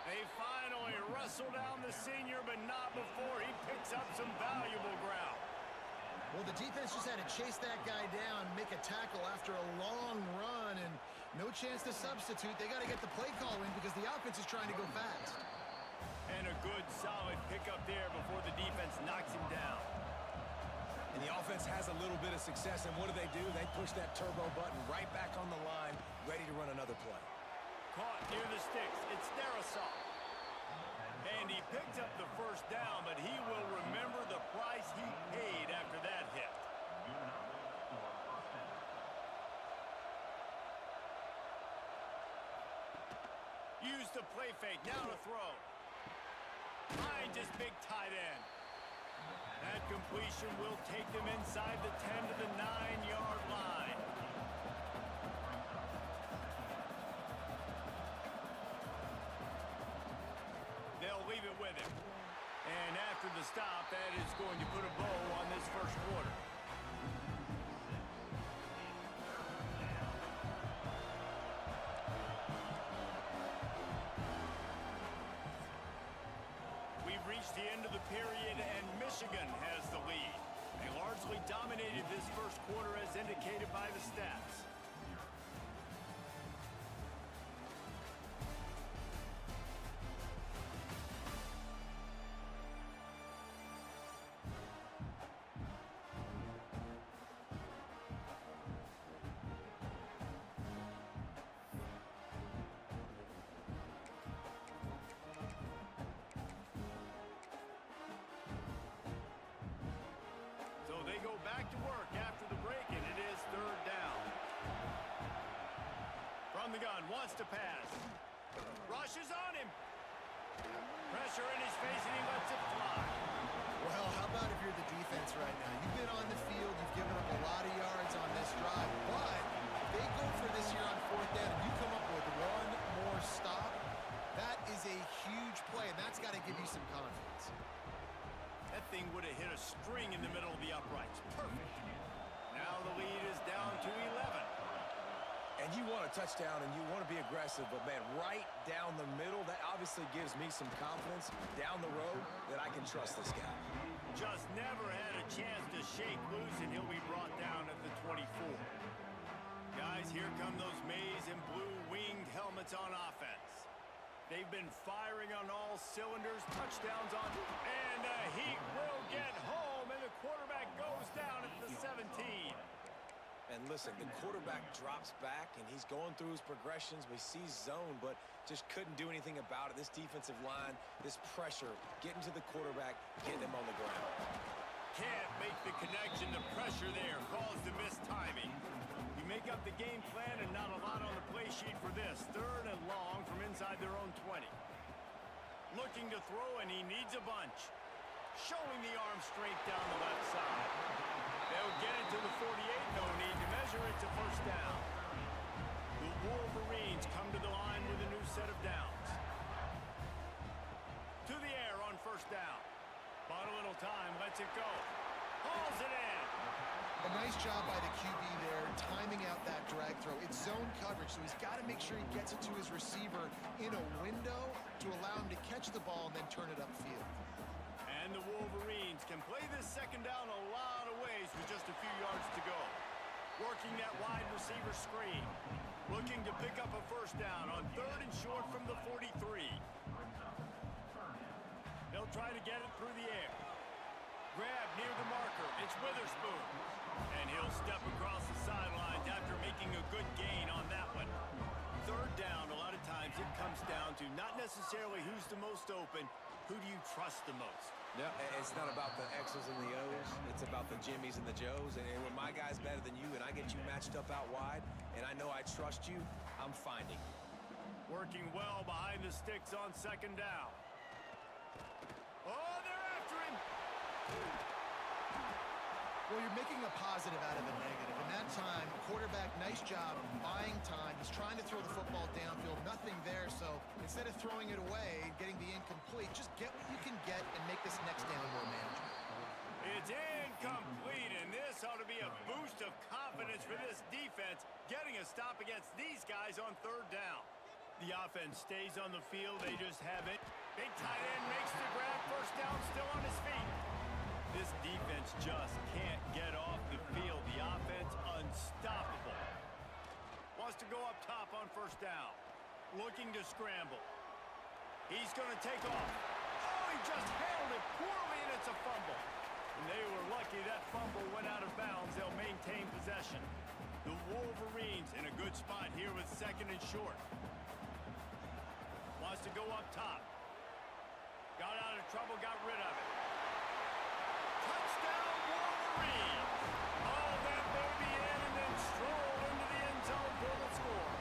They finally wrestle down the senior, but not before he picks up some valuable ground. Well, the defense just had to chase that guy down, make a tackle after a long run, and no chance to substitute. They got to get the play call in because the offense is trying to go fast. And a good, solid pickup there before the defense knocks him down. And the offense has a little bit of success, and what do? They push that turbo button right back on the line, ready to run another play. Caught near the sticks. It's Darrisaw. And he picked up the first down, but he will remember the price he paid after that hit. Use the play fake. Now to throw. Finds his big tight end. That completion will take them inside the 10 to the 9-yard line. They'll leave it with him. And after the stop, that is going to put a bow on this first quarter. We've reached the end of the period, and Michigan has the lead. They largely dominated this first quarter as indicated by the stats. They go back to work after the break, and it is third down. From the gun, wants to pass. Rushes on him. Pressure in his face, and he lets it fly. Well, how about if you're the defense right now? You've been on the field, you've given up a lot of yards on this drive, but if they go for this here on fourth down and you come up with one more stop, that is a huge play, and that's got to give you some confidence. That thing would have hit a string in the middle of the uprights. Perfect. Now the lead is down to 11. And you want a touchdown and you want to be aggressive, but man, right down the middle, that obviously gives me some confidence down the road that I can trust this guy. Just never had a chance to shake loose, and he'll be brought down at the 24. Guys, here come those maize and blue winged helmets on offense. They've been firing on all cylinders, touchdowns on, and the Heat will get home, and the quarterback goes down at the 17. And listen, the quarterback drops back, and he's going through his progressions. We see zone, but just couldn't do anything about it. This defensive line, this pressure, getting to the quarterback, getting him on the ground. Can't make the connection. The pressure there caused the missed timing. You make up the game plan, and not a lot on the play sheet for this. Third and long from inside their own 20. Looking to throw, and he needs a bunch. Showing the arm strength down the left side. They'll get it to the 48. No need to measure it to first down. The Wolverines come to the line with a new set of downs. To the air on first down. Bought a little time, lets it go. Hauls it in. A nice job by the QB there, timing out that drag throw. It's zone coverage, so he's got to make sure he gets it to his receiver in a window to allow him to catch the ball and then turn it upfield. And the Wolverines can play this second down a lot of ways with just a few yards to go. Working that wide receiver screen. Looking to pick up a first down on 3rd and short from the 43. They'll try to get it through the air. Grab near the marker. It's Witherspoon. And he'll step across the sidelines after making a good gain on that one. 3rd down, a lot of times it comes down to not necessarily who's the most open, who do you trust the most? Yeah, it's not about the X's and the O's. It's about the Jimmys and the Joes. And when my guy's better than you and I get you matched up out wide and I know I trust you, I'm finding. Working well behind the sticks on 2nd down. Oh, they're after him. Well, you're making a positive out of a negative. In that time, quarterback, nice job buying time. He's trying to throw the football downfield. Nothing there, so instead of throwing it away, getting the incomplete, just get what you can get and make this next down more manageable. It's incomplete, and this ought to be a boost of confidence for this defense, getting a stop against these guys on 3rd down. The offense stays on the field. They just have it. Big tight end makes the grab. First down, still on his feet. This defense just can't get off the field. The offense unstoppable. Wants to go up top on 1st down. Looking to scramble. He's going to take off. Oh, he just handled it poorly, and it's a fumble. And they were lucky that fumble went out of bounds. They'll maintain possession. The Wolverines in a good spot here with 2nd and short. Wants to go up top. Got out of trouble, got rid of it. Touchdown, Wolverines! Haul that baby in and then stroll into the end zone for the score.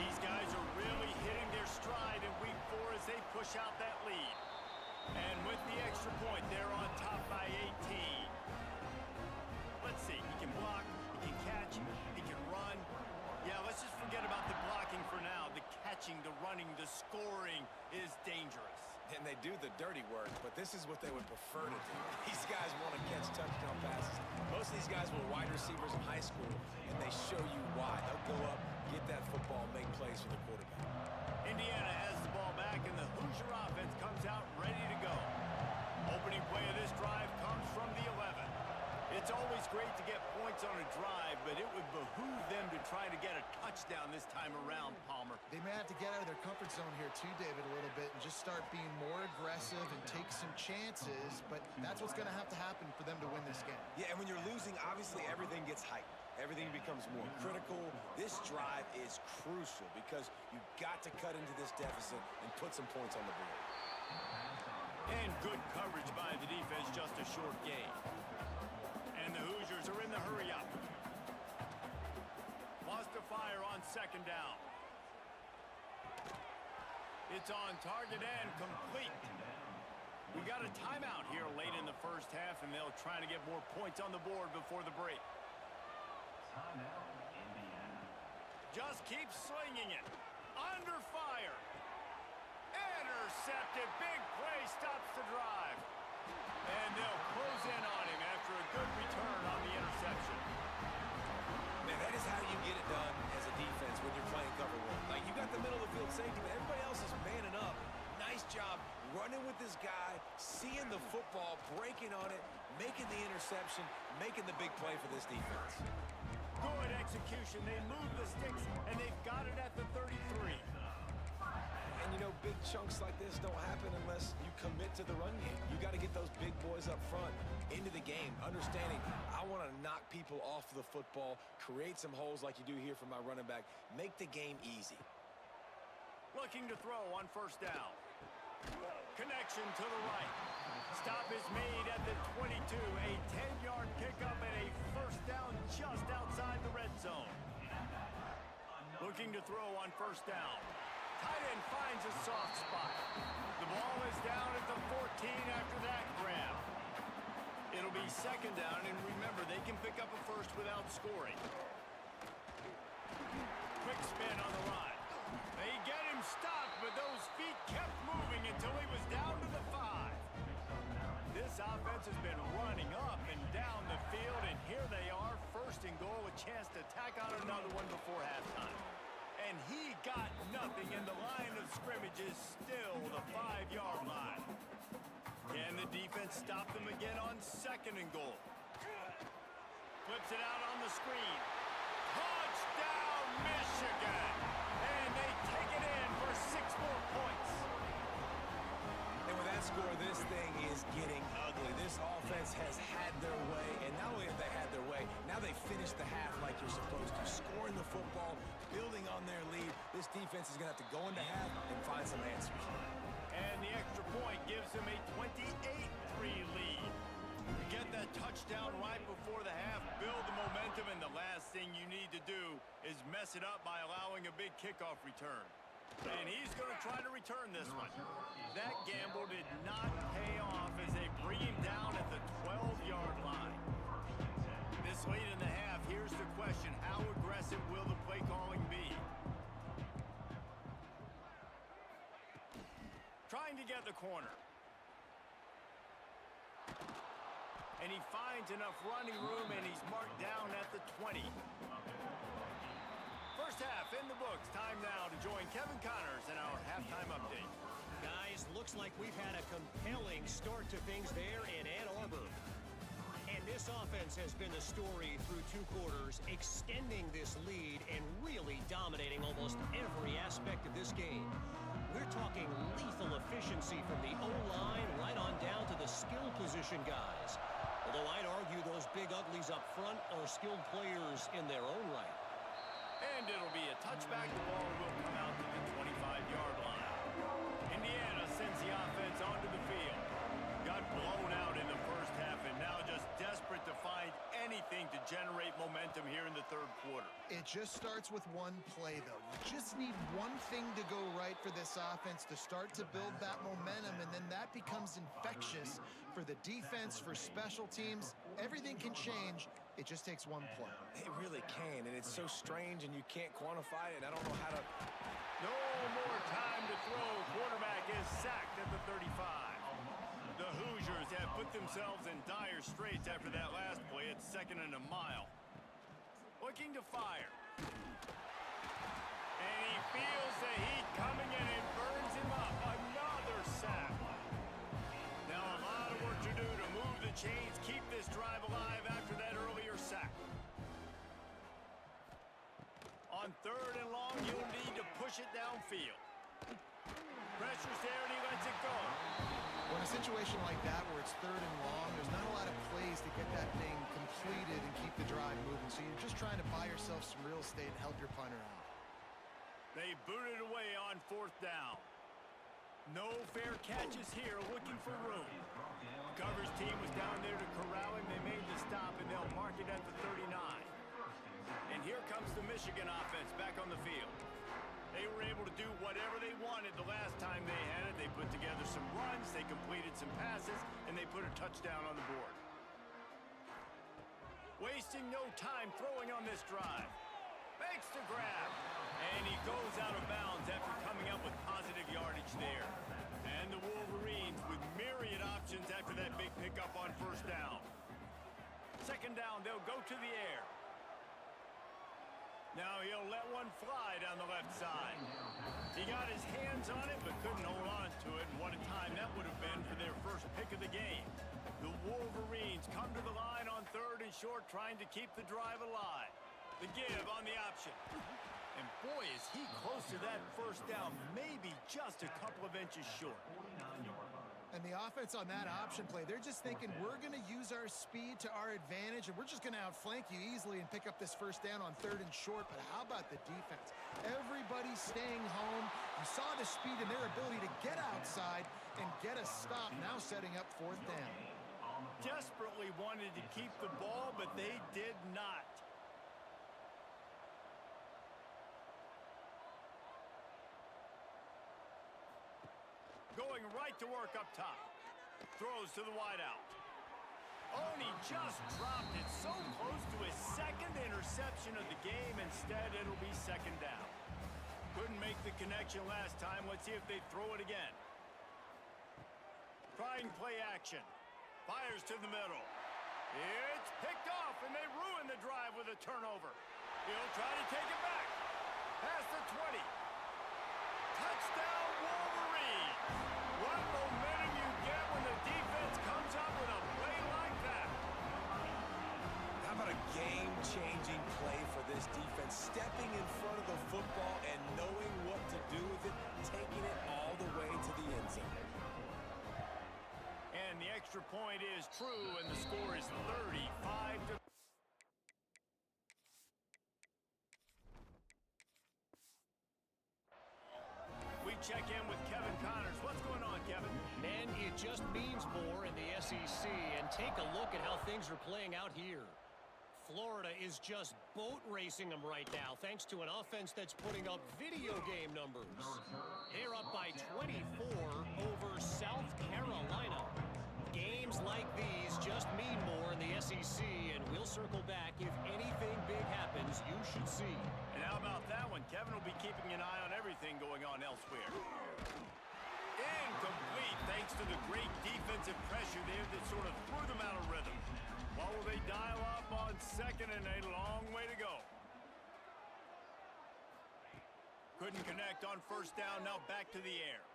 These guys are really hitting their stride in week 4 as they push out that lead. And with the extra point, they're on top by 18. Let's see, he can block, he can catch, he can run. Yeah, let's just forget about the blocking for now. The catching, the running, the scoring is dangerous. And they do the dirty work, but this is what they would prefer to do. These guys want to catch touchdown passes. Most of these guys were wide receivers in high school, and they show you why. They'll go up, get that football, make plays for the quarterback. Indiana has the ball back, and the Hoosier offense comes out ready to go. Opening play of this drive comes from the 11. It's always great to get points on a drive, but it would behoove them to try to get a touchdown this time around, Palmer. They may have to get out of their comfort zone here too, David, a little bit and just start being more aggressive and take some chances, but that's what's going to happen for them to win this game. Yeah, and when you're losing, obviously everything gets heightened. Everything becomes more critical. This drive is crucial because you've got to cut into this deficit and put some points on the board. And good coverage by the defense, just a short gain. And the Hoosiers are in the hurry-up. Wants to fire on 2nd down. It's on target and complete. We got a timeout here late in the 1st half, and they'll try to get more points on the board before the break. Timeout, Indiana. Just keep slinging it. Under fire. Intercepted. Big play stops the drive. And they'll close in on him after a good return on the interception. Man, that is how you get it done as a defense when you're playing cover 1. Like, you got the middle of the field safety, but everybody else is manning up. Nice job running with this guy, seeing the football, breaking on it, making the interception, making the big play for this defense. Good execution. They move the sticks, and they've got it at the 33. And, you know, big chunks like this don't happen unless you commit to the run game. You got to get those big boys up front into the game, understanding I want to knock people off the football, create some holes like you do here for my running back, make the game easy. Looking to throw on 1st down. Connection to the right. Stop is made at the 22. A 10-yard pickup and a 1st down just outside the red zone. Looking to throw on 1st down. Tight end finds a soft spot. The ball is down at the 14 after that grab. It'll be 2nd down, and remember, they can pick up a first without scoring. Quick spin on the run. They get him stopped, but those feet kept moving until he was down to the 5. first and goal, a chance to tack on another one before halftime. And he got nothing, and the line of scrimmage is still the 5-yard line. Can the defense stop them again on second and goal? Flips it out on the screen. Touchdown, Michigan! And they take it in for 6 more points. And with that score, this thing is getting ugly. This offense has had their way, and not only have they had their way, now they finished the half like you're supposed to, scoring the football, building on their lead. This defense is going to have to go into half and find some answers. And the extra point gives them a 28-3 lead. You get that touchdown right before the half, build the momentum, and the last thing you need to do is mess it up by allowing a big kickoff return. And he's going to try to return this one. That gamble did not pay off as they bring him down at the 12-yard line. This late in the half, here's the question. How aggressive will the play calling be? Trying to get the corner. And he finds enough running room, and he's marked down at the 20. First half in the books. Time now to join Kevin Connors in our halftime update. Guys, looks like we've had a compelling start to things there in Ann Arbor. And this offense has been the story through 2 quarters, extending this lead and really dominating almost every aspect of this game. We're talking lethal efficiency from the O-line right on down to the skill position guys. Although I'd argue those big uglies up front are skilled players in their own right. And it'll be a touchback. The ball will come out to the 25-yard line. Indiana sends the offense onto the field. Got blown out in the first half and now just desperate to find anything to generate momentum here in the third quarter. It just starts with one play, though. You just need one thing to go right for this offense to start to build that momentum, and then that becomes infectious for the defense, for special teams. Everything can change. It just takes one play. It really can, and it's so strange, and you can't quantify it. I don't know how to... No more time to throw. Quarterback is sacked at the 35. The Hoosiers have put themselves in dire straits after that last play at 2nd and a mile. Looking to fire. And he feels the heat coming and it burns him up. Another sack. Now a lot of work to do to move the chains, keep this drive alive after that earlier sack. On 3rd and long, you'll need to push it downfield. Pressure's there and he lets it go. Well, in a situation like that where it's 3rd and long, there's not a lot of plays to get that thing completed and keep the drive moving. So you're just trying to buy yourself some real estate and help your punter out. They booted away on 4th down. No fair catches here, looking for room. The coverage team was down there to corral him. They made the stop, and they'll mark it at the 39. And here comes the Michigan offense back on the field. They were able to do whatever they wanted the last time they had it. They put together some runs, they completed some passes, and they put a touchdown on the board. Wasting no time throwing on this drive. Makes the grab. And he goes out of bounds after coming up with positive yardage there. And the Wolverines with myriad options after that big pickup on 1st down. 2nd down, they'll go to the air. Now he'll let one fly down the left side. He got his hands on it, but couldn't hold on to it. And what a time that would have been for their first pick of the game. The Wolverines come to the line on 3rd and short, trying to keep the drive alive. The give on the option. And boy, is he close to that 1st down, maybe just a couple of inches short. And the offense on that option play, they're just thinking, we're going to use our speed to our advantage, and we're just going to outflank you easily and pick up this 1st down on 3rd and short. But how about the defense? Everybody's staying home. You saw the speed and their ability to get outside and get a stop, now setting up 4th down. Desperately wanted to keep the ball, but they did not. Going right to work up top. Throws to the wideout. Oh, and he just dropped it so close to his 2nd interception of the game. Instead, it'll be 2nd down. Couldn't make the connection last time. Let's see if they throw it again. Trying play action. Fires to the middle. It's picked off, and they ruin the drive with a turnover. He'll try to take it back. Past the 20. Touchdown, Wolverines! What momentum you get when the defense comes up with a play like that. How about a game-changing play for this defense? Stepping in front of the football and knowing what to do with it, taking it all the way to the end zone. And the extra point is true, and the score is 35-. We check in with Kevin Connors. What's going on, Kevin? Man, it just means more in the SEC, and take a look at how things are playing out here. Florida is just boat racing them right now, thanks to an offense that's putting up video game numbers. They're up by 24 over South Carolina. Games like these just mean more in the SEC, and we'll circle back. If anything big happens, you should see. And how about that one? Kevin will be keeping an eye on everything going on elsewhere. Incomplete, thanks to the great defensive pressure there that sort of threw them out of rhythm. What will they dial up on second, and a long way to go? Couldn't connect on first down, now back to the air.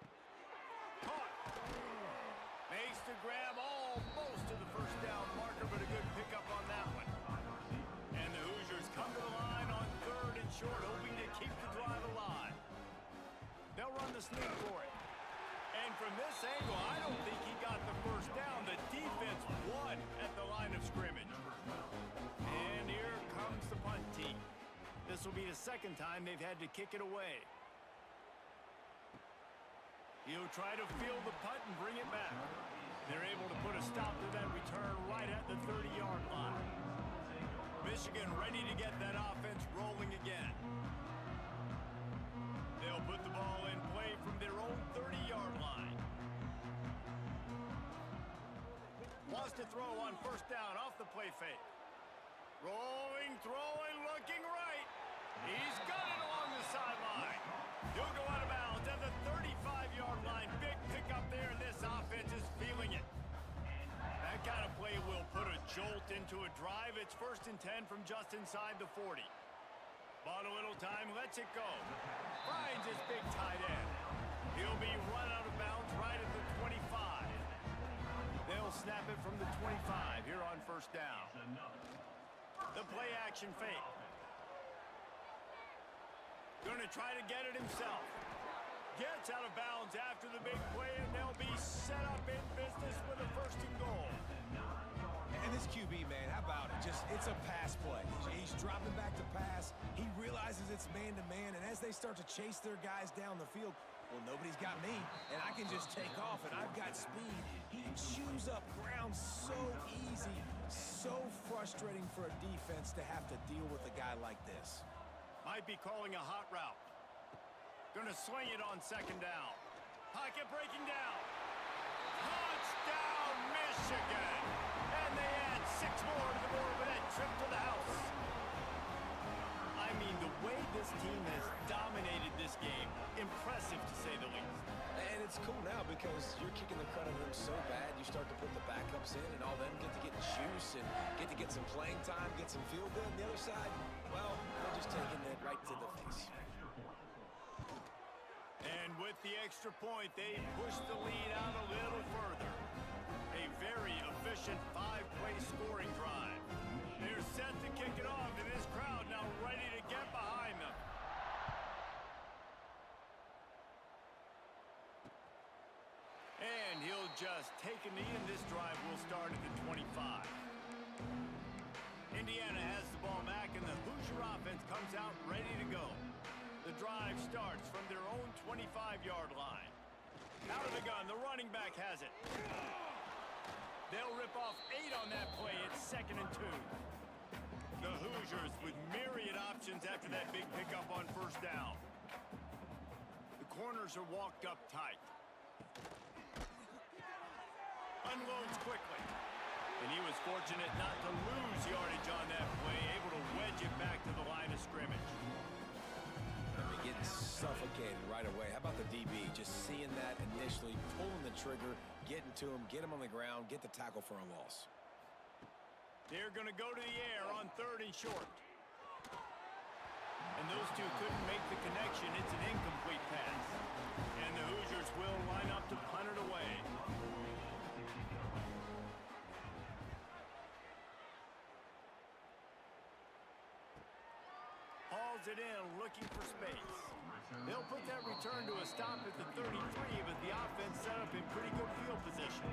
Caught. Makes the grab almost to the first down marker, but a good pickup on that one. And the Hoosiers come to the line on third and short, hoping to keep the drive alive. They'll run the sneak for it. And from this angle, I don't think he got the first down. The defense won at the line of scrimmage. And here comes the punt team. This will be the second time they've had to kick it away. He'll try to field the punt and bring it back. They're able to put a stop to that return right at the 30-yard line. Michigan ready to get that offense rolling again. They'll put the ball in play from their own 30-yard line. Wants to throw on first down off the play fake. Rolling, throwing, looking right. He's got it along the sideline. He'll go out of bounds at the 35-yard line. Big pickup there, and this offense is feeling it. That kind of play will put a jolt into a drive. It's 1st and 10 from just inside the 40. Bought a little time, lets it go. Finds his big tight end. He'll be run out of bounds right at the 25. They'll snap it from the 25 here on first down. The play action fake. Going to try to get it himself. Gets out of bounds after the big play, and they'll be set up in business with a 1st and goal. And this QB, man, how about it? It's a pass play. He's dropping back to pass. He realizes it's man-to-man, and as they start to chase their guys down the field, well, nobody's got me, and I can just take off, and I've got speed. He chews up ground so easy, so frustrating for a defense to have to deal with a guy like this. Might be calling a hot route. Gonna swing it on 2nd down. Pocket breaking down. Touchdown, Michigan! And they add 6 more to the board with that trip to the house. I mean, the way this team has dominated this game, impressive to say the least. And it's cool now because you're kicking the crud out of them so bad, you start to put the backups in, and all them get to get juice and get some playing time, get some feel good. On the other side, well, they're just taking it right to the face. And with the extra point, they push the lead out a little further. A very efficient 5-play scoring drive. They're set to kick it off, and this crowd now ready to get behind them. And he'll just take a knee, and this drive will start at the 25. Indiana has the ball back, and the Hoosier offense comes out ready to go. The drive starts from their own 25-yard line. Out of the gun, the running back has it. They'll rip off 8 on that play. It's 2nd and 2. The Hoosiers with myriad options after that big pickup on first down. The corners are walked up tight. Unloads quickly. And he was fortunate not to lose yardage on that play, able to wedge it back to the line of scrimmage. Getting suffocated right away. How about the DB? Just seeing that initially, pulling the trigger, getting to him, get him on the ground, get the tackle for a loss. They're going to go to the air on 3rd and short. And those two couldn't make the connection. It's an incomplete pass. And the Hoosiers will line up to punt it away. Hauls it in, looking for space. They'll put that return to a stop at the 33, but the offense set up in pretty good field position.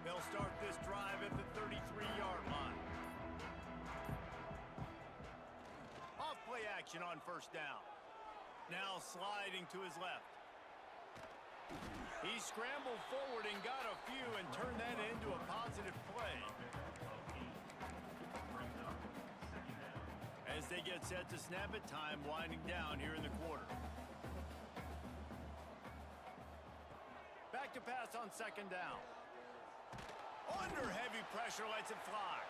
They'll start this drive at the 33-yard line. Off play action on 1st down. Now sliding to his left. He scrambled forward and got a few and turned that into a positive play. As they get set to snap it, time winding down here in the quarter. Back to pass on 2nd down. Under heavy pressure, lets it fly.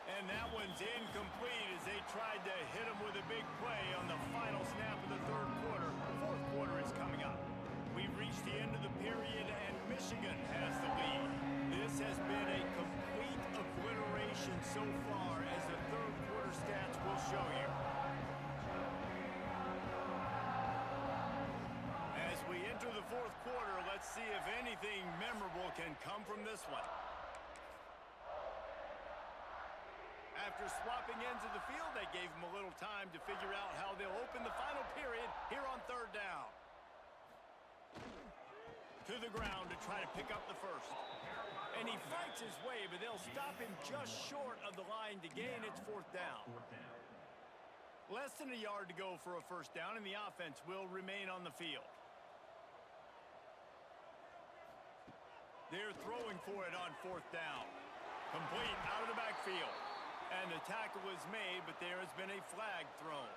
And that one's incomplete as they tried to hit him with a big play on the final snap of the 3rd quarter. 4th quarter is coming up. We've reached the end of the period, and Michigan has the lead. This has been a complete obliteration so far, as the 3rd quarter stats will show you. As we enter the 4th quarter, let's see if anything memorable can come from this one. After swapping ends of the field, they gave him a little time to figure out how they'll open the final period here on 3rd down. To the ground to try to pick up the first. And he fights his way, but they'll stop him just short of the line to gain its 4th down. Less than a yard to go for a 1st down, and the offense will remain on the field. They're throwing for it on 4th down. Complete out of the backfield. And the tackle is made, but there has been a flag thrown.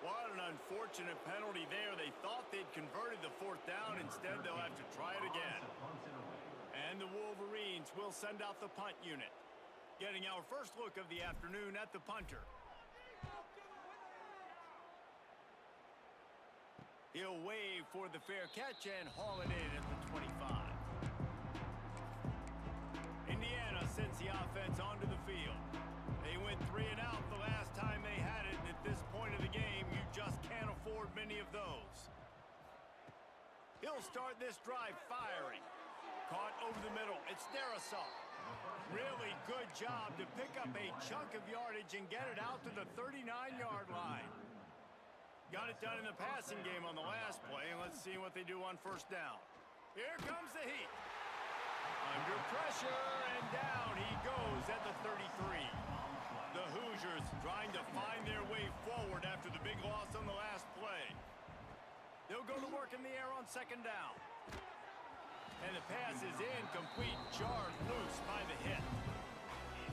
What an unfortunate penalty there. They thought they'd converted the 4th down. Instead, they'll have to try it again. And the Wolverines will send out the punt unit. Getting our first look of the afternoon at the punter. He'll wave for the fair catch and haul it in at the 25. Indiana sends the offense onto the field. They went 3 and out the last time they had it, and at this point of the game, you just can't afford many of those. He'll start this drive firing. Caught over the middle. It's Darrisaw. Really good job to pick up a chunk of yardage and get it out to the 39-yard line. Got it done in the passing game on the last play, and let's see what they do on 1st down. Here comes the heat. Under pressure, and down he goes at the 33. The Hoosiers trying to find their way forward after the big loss on the last play. They'll go to work in the air on 2nd down. And the pass is incomplete, jarred loose by the hit.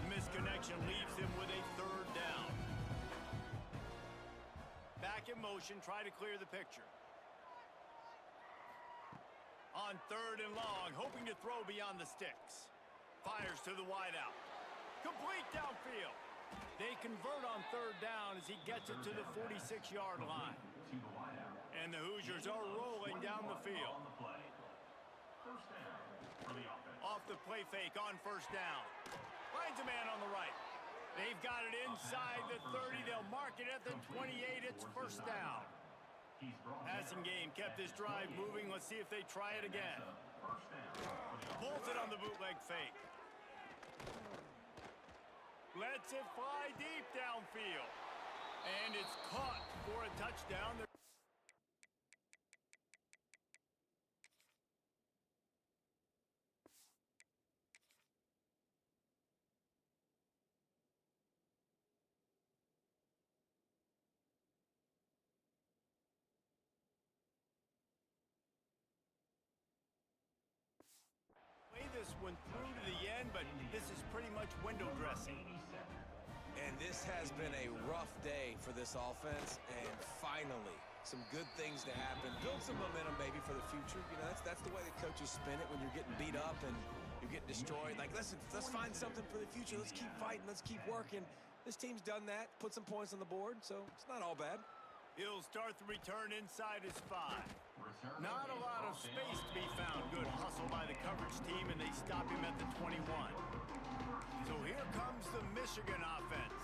Misconnection leaves him with a 3rd down. Back in motion, try to clear the picture. On 3rd and long, hoping to throw beyond the sticks. Fires to the wideout. Complete downfield. They convert on 3rd down as he gets it to the 46-yard line. And the Hoosiers are rolling down the field. Off the play fake on 1st down. Finds a man on the right. They've got it inside the 30. They'll mark it at the 28. It's 1st down. Passing game kept this drive moving. Let's see if they try it again. Pulls it on the bootleg fake. Lets it fly deep downfield. And it's caught for a touchdown. This one through to the end, but this is pretty much window dressing. And this has been a rough day for this offense, and finally, some good things to happen, build some momentum maybe for the future. You know, that's the way the coaches spin it when you're getting beat up and you're getting destroyed. Like, listen, let's find something for the future. Let's keep fighting. Let's keep working. This team's done that, put some points on the board, so it's not all bad. He'll start the return inside his 5. Not a lot of space to be found. Good hustle by the coverage team, and they stop him at the 21. So here comes the Michigan offense.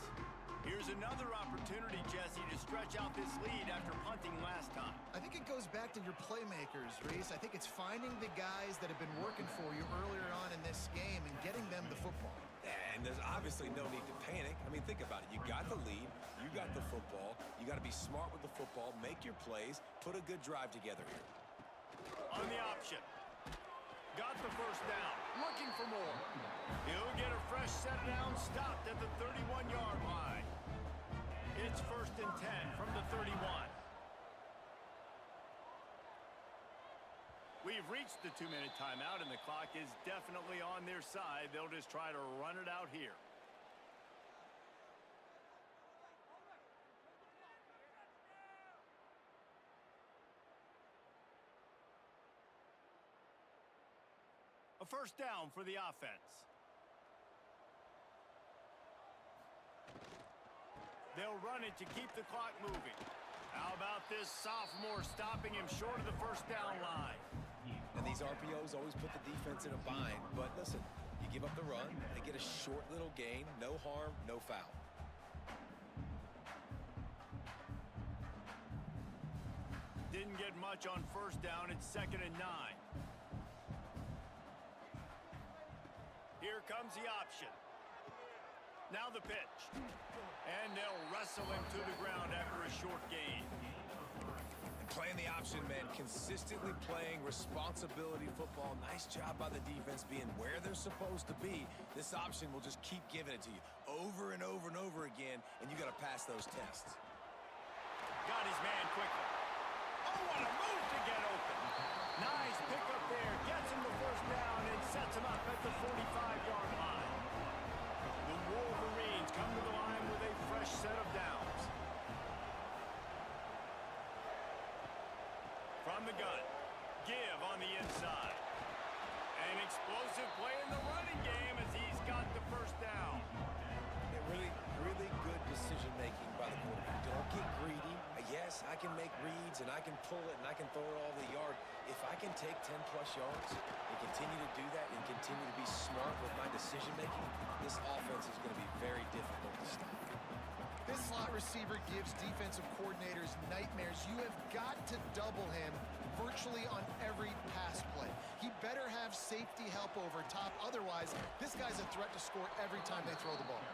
Here's another opportunity, Jesse, to stretch out this lead after punting last time. I think it goes back to your playmakers, Reese. I think it's finding the guys that have been working for you earlier on in this game and getting them the football. And there's obviously no need to panic. I mean, think about it. You got the lead. You got the football. You got to be smart with the football. Make your plays. Put a good drive together here. On the option. Got the first down. Looking for more. He'll get a fresh set down. Stopped at the 31-yard line. It's 1st and 10 from the 31. We've reached the 2-minute timeout, and the clock is definitely on their side. They'll just try to run it out here. A first down for the offense. They'll run it to keep the clock moving. How about this sophomore stopping him short of the first down line? And these RPOs always put the defense in a bind. But listen, you give up the run, they get a short little gain, no harm, no foul. Didn't get much on first down. It's 2nd and 9. Here comes the option. Now the pitch. And they'll wrestle him to the ground after a short gain. Playing the option, man, consistently playing responsibility football. Nice job by the defense being where they're supposed to be. This option will just keep giving it to you over and over and over again, and you got to pass those tests. Got his man quickly. Oh, what a move to get open. Nice pickup there. Gets him the first down and sets him up at the 45-yard line. The Wolverines come to the line with a fresh set of downs. From the gun, give on the inside. An explosive play in the running game as he's got the first down. Really good decision-making by the quarterback. Don't get greedy. Yes, I can make reads, and I can pull it, and I can throw it all over the yard. If I can take 10-plus yards and continue to do that and continue to be smart with my decision-making, this offense is going to be very difficult to stop. This slot receiver gives defensive coordinators nightmares. You have got to double him virtually on every pass play. He better have safety help over top. Otherwise, this guy's a threat to score every time they throw the ball.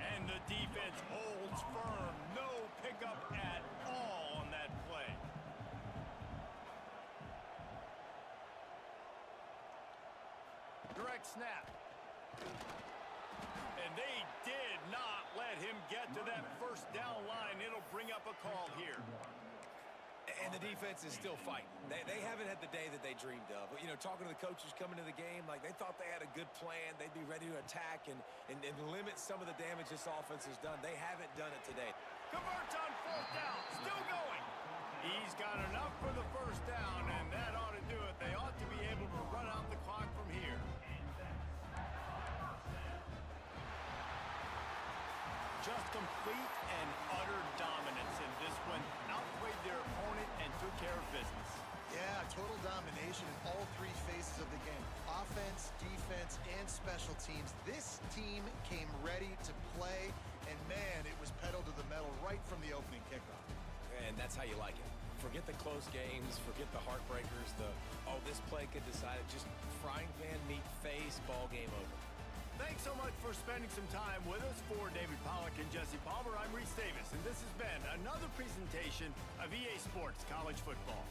And the defense holds firm. No pickup at all on that play. Direct snap. And they did not let him get to that first down line. It'll bring up a call here. And the defense is still fighting. They haven't had the day that they dreamed of. But, you know, talking to the coaches coming to the game, like they thought they had a good plan. They'd be ready to attack and limit some of the damage this offense has done. They haven't done it today. Converts on 4th down. Still going. He's got enough for the first down, and that ought to do it. They ought to be able to run out the clock from here. Just complete and utter dominance in this one. Outplayed their opponent and took care of business. Yeah, total domination in all three phases of the game. Offense, defense, and special teams. This team came ready to play, and man, it was pedal to the metal right from the opening kickoff. And that's how you like it. Forget the close games, forget the heartbreakers, this play could decide it. Just frying pan meat face, ball game over. Thanks so much for spending some time with us. For David Pollack and Jesse Palmer, I'm Reese Davis, and this has been another presentation of EA Sports College Football.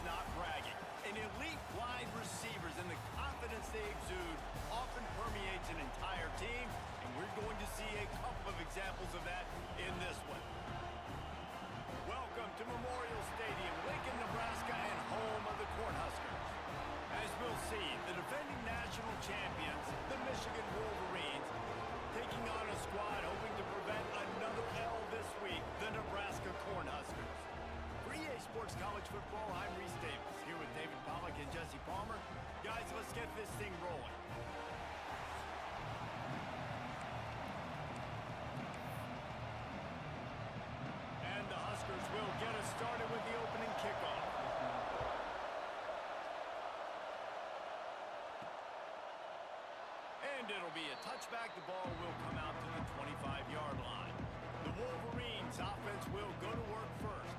not bragging. An elite wide receivers and the confidence they exude often permeates an entire team, and we're going to see a couple of examples of that in this one. Welcome to Memorial Stadium, Lincoln, Nebraska, and home of the Cornhuskers. As we'll see, the defending national champions, the Michigan Wolverines, taking on a squad hoping to prevent another L this week, the Nebraska Cornhuskers. For EA Sports College Football, I'm Reese Davis, here with David Pollack and Jesse Palmer. Guys, let's get this thing rolling. And the Huskers will get us started with the opening kickoff. And it'll be a touchback. The ball will come out to the 25-yard line. The Wolverines offense will go to work first.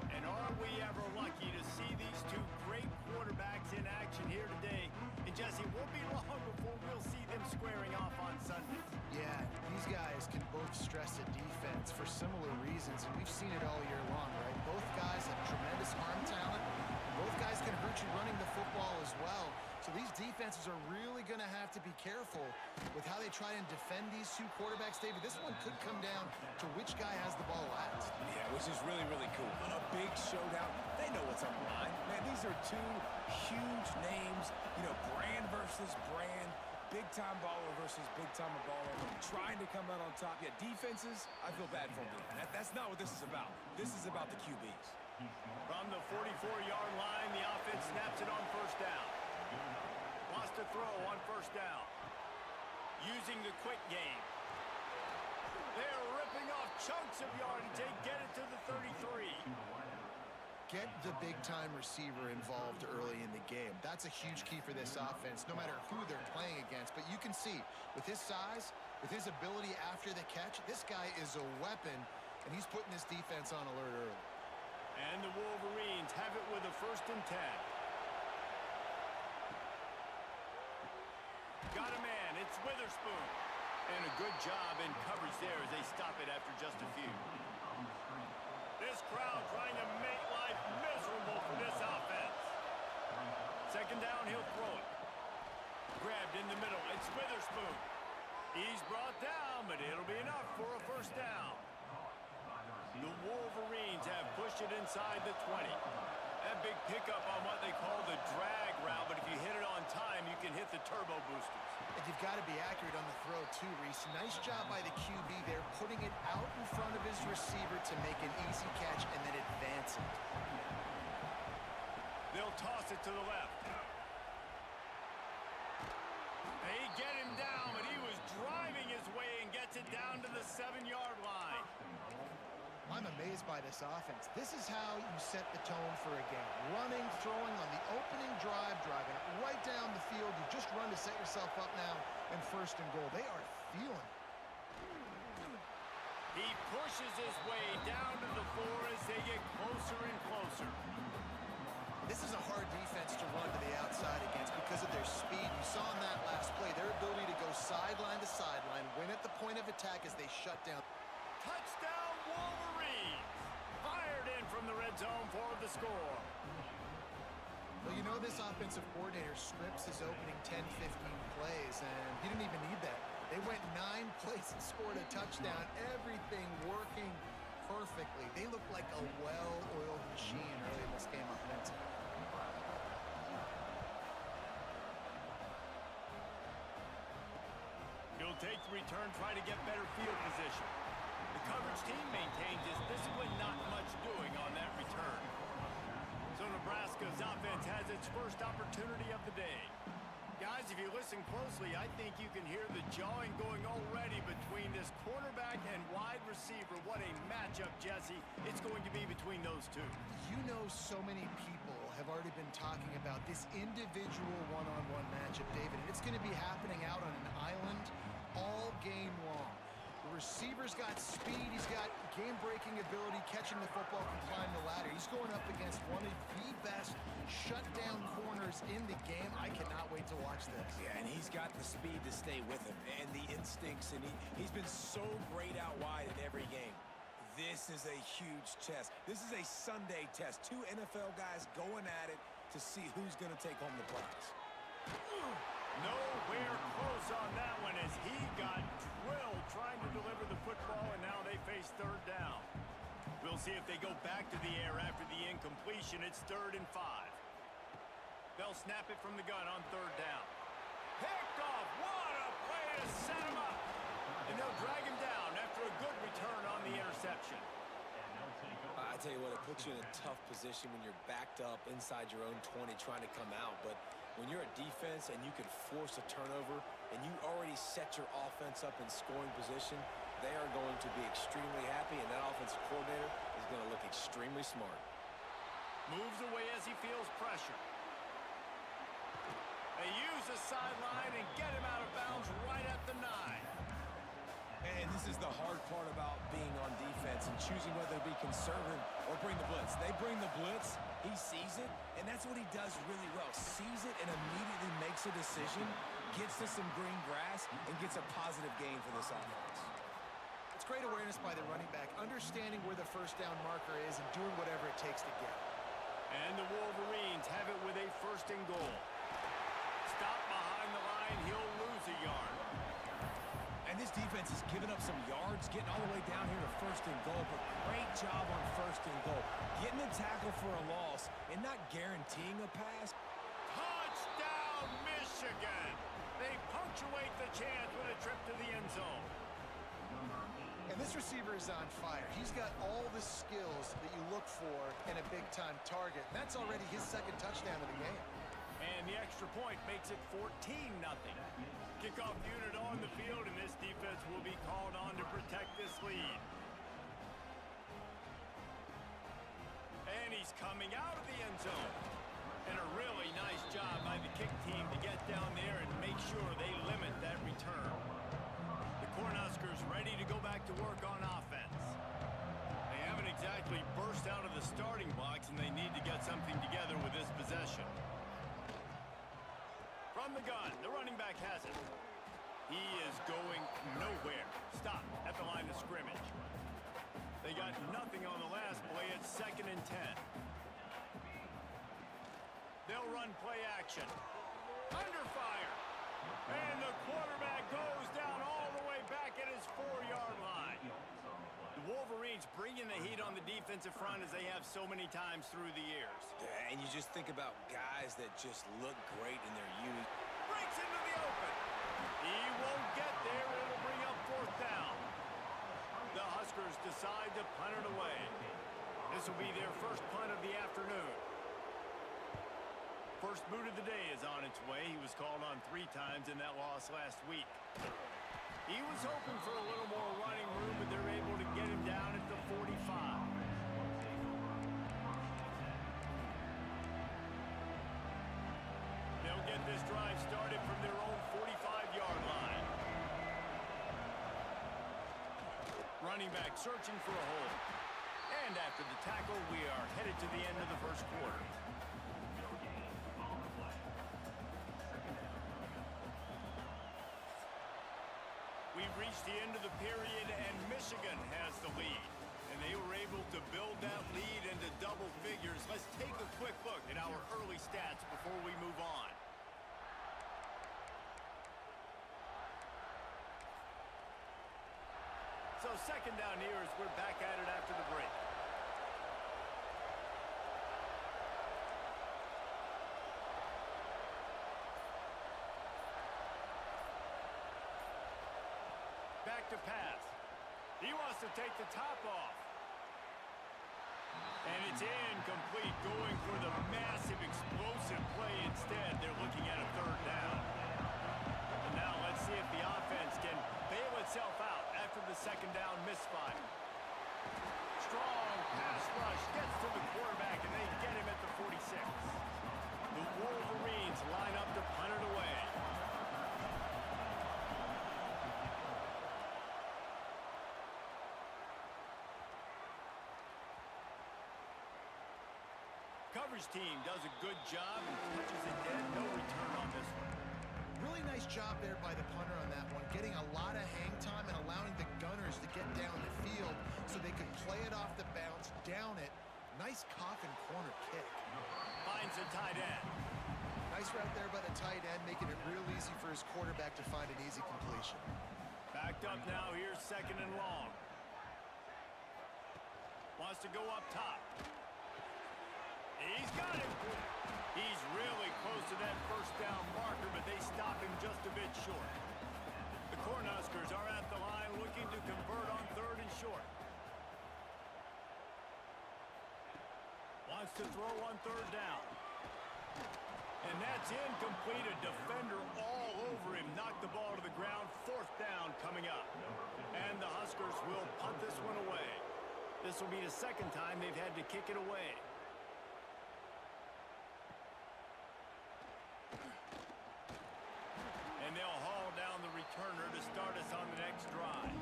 And are we ever lucky to see these two great quarterbacks in action here today? And Jesse, it won't be long before we'll see them squaring off on Sunday. Yeah, these guys can both stress a defense for similar reasons, and we've seen it all year long, right? Both guys have tremendous arm talent. Both guys can hurt you running the football as well. So these defenses are really going to have to be careful with how they try and defend these two quarterbacks, David. This one could come down to which guy has the ball last. Yeah, which is really, really cool. A big showdown. They know what's on the line. Man, these are two huge names. You know, brand versus brand. Big-time baller versus big-time baller. Trying to come out on top. Yeah, defenses, I feel bad for them. That's not what this is about. This is about the QBs. From the 44-yard line, the offense snaps it on first down. Wants to throw on first down. Using the quick game. They're ripping off chunks of yardage. They get it to the 33. Get the big-time receiver involved early in the game. That's a huge key for this offense, no matter who they're playing against. But you can see, with his size, with his ability after the catch, this guy is a weapon, and he's putting this defense on alert early. And the Wolverines have it with a 1st and 10. Got a man. It's Witherspoon. And a good job in coverage there as they stop it after just a few. This crowd trying to make life miserable for this offense. 2nd down, he'll throw it. Grabbed in the middle. It's Witherspoon. He's brought down, but it'll be enough for a 1st down. The Wolverines have pushed it inside the 20. That big pickup on what they call the drag route, but if you hit it on time, you can hit the turbo boosters. And you've got to be accurate on the throw, too, Reese. Nice job by the QB there, putting it out in front of his receiver to make an easy catch and then advance it. They'll toss it to the left. They get him down, but he was driving his way and gets it down to the 7-yard line. I'm amazed by this offense. This is how you set the tone for a game. Running, throwing on the opening drive, driving it right down the field. You just run to set yourself up now in 1st and goal. They are feeling it. He pushes his way down to the 4 as they get closer and closer. This is a hard defense to run to the outside against because of their speed. You saw in that last play, their ability to go sideline to sideline, win at the point of attack as they shut down. Touchdown Wolverines! Fired in from the red zone for the score. Well, you know this offensive coordinator scripts his opening 10, 15 plays, and he didn't even need that. They went 9 plays and scored a touchdown. Everything working perfectly. They look like a well-oiled machine early in this game offensively. He'll take the return, try to get better field position. The coverage team maintains his discipline, not much doing on that return. So Nebraska's offense has its first opportunity of the day. Guys, if you listen closely, I think you can hear the jawing going already between this quarterback and wide receiver. What a matchup, Jesse, it's going to be between those two. You know, so many people have already been talking about this individual one-on-one matchup, David. And it's going to be happening out on an island all game long. The receiver's got speed, he's got game-breaking ability, catching the football, can climb the ladder. He's going up against one of the best shutdown corners in the game. I cannot wait to watch this. Yeah, and he's got the speed to stay with him and the instincts, and he's been so great out wide in every game. This is a huge test. This is a Sunday test. Two NFL guys going at it to see who's going to take home the prize. Nowhere close on that one as he got drilled trying to deliver the football, and now they face third down. We'll see if they go back to the air after the incompletion. It's 3rd and 5. They'll snap it from the gun on 3rd down. Picked off. What a play to set him up. And they'll drag him down after a good return on the interception. I tell you what, it puts you in a tough position when you're backed up inside your own 20 trying to come out. But when you're a defense and you can force a turnover and you already set your offense up in scoring position, they are going to be extremely happy, and that offensive coordinator is going to look extremely smart. Moves away as he feels pressure. They use the sideline and get him out of bounds right at the 9. And this is the hard part about being on defense and choosing whether to be conservative or bring the blitz. They bring the blitz, he sees it, and that's what he does really well. Sees it and immediately makes a decision, gets to some green grass, and gets a positive gain for this offense. It's great awareness by the running back, understanding where the first down marker is and doing whatever it takes to get it. And the Wolverines have it with a 1st and goal. Stop behind the line, he'll lose a yard. And this defense has given up some yards, getting all the way down here to 1st and goal, but great job on 1st and goal. Getting a tackle for a loss and not guaranteeing a pass. Touchdown, Michigan! They punctuate the chance with a trip to the end zone. And this receiver is on fire. He's got all the skills that you look for in a big-time target. That's already his 2nd touchdown of the game. And the extra point makes it 14-0. Kickoff unit on the field, and this defense will be called on to protect this lead. And he's coming out of the end zone. And a really nice job by the kick team to get down there and make sure they limit that return. The Cornhuskers ready to go back to work on offense. They haven't exactly burst out of the starting blocks, and they need to get something together with this possession. From the gun, the running back has it. He is going nowhere. Stop at the line of scrimmage. They got nothing on the last play. It's 2nd and 10. They'll run play action. Under fire. And the quarterback goes down all the way back at his 4-yard line. The Wolverines bringing the heat on the defensive front as they have so many times through the years. Yeah, and you just think about guys that just look great in their youth. Breaks into the open. He won't get there. It'll bring up 4th down. The Huskers decide to punt it away. This will be their first punt of the afternoon. First boot of the day is on its way. He was called on 3 times in that loss last week. He was hoping for a little more running room, but they're able to get him down at the 45. They'll get this drive started from their own 45-yard line. Running back searching for a hole. And after the tackle, we are headed to the end of the first quarter. We've reached the end of the period, and Michigan has the lead. And they were able to build that lead into double figures. Let's take a quick look at our early stats before we move on. So 2nd down here as we're back at it after the break. Back to pass. He wants to take the top off. And it's incomplete, going for the massive explosive play instead. They're looking at a 3rd down. And now let's see if the offense can bail itself out after the 2nd down misfire. Strong pass rush gets to the quarterback, and they get him at the 46. The Wolverines line up to punt it away. Coverage team does a good job and touches it dead. No return on this one. Really nice job there by the punter on that one, getting a lot of hang time and allowing the Gunners to get down the field so they could play it off the bounce, down it. Nice coffin corner kick. Finds a tight end. Nice route there by the tight end, making it real easy for his quarterback to find an easy completion. Backed up now, here's 2nd and long. Wants to go up top. He's got it. He's really close to that first down marker, but they stop him just a bit short. The Cornhuskers are at the line looking to convert on 3rd and short. Wants to throw on 3rd down. And that's incomplete. A defender all over him. Knocked the ball to the ground. 4th down coming up. And the Huskers will punt this one away. This will be the 2nd time they've had to kick it away. And they'll haul down the returner to start us on the next drive.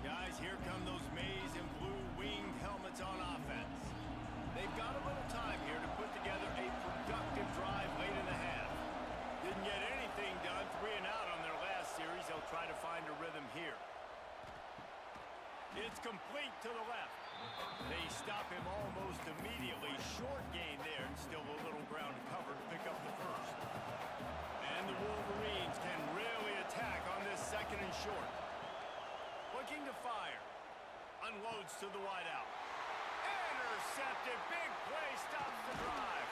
Guys, here come those maize and blue winged helmets on offense. They've got a little time here to put together a productive drive late in the half. Didn't get anything done, 3 and out on their last series. They'll try to find a rhythm here. It's complete to the left. They stop him almost immediately. Short gain there, and still a little ground to cover to pick up the first. And the Wolverines can really attack on this 2nd and short. Looking to fire. Unloads to the wideout. Intercepted. Big play stops the drive.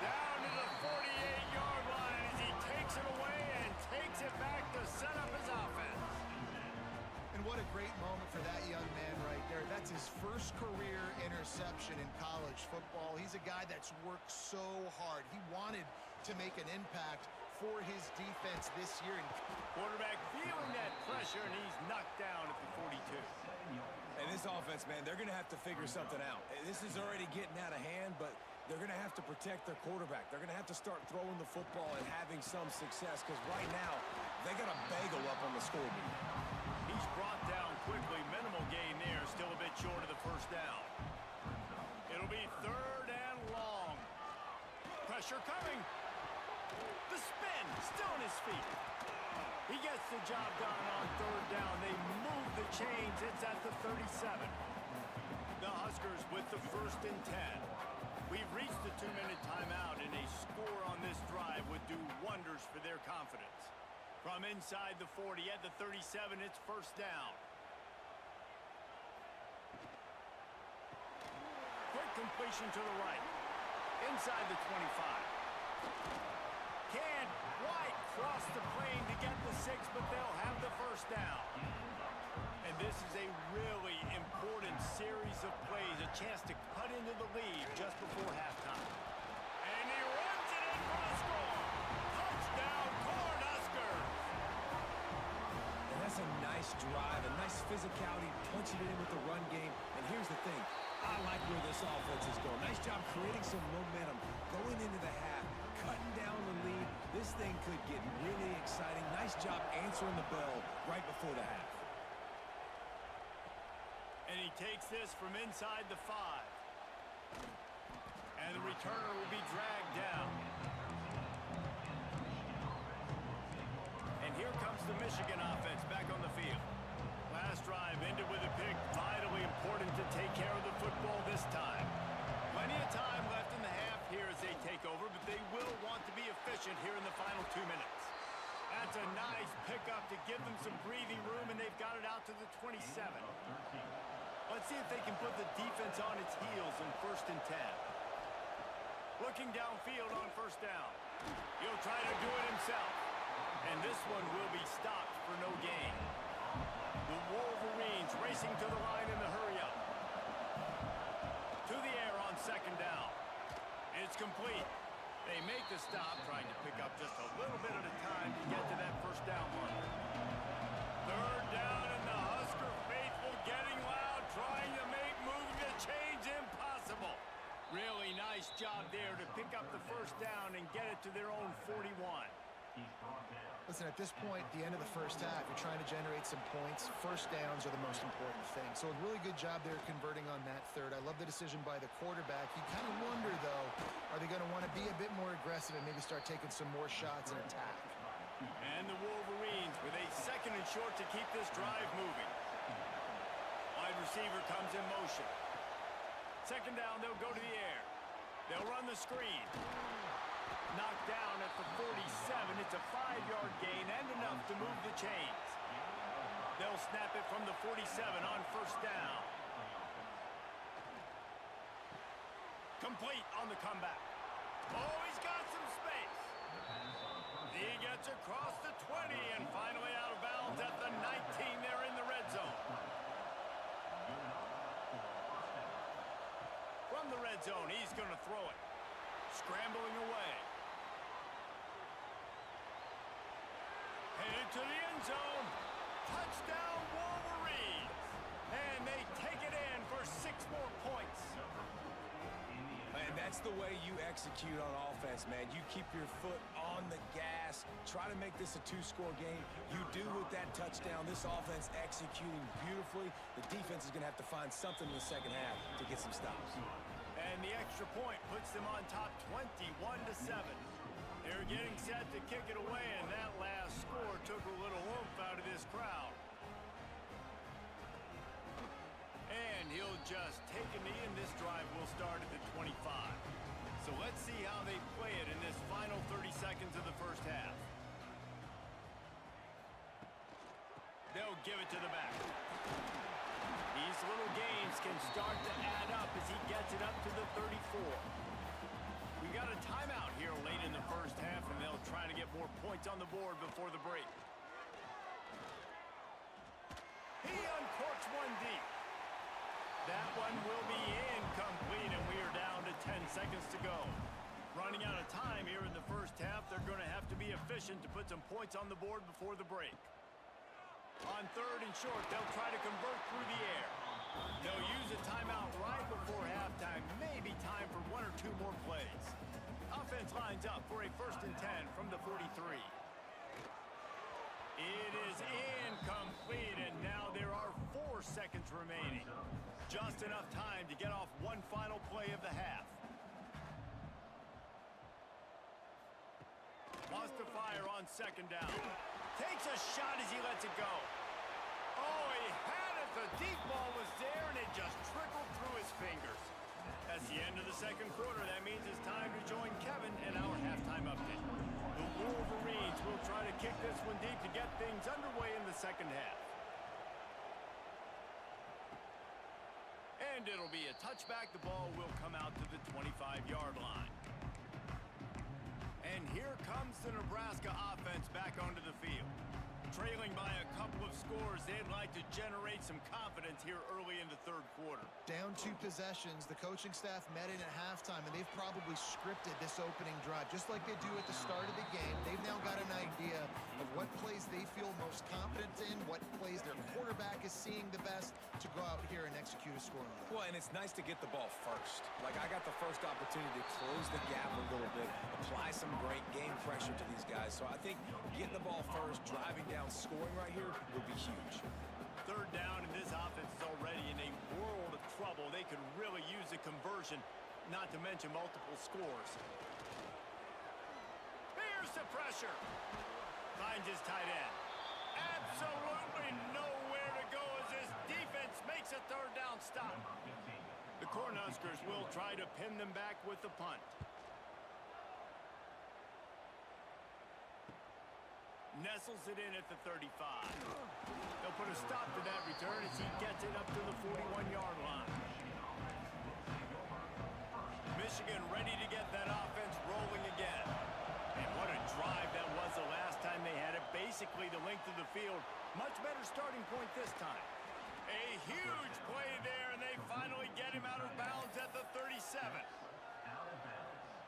Down to the 48-yard line as he takes it away and takes it back to set up his offense. And what a great moment for that young man right there. That's his first career interception in college football. He's a guy that's worked so hard. He wanted to make an impact for his defense this year. Quarterback feeling that pressure, and he's knocked down at the 42. And this offense, man, they're going to have to figure something out. This is already getting out of hand, but they're going to have to protect their quarterback. They're going to have to start throwing the football and having some success, because right now, they got a bagel up on the scoreboard. He's brought down quickly. Minimal gain there. Still a bit short of the first down. It'll be 3rd and long. Pressure coming. The spin. Still on his feet. He gets the job done on 3rd down. They move the chains. It's at the 37. The Huskers with the 1st and 10. We've reached the 2-minute timeout, and a score on this drive would do wonders for their confidence. From inside the 40 at the 37, it's 1st down. Quick completion to the right. Inside the 25. Can't quite cross the plane to get the 6, but they'll have the 1st down. And this is a really important series of plays, a chance to cut into the lead just before halftime. And he runs it in for the score. Touchdown, Cornhuskers! And that's a nice drive, a nice physicality, punching it in with the run game. And here's the thing. I like where this offense is going. Nice job creating some momentum, going into the half, cutting down the lead. This thing could get really exciting. Nice job answering the bell right before the half. And he takes this from inside the 5. And the returner will be dragged down. And here comes the Michigan offense back on the field. Last drive ended with a pick. Vitally important to take care of the football this time. Plenty of time left in the half here as they take over, but they will want to be efficient here in the final 2 minutes. That's a nice pickup to give them some breathing room, and they've got it out to the 27. Let's see if they can put the defense on its heels in 1st and 10. Looking downfield on 1st down. He'll try to do it himself. And this one will be stopped for no gain. The Wolverines racing to the line in the hurry-up. To the air on 2nd down. It's complete. They make the stop, trying to pick up just a little bit at a time to get to that 1st down marker. 3rd down, and the Husker faithful getting loud, trying to make moving the chains impossible. Really nice job there to pick up the 1st down and get it to their own 41. He's brought down. Listen, at this point, the end of the first half, you're trying to generate some points. First downs are the most important thing. So a really good job there converting on that third. I love the decision by the quarterback. You kind of wonder, though, are they going to want to be a bit more aggressive and maybe start taking some more shots and attack? And the Wolverines with a second and short to keep this drive moving. Wide receiver comes in motion. Second down, they'll go to the air. They'll run the screen. Knocked down at the 47. It's a 5-yard gain and enough to move the chains. They'll snap it from the 47 on first down. Complete on the comeback. Oh, he's got some space. He gets across the 20 and finally out of bounds at the 19. They're in the red zone. From the red zone, he's going to throw it. Scrambling away. Headed to the end zone. Touchdown, Wolverines. And they take it in for 6 more points. And that's the way you execute on offense, man. You keep your foot on the gas. Try to make this a 2-score game. You do with that touchdown. This offense executing beautifully. The defense is going to have to find something in the second half to get some stops. And the extra point puts them on top 21-7. They're getting set to kick it away, and that last score took a little oomph out of this crowd. And he'll just take a knee, and this drive will start at the 25. So let's see how they play it in this final 30 seconds of the first half. They'll give it to the back. These little gains can start to add up as he gets it up to the 34. We got a timeout here late in the first half, and they'll try to get more points on the board before the break. He uncorks one deep. That one will be incomplete, and we are down to 10 seconds to go. Running out of time here in the first half, they're going to have to be efficient to put some points on the board before the break. On third and short, they'll try to convert through the air. They'll use a timeout right before halftime. Maybe time for 1 or 2 more plays. Offense lines up for a 1st and 10 from the 43. It is incomplete, and now there are 4 seconds remaining. Just enough time to get off one final play of the half. Wants to fire on second down. Takes a shot as he lets it go. Oh, he had it. The deep ball was there, and it just trickled through his fingers. That's the end of the second quarter. That means it's time to join Kevin in our halftime update. The Wolverines will try to kick this one deep to get things underway in the second half. And it'll be a touchback. The ball will come out to the 25-yard line. And here comes the Nebraska offense back onto the field. Trailing by a couple of scores, they'd like to generate some confidence here early in the third quarter. Down 2 possessions, the coaching staff met in at halftime, and they've probably scripted this opening drive, just like they do at the start of the game. They've now got an idea of what plays they feel most confident in, what plays their quarterback is seeing the best to go out here and execute a score on. Well, and it's nice to get the ball first. Like, I got the first opportunity to close the gap a little bit, apply some great game pressure to these guys. So I think getting the ball first, driving down, scoring right here would be huge. Third down, and this offense is already in a world of trouble. They could really use a conversion, not to mention multiple scores. Here's the pressure. Finds his tight end. Absolutely nowhere to go as this defense makes a third down stop. The Cornhuskers will try to pin them back with the punt. Nestles it in at the 35. They'll put a stop to that return as he gets it up to the 41-yard line. Michigan ready to get that offense rolling again. And what a drive that was the last time they had it. Basically the length of the field. Much better starting point this time. A huge play there, and they finally get him out of bounds at the 37.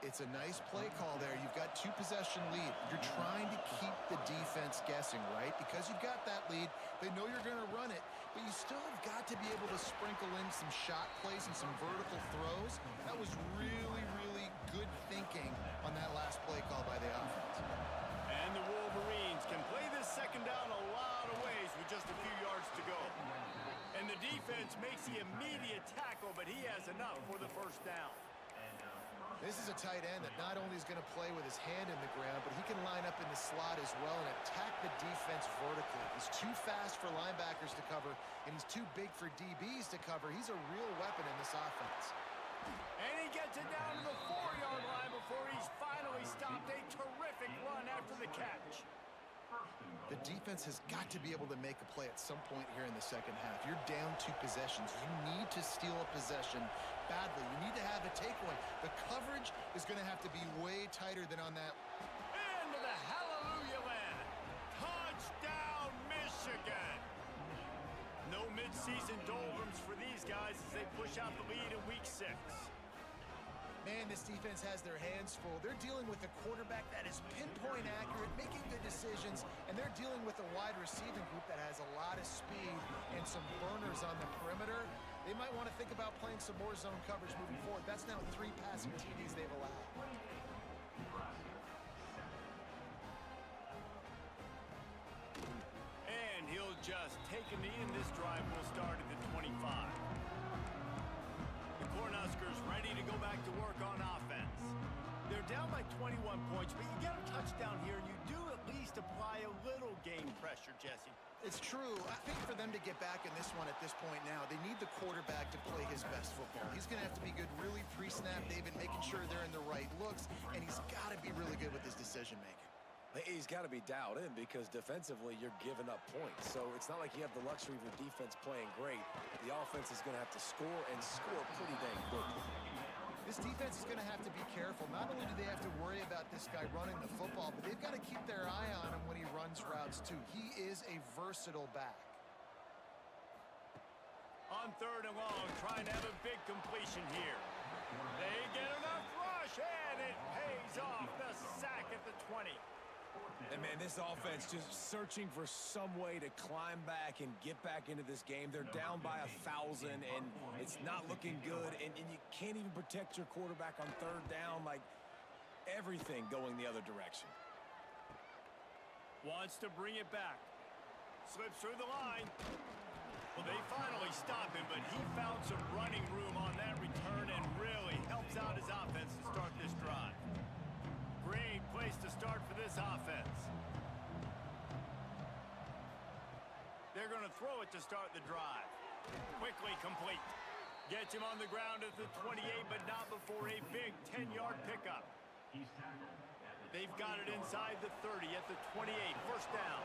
It's a nice play call there. You've got 2-possession lead. You're trying to keep the defense guessing, right? Because you've got that lead, they know you're going to run it, but you still have got to be able to sprinkle in some shot plays and some vertical throws. That was really, really good thinking on that last play call by the offense. And the defense makes the immediate tackle, but he has enough for the first down. This is a tight end that not only is going to play with his hand in the ground, but he can line up in the slot as well and attack the defense vertically. He's too fast for linebackers to cover, and he's too big for DBs to cover. He's a real weapon in this offense. And he gets it down to the 4-yard line before he's finally stopped. A terrific run after the catch. The defense has got to be able to make a play at some point here in the second half. You're down 2 possessions. You need to steal a possession badly. You need to have a takeaway. The coverage is going to have to be way tighter than on that. Into the hallelujah land. Touchdown, Michigan. No midseason doldrums for these guys as they push out the lead in week 6. Man, this defense has their hands full. They're dealing with a quarterback that is pinpoint accurate, making good decisions, and they're dealing with a wide receiving group that has a lot of speed and some burners on the perimeter. They might want to think about playing some more zone coverage moving forward. That's now 3 passing TDs they've allowed. And he'll just take a knee, and this drive will start at the 25. The Cornhuskers ready to go back to work on offense. They're down by 21 points, but you get a touchdown here, and you do at least apply a little game pressure, Jesse. It's true. I think for them to get back in this one at this point now, they need the quarterback to play his best football. He's going to have to be good really pre-snap, David, making sure they're in the right looks, and he's got to be really good with his decision-making. He's got to be dialed in because defensively you're giving up points. So it's not like you have the luxury of your defense playing great. The offense is going to have to score and score pretty dang quickly. This defense is going to have to be careful. Not only do they have to worry about this guy running the football, but they've got to keep their eye on him when he runs routes too. He is a versatile back. On 3rd and long, trying to have a big completion here. They get enough rush, and it pays off. The sack at the 20. And, man, this offense just searching for some way to climb back and get back into this game. They're down by 1,000, and it's not looking good. And you can't even protect your quarterback on 3rd down. Like, everything going the other direction. Wants to bring it back. Slips through the line. Well, they finally stop him, but he found some running room on that return and really helps out his offense to start this drive. Great place to start for this offense. They're going to throw it to start the drive. Quickly complete. Gets him on the ground at the 28, but not before a big 10-yard pickup. They've got it inside the 30 at the 28. First down.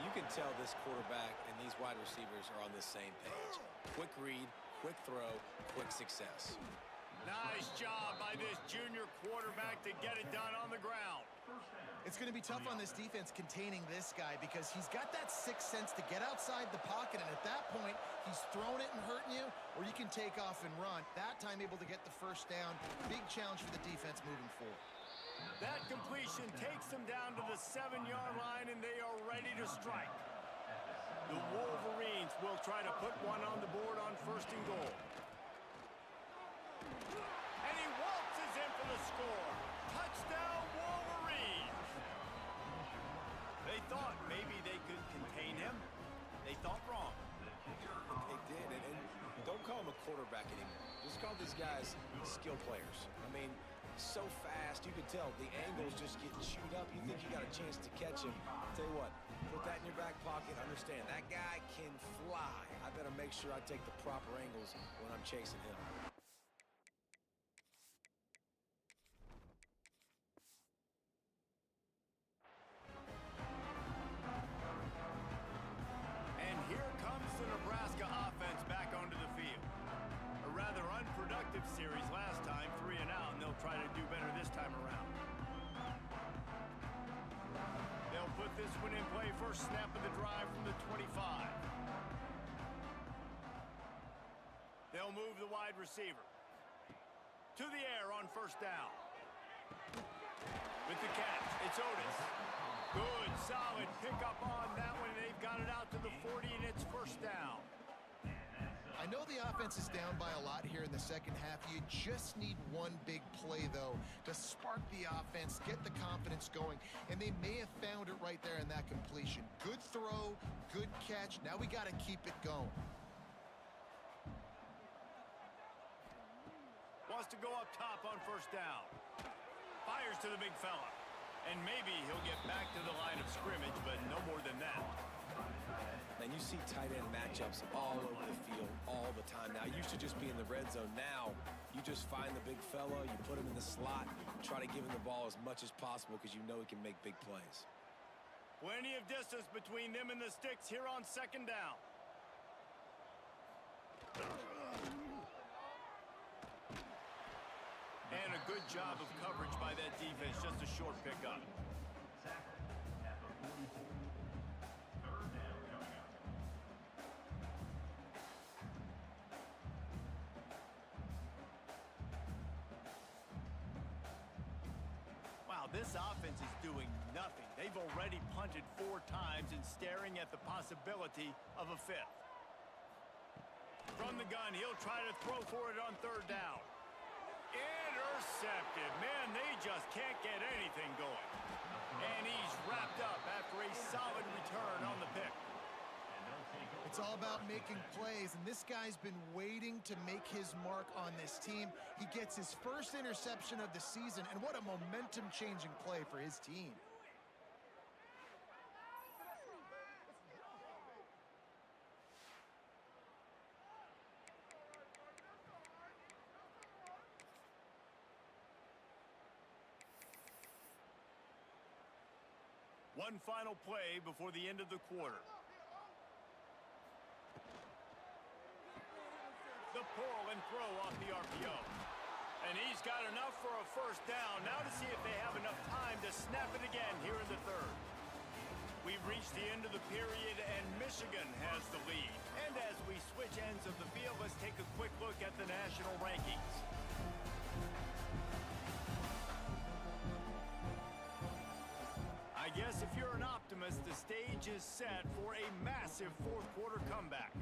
You can tell this quarterback and these wide receivers are on the same page. Quick read, quick throw, quick success. Nice job by this junior quarterback to get it done on the ground. It's going to be tough on this defense containing this guy because he's got that sixth sense to get outside the pocket, and at that point, he's throwing it and hurting you, or you can take off and run. That time able to get the first down. Big challenge for the defense moving forward. That completion takes them down to the 7-yard line, and they are ready to strike. The Wolverines will try to put one on the board on 1st and goal. And he waltzes in for the score. Touchdown, Wolverines! They thought maybe they could contain him. They thought wrong. They did, and don't call him a quarterback anymore. Just call these guys skill players. I mean, so fast, you can tell the angles just get chewed up. You think you got a chance to catch him. Tell you what, put that in your back pocket. Understand, that guy can fly. I better make sure I take the proper angles when I'm chasing him. And here comes the Nebraska offense back onto the field. A rather unproductive series last time, 3 and out, and they'll try to do better this time around. They'll put this one in play. First snap of the drive from the 25. They'll move the wide receiver to the air on 1st down. With the catch, it's Otis. Good, solid pickup on that one. They've got it out to the 40, and it's 1st down. I know the offense is down by a lot here in the second half. You just need one big play, though, to spark the offense, get the confidence going, and they may have found it right there in that completion. Good throw, good catch. Now we got to keep it going. wants to go up top on first down. Fires to the big fella. And maybe he'll get back to the line of scrimmage, but no more than that. And you see tight end matchups all over the field all the time now. It used to just be in the red zone. Now you just find the big fella, you put him in the slot, try to give him the ball as much as possible because you know he can make big plays. Plenty of distance between them and the sticks here on second down. And a good job of coverage by that defense, just a short pickup. Wow, this offense is doing nothing. They've already punted 4 times and staring at the possibility of a 5th. From the gun, he'll try to throw for it on third down. Intercepted. Man, they just can't get anything going. And he's wrapped up after a solid return on the pick. It's all about making plays, and this guy's been waiting to make his mark on this team. He gets his first interception of the season, and what a momentum-changing play for his team. One final play before the end of the quarter. The pull and throw off the RPO. And he's got enough for a first down. Now to see if they have enough time to snap it again here in the third. We've reached the end of the period, and Michigan has the lead. And as we switch ends of the field, let's take a quick look at the national rankings. I guess if you're an optimist, the stage is set for a massive fourth quarter comeback.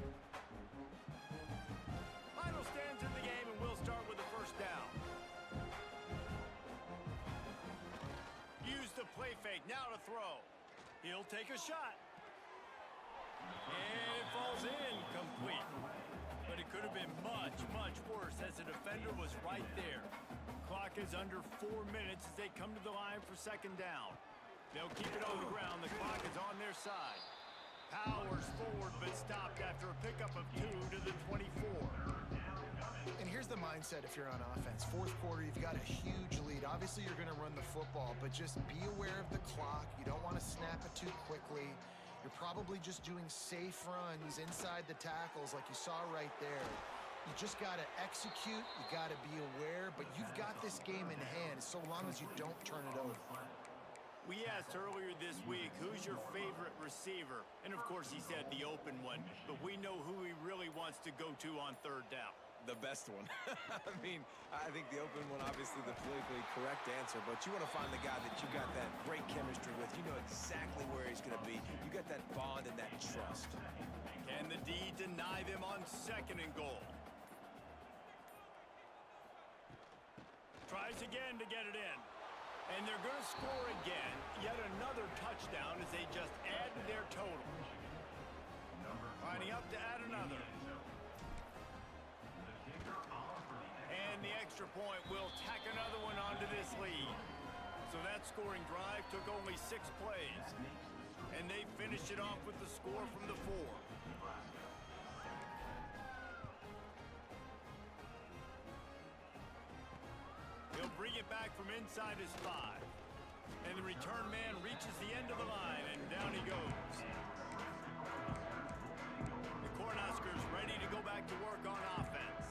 Final stands in the game, and we'll start with the first down. Use the play fake, now to throw. He'll take a shot. And it falls in, complete. But it could have been much, much worse as the defender was right there. Clock is under 4 minutes as they come to the line for second down. They'll keep it on the ground. The clock is on their side. Powers forward, but stopped after a pickup of 2 to the 24. And here's the mindset if you're on offense. Fourth quarter, you've got a huge lead. Obviously, you're going to run the football, but just be aware of the clock. You don't want to snap it too quickly. You're probably just doing safe runs inside the tackles like you saw right there. You just got to execute. You got to be aware, but you've got this game in hand so long as you don't turn it over. We asked earlier this week, who's your favorite receiver? And, of course, he said the open one. But we know who he really wants to go to on third down. The best one. I mean, I think the open one, obviously the politically correct answer, but you want to find the guy that you got that great chemistry with. You know exactly where he's going to be. You got that bond and that trust. Can the D deny them on second and goal? Tries again to get it in. And they're going to score again. Yet another touchdown as they just add to their total. Lining up to add another. And the extra point will tack another one onto this lead. So that scoring drive took only 6 plays. And they finished it off with the score from the 4. He'll bring it back from inside his 5. And the return man reaches the end of the line, and down he goes. The Cornhuskers ready to go back to work on offense.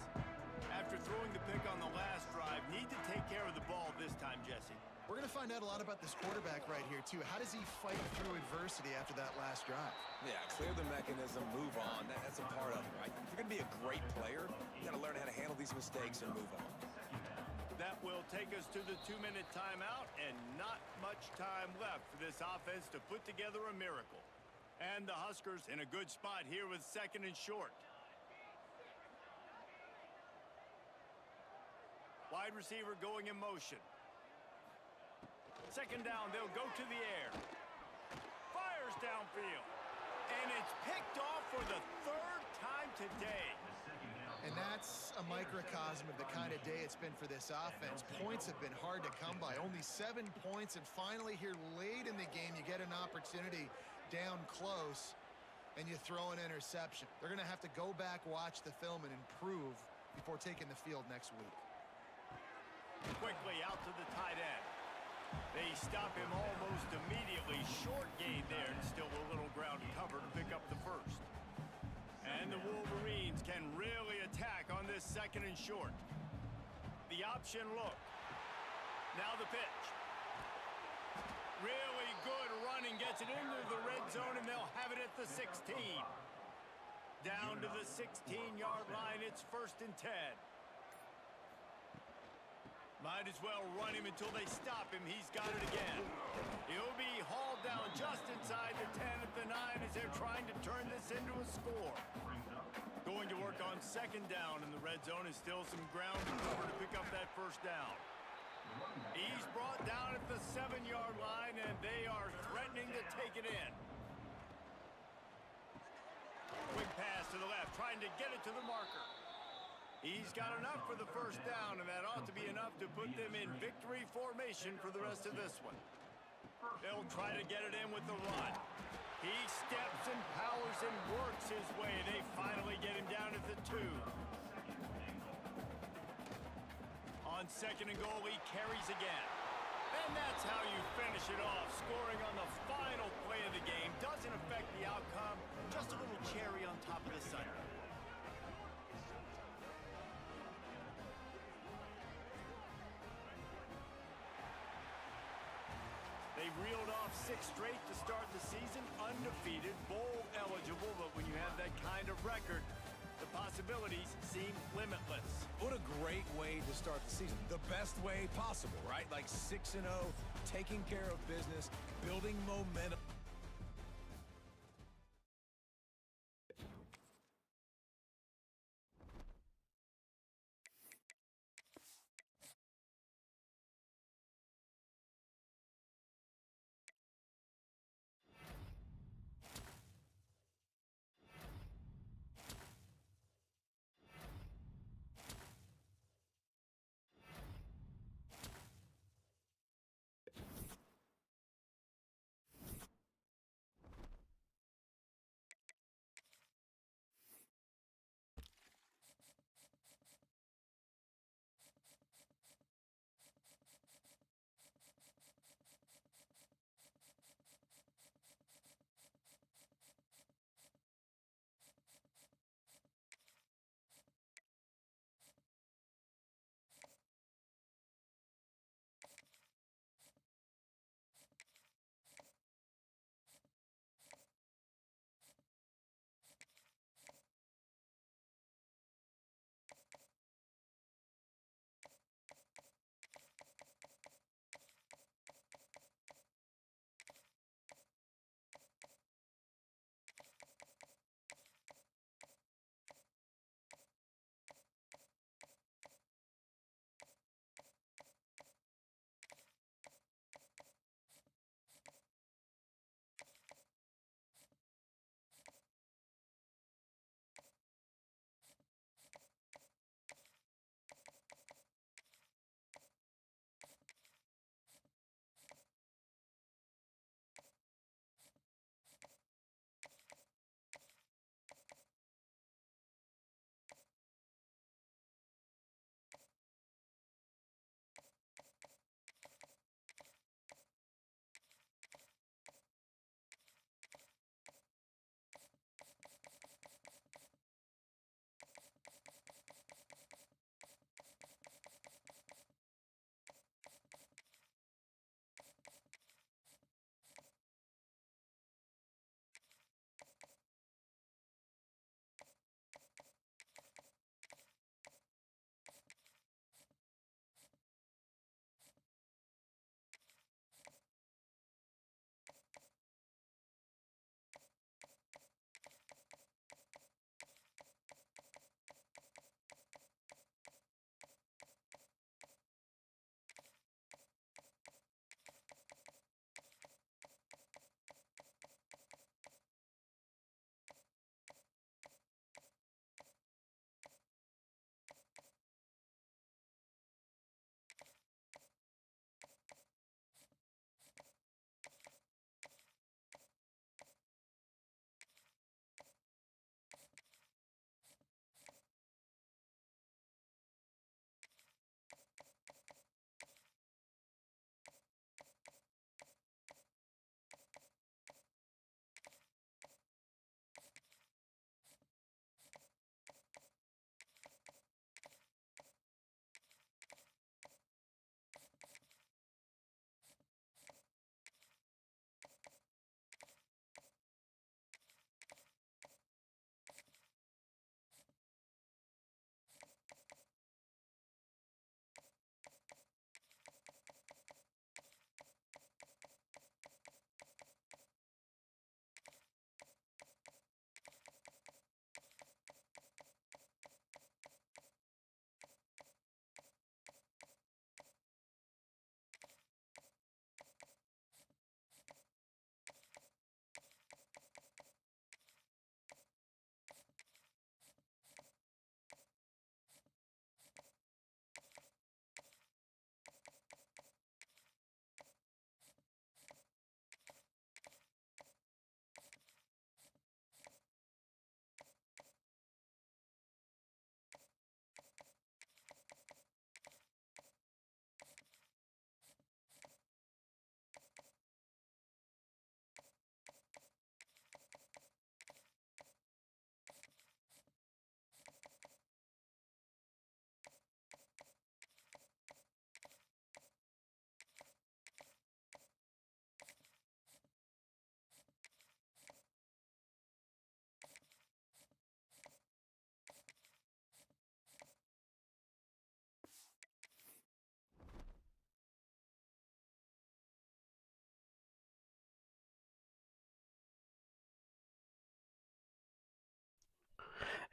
After throwing the pick on the last drive, need to take care of the ball this time, Jesse. We're going to find out a lot about this quarterback right here, too. How does he fight through adversity after that last drive? Yeah, clear the mechanism, move on. That's a part of it, right? If you're going to be a great player, you got to learn how to handle these mistakes and move on. That will take us to the 2-minute timeout, and not much time left for this offense to put together a miracle. And the Huskers in a good spot here with second and short. Wide receiver going in motion. Second down, they'll go to the air. Fires downfield. And it's picked off for the 3rd time today. And that's a microcosm of the kind of day it's been for this offense. Points have been hard to come by. Only 7 points, and finally here late in the game, you get an opportunity down close, and you throw an interception. They're going to have to go back, watch the film, and improve before taking the field next week. Quickly out to the tight end. They stop him almost immediately. Short gain there, and still a little ground to cover to pick up the first. And the Wolverines can really attack on this 2nd and short. The option look. Now the pitch. Really good running, gets it into the red zone, and they'll have it at the 16. Down to the 16-yard line, it's 1st and 10. Might as well run him until they stop him. He's got it again. He'll be hauled down just inside the 10 at the 9 as they're trying to turn this into a score. Going to work on 2nd down in the red zone is still some ground to cover to pick up that 1st down. He's brought down at the 7-yard line, and they are threatening to take it in. Quick pass to the left, trying to get it to the marker. He's got enough for the 1st down, and that ought to be enough to put them in victory formation for the rest of this one. They'll try to get it in with the run. He steps and powers and works his way. They finally get him down at the 2. On 2nd and goal, he carries again. And that's how you finish it off. Scoring on the final play of the game doesn't affect the outcome. Just a little cherry on top of the sundae. They reeled off 6 straight to start the season, undefeated, bowl eligible, but when you have that kind of record, the possibilities seem limitless. What a great way to start the season. The best way possible, right? Like 6-0, taking care of business, building momentum.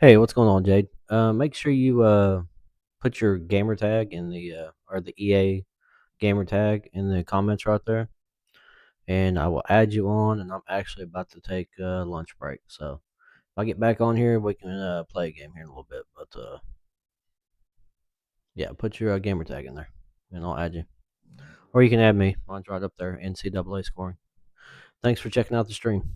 Hey, what's going on, Jade? Make sure you put your gamer tag in the or the EA gamer tag in the comments right there, and I will add you on. And I'm actually about to take a lunch break, so if I get back on here, we can play a game here in a little bit. But yeah, put your gamer tag in there, and I'll add you. Or you can add me. Mine's right up there. NCAA scoring. Thanks for checking out the stream.